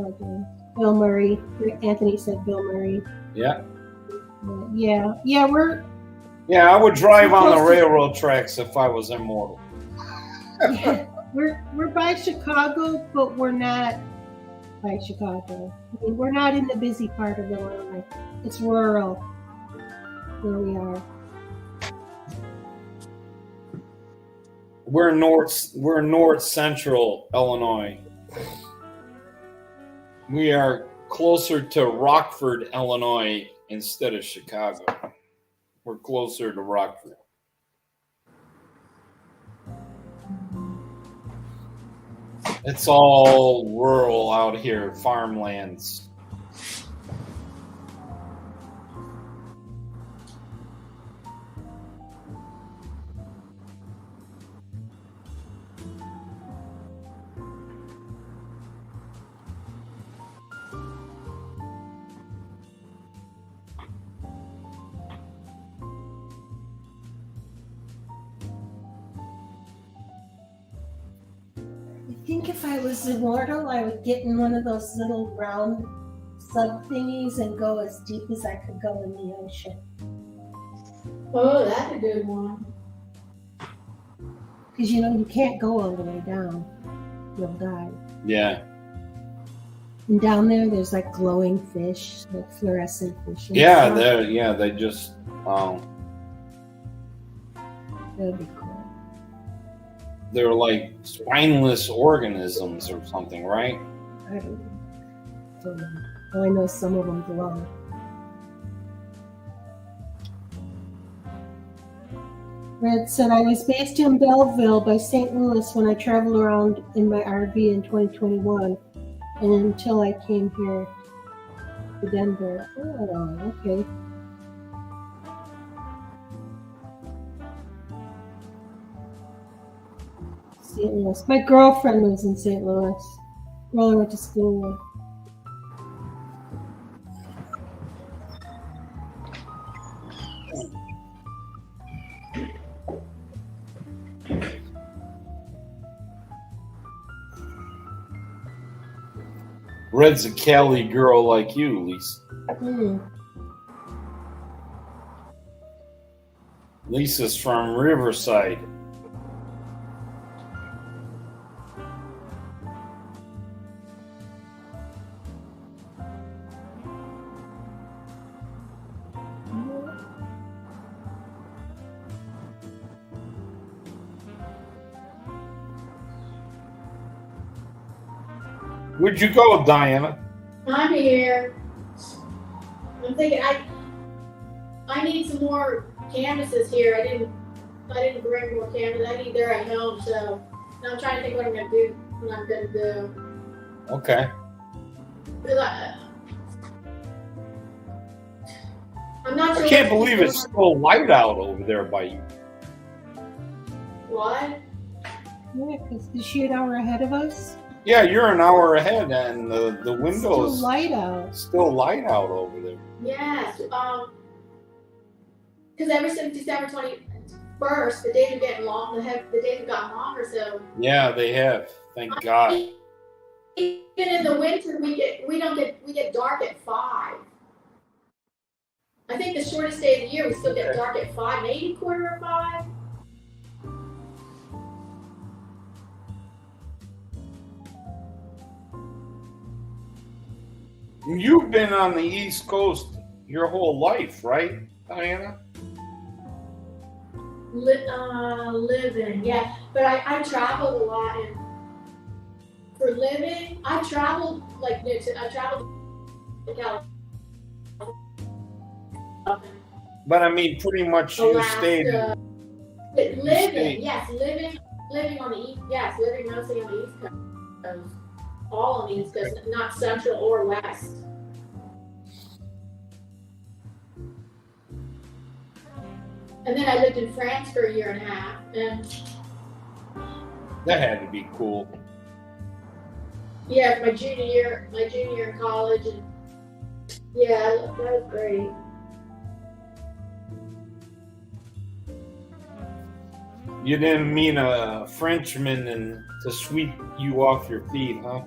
Bill Murray. Anthony said Bill Murray. Yeah. Yeah, I would drive on the railroad tracks if I was immortal. we're by Chicago, but we're not by Chicago. I mean, we're not in the busy part of Illinois. It's rural where we are. We're north central Illinois. We are closer to Rockford, Illinois, instead of Chicago. We're closer to Rockford. It's all rural out here, farmlands. I think if I was immortal, I would get in one of those little round sub thingies and go as deep as I could go in the ocean. Oh, that's a good one. Because you can't go all the way down. You'll die. Yeah. And down there's like glowing fish, like fluorescent fish. Yeah, they just That would be cool. they're like spineless organisms or something, right? I don't know. Oh, I know some of them glow. Red said, I was based in Belleville by St. Louis when I traveled around in my RV in 2021 and until I came here to Denver. Oh, okay. St. Louis. My girlfriend lives in St. Louis. Girl I went to school with. Red's a Cali girl like you, Lisa. Lisa's from Riverside. Where'd you go, Diana? I'm here. I'm thinking I need some more canvases here. I didn't bring more canvases. I need they're at home, so now I'm trying to think what I'm gonna do. Okay. I'm not sure. I can't believe it's still light out over there by you. What? Yeah, because is she an hour ahead of us? Yeah, you're an hour ahead, and the windows Still light out. Still light out over there. Yes. Because ever since December 21st, the days are getting long. The days have gotten longer. So. Yeah, they have. Thank God. Even in the winter, we get dark at 5. I think the shortest day of the year we still get dark at 5, maybe 4:45. You've been on the East Coast your whole life, right, Diana? Living, yeah. But I traveled a lot, and for living, I traveled to California. But I mean, pretty much you stayed. But living, yes, living on the East, yes, living mostly on the East Coast. All on the East Coast, not Central or West. And then I lived in France for a year and a half, and That had to be cool. yeah, my junior year in college, and yeah, that was great. You didn't mean a Frenchman and to sweep you off your feet, huh?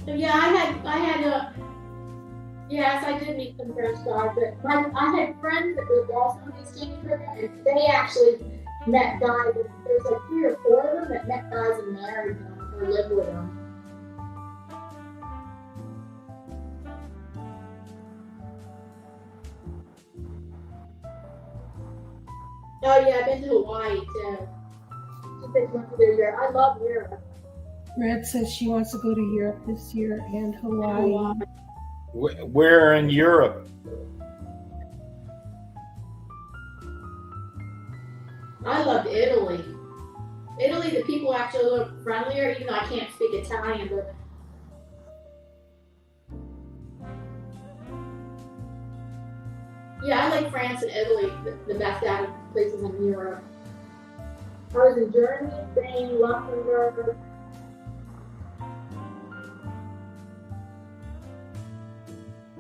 Yeah, yes, I did meet some French guys, but I had friends that were also in the exchange program, and they actually met guys. There's like 3 or 4 of them that met guys and married them or lived with them. Oh yeah, I've been to Hawaii too. She said she went to Europe. I love Europe. Red says she wants to go to Europe this year and Hawaii. Where in Europe? I loved Italy. Italy, the people actually look friendlier, even though I can't speak Italian, but yeah, I like France and Italy, the best out of places in Europe. I was in Germany, Spain, Luxembourg.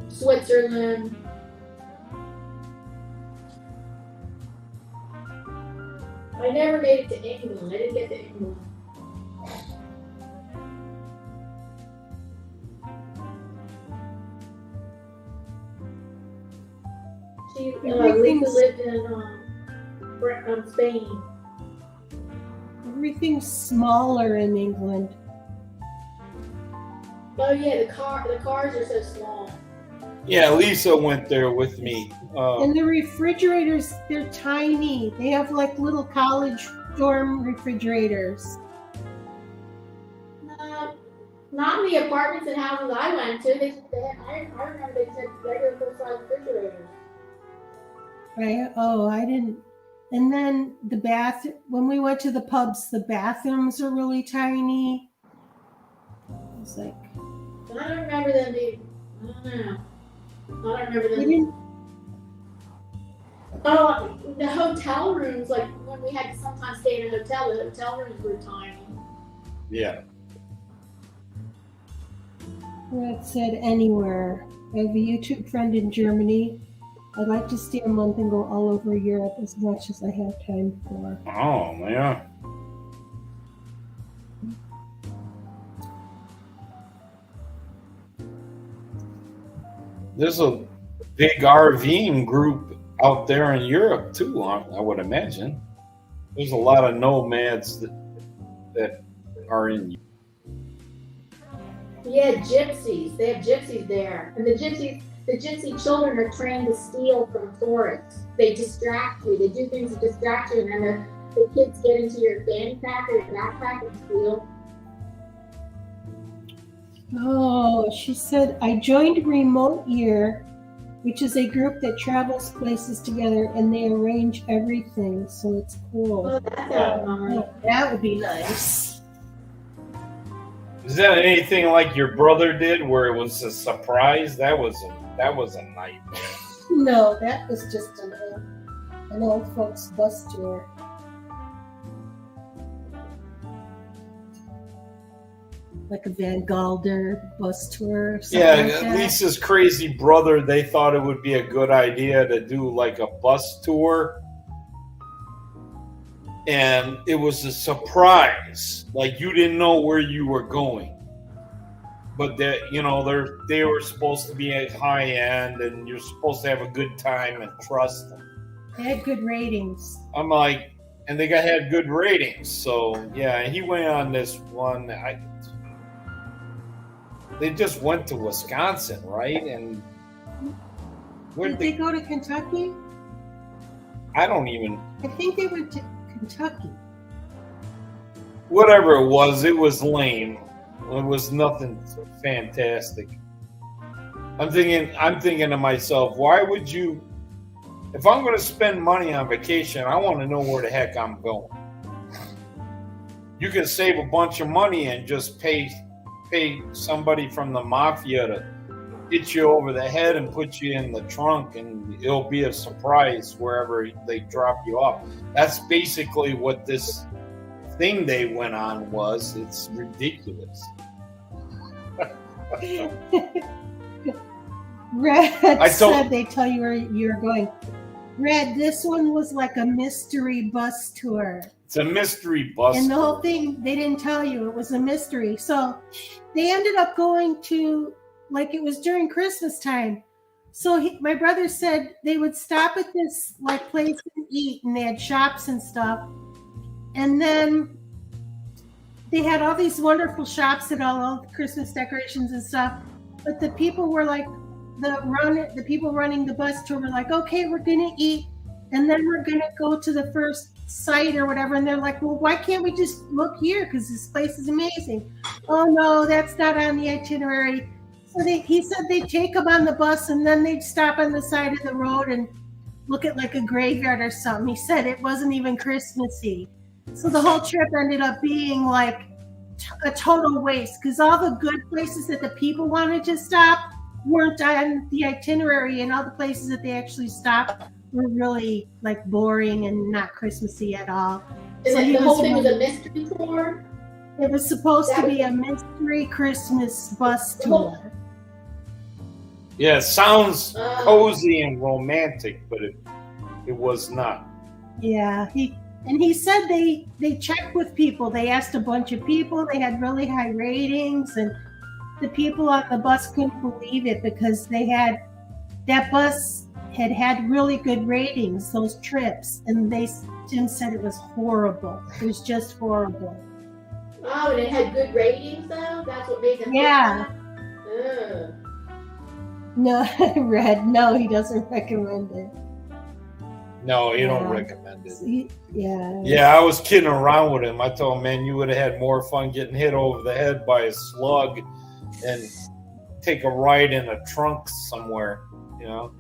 Switzerland. I never made it to England. I didn't get to England. Lisa lived in Spain. Everything's smaller in England. Oh yeah, the cars are so small. Yeah, Lisa went there with me. And the refrigerators, they're tiny. They have like little college dorm refrigerators. Not in the apartments and houses I went to. I remember they said regular full-size refrigerators. Right? Oh, I didn't. And then when we went to the pubs, the bathrooms are really tiny. It was like. I don't remember them being. I don't know. I don't remember them. We didn't. Oh, the hotel rooms, like when we had to sometimes stay in a hotel, the hotel rooms were tiny. Yeah. Red said anywhere. I have a YouTube friend in Germany. I'd like to stay a month and go all over Europe as much as I have time for. Oh, yeah. There's a big RVing group out there in Europe too, I would imagine. There's a lot of nomads that are in. Yeah, gypsies. They have gypsies there, and the gypsy children are trained to steal from tourists. They distract you. They do things to distract you, and then the kids get into your fanny pack or your backpack and steal. Oh, she said, I joined Remote Year, which is a group that travels places together and they arrange everything, so it's cool. Oh, that sounds nice. That would be nice. Is that anything like your brother did, where it was a surprise? That was a nightmare. No, that was just an old folks bus tour. Like a Van Galder bus tour or something like that. Lisa's crazy brother, they thought it would be a good idea to do like a bus tour. And it was a surprise. Like you didn't know where you were going. But they were supposed to be at high end and you're supposed to have a good time and trust them. They had good ratings. I'm like, and they had good ratings. So yeah, he went on this one. They just went to Wisconsin, right? And where did they go to Kentucky? I don't even. I think they went to Kentucky. Whatever it was lame. It was nothing fantastic. I'm thinking to myself, why would you? If I'm going to spend money on vacation, I want to know where the heck I'm going. You can save a bunch of money and just pay somebody from the mafia to hit you over the head and put you in the trunk, and it'll be a surprise wherever they drop you off. That's basically what this thing they went on was. It's ridiculous. Red said they tell you where you're going. Red, this one was like a mystery bus tour. It's a mystery bus. And the whole thing, they didn't tell you. It was a mystery. So they ended up going to, like, it was during Christmas time. So my brother said they would stop at this like place and eat, and they had shops and stuff. And then they had all these wonderful shops that all the Christmas decorations and stuff. But the people were like, the people running the bus tour were like, okay, we're gonna eat, and then we're gonna go to the first site or whatever. And they're like, well, why can't we just look here? Because this place is amazing. Oh no, that's not on the itinerary. So he said they'd take them on the bus, and then they'd stop on the side of the road and look at like a graveyard or something. He said it wasn't even Christmassy. So the whole trip ended up being like a total waste, because all the good places that the people wanted to stop weren't on the itinerary, and all the places that they actually stopped were really like boring and not Christmassy at all. And So the whole thing was a mystery tour? It was supposed to be a mystery Christmas bus tour. Yeah, it sounds cozy and romantic, but it was not. Yeah, he said they checked with people. They asked a bunch of people. They had really high ratings, and the people on the bus couldn't believe it, because that bus had really good ratings, those trips, and Jim said it was horrible. It was just horrible. Oh, and it had good ratings though? That's what made it Yeah. Ugh. No, Red, no, he doesn't recommend it. No, you don't recommend it. Yeah. Yeah, I was kidding around with him. I told him, man, you would have had more fun getting hit over the head by a slug and take a ride in a trunk somewhere, you know,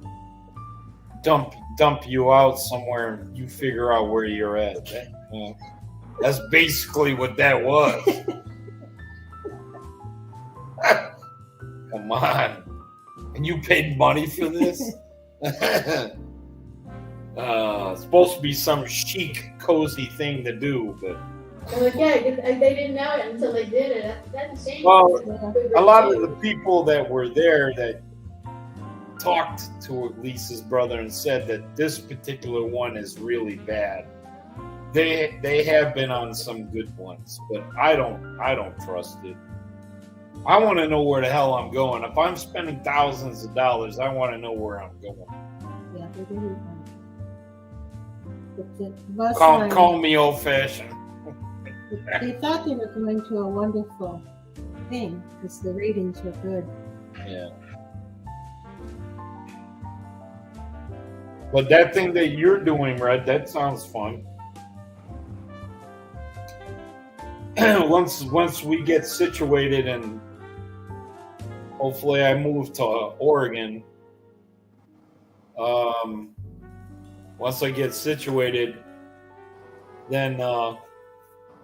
dump you out somewhere, and you figure out where you're at. That's basically what that was. Come on. And you paid money for this? It's supposed to be some chic, cozy thing to do, but Yeah, they didn't know it until they did it. That's a shame. well, a lot of the people that were there that talked to Lisa's brother and said that this particular one is really bad. They have been on some good ones, but I don't trust it. I want to know where the hell I'm going. If I'm spending thousands of dollars, I want to know where I'm going. Yeah, they didn't. But the bus line, Call me old-fashioned. they thought they were going to a wonderful thing because the ratings were good. Yeah. But that thing that you're doing, Red, that sounds fun. Once we get situated, and hopefully I move to Oregon. Once I get situated, then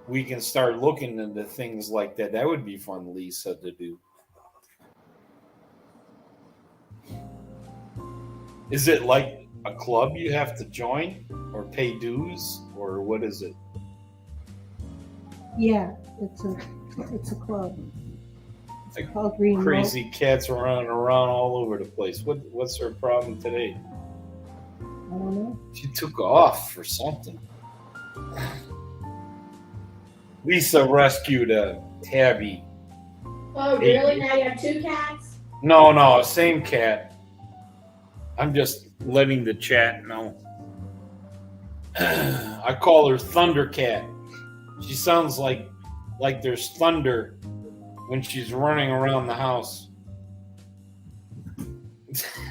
we can start looking into things like that. That would be fun, Lisa, to do. Is it like a club you have to join or pay dues, or what is it? Yeah, it's a club. It's Like called Green crazy cats running around all over the place. What's her problem today? I don't know. She took off for something. Lisa rescued a tabby. Oh, really? Now you have two cats? No, same cat. I'm just letting the chat know. I call her Thundercat. She sounds like there's thunder when she's running around the house.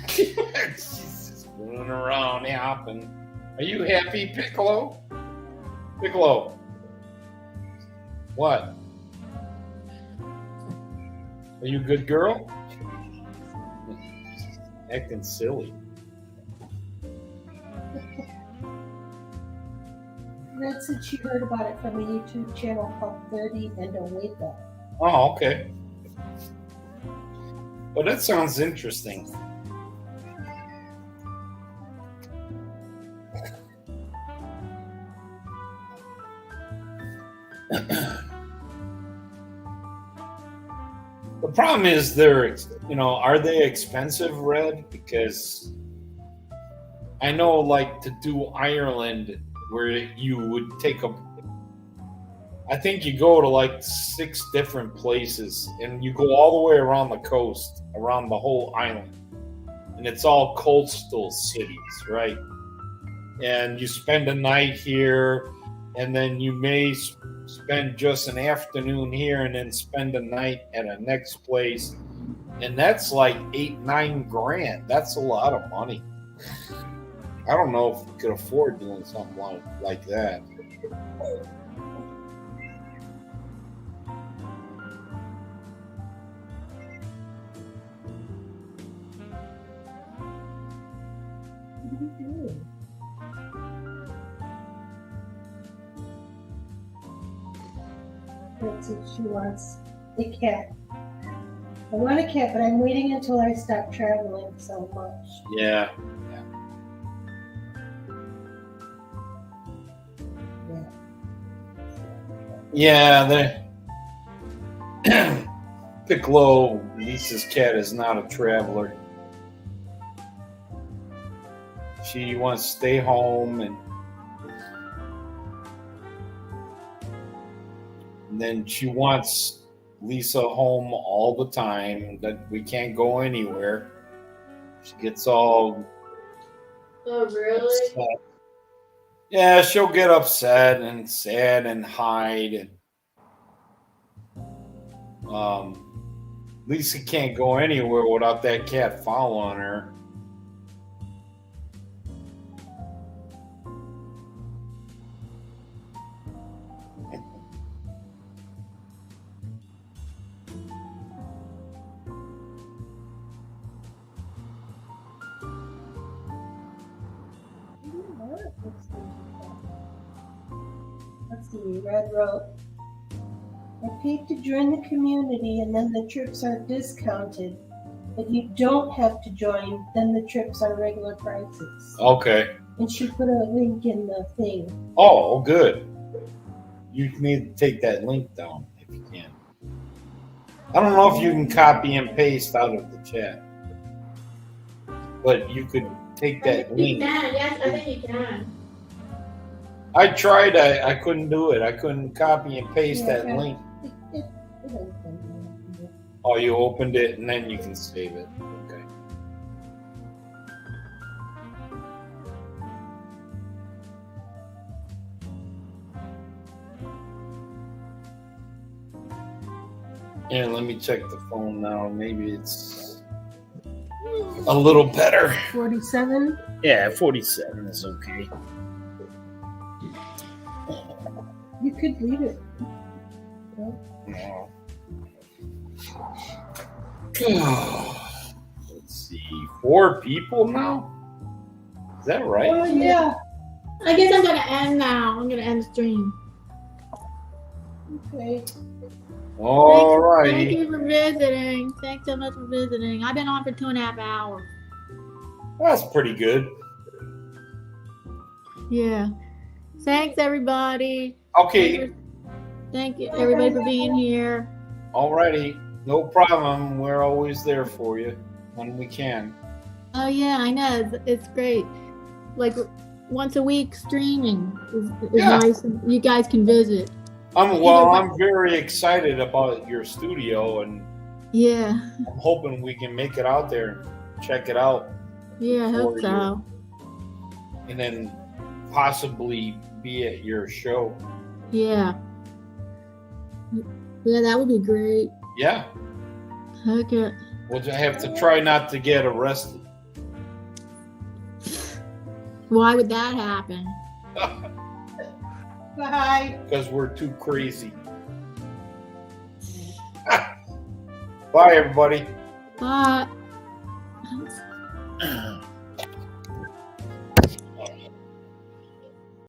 She's just running around, hopping. Are you happy, Piccolo? Piccolo. What? Are you a good girl? Acting silly. Red said she heard about it from a YouTube channel called 30 and a Wake Up. Oh, okay. Well, that sounds interesting. The problem is are they expensive, Red? Because I know, like, to do Ireland, where you would take I think you go to like 6 different places, and you go all the way around the coast, around the whole island. And it's all coastal cities, right? And you spend a night here, and then you may spend just an afternoon here, and then spend a night at a next place. And that's like 8-9 grand. That's a lot of money. I don't know if we could afford doing something like that. That's what she wants. A cat. I want a cat, but I'm waiting until I stop traveling so much. Yeah. Yeah, Piccolo, Lisa's cat, is not a traveler. She wants to stay home, and then she wants Lisa home all the time, that we can't go anywhere. She gets all Oh, really? upset. Yeah, she'll get upset and sad and hide. And Lisa can't go anywhere without that cat following her. Let's see, Red wrote, I paid to join the community and then the trips are discounted. If you don't have to join, then the trips are regular prices. Okay. And she put a link in the thing. Oh, good. You need to take that link down if you can. I don't know if you can copy and paste out of the chat, but you could take that You link. can, yes, I think you can. I tried. I couldn't do it. I couldn't copy and paste that Yeah. link. It opened. Oh, you opened it and then you can save it. Okay. Yeah, let me check the phone now. Maybe it's a little better. 47? Yeah, 47 is okay. You could leave it. No. Let's see. 4 people now? Is that right? Oh, yeah. I guess I'm gonna end now. I'm gonna end the stream. Okay. All Thank righty. you for visiting. Thanks so much for visiting. I've been on for 2.5 hours. That's pretty good. Yeah. Thanks everybody. Okay. Thank you everybody for being here. All righty. No problem. We're always there for you when we can. Oh yeah, I know. It's great. Like once a week streaming is Yeah. nice. And you guys can visit. I'm very excited about your studio, and Yeah. I'm hoping we can make it out there and check it out, Yeah, I hope For so. and then possibly be at your show. Yeah. Yeah, that would be great. Yeah. Okay. We'll just have to try not to get arrested. Why would that happen? Bye. Because we're too crazy. Bye, everybody. Bye.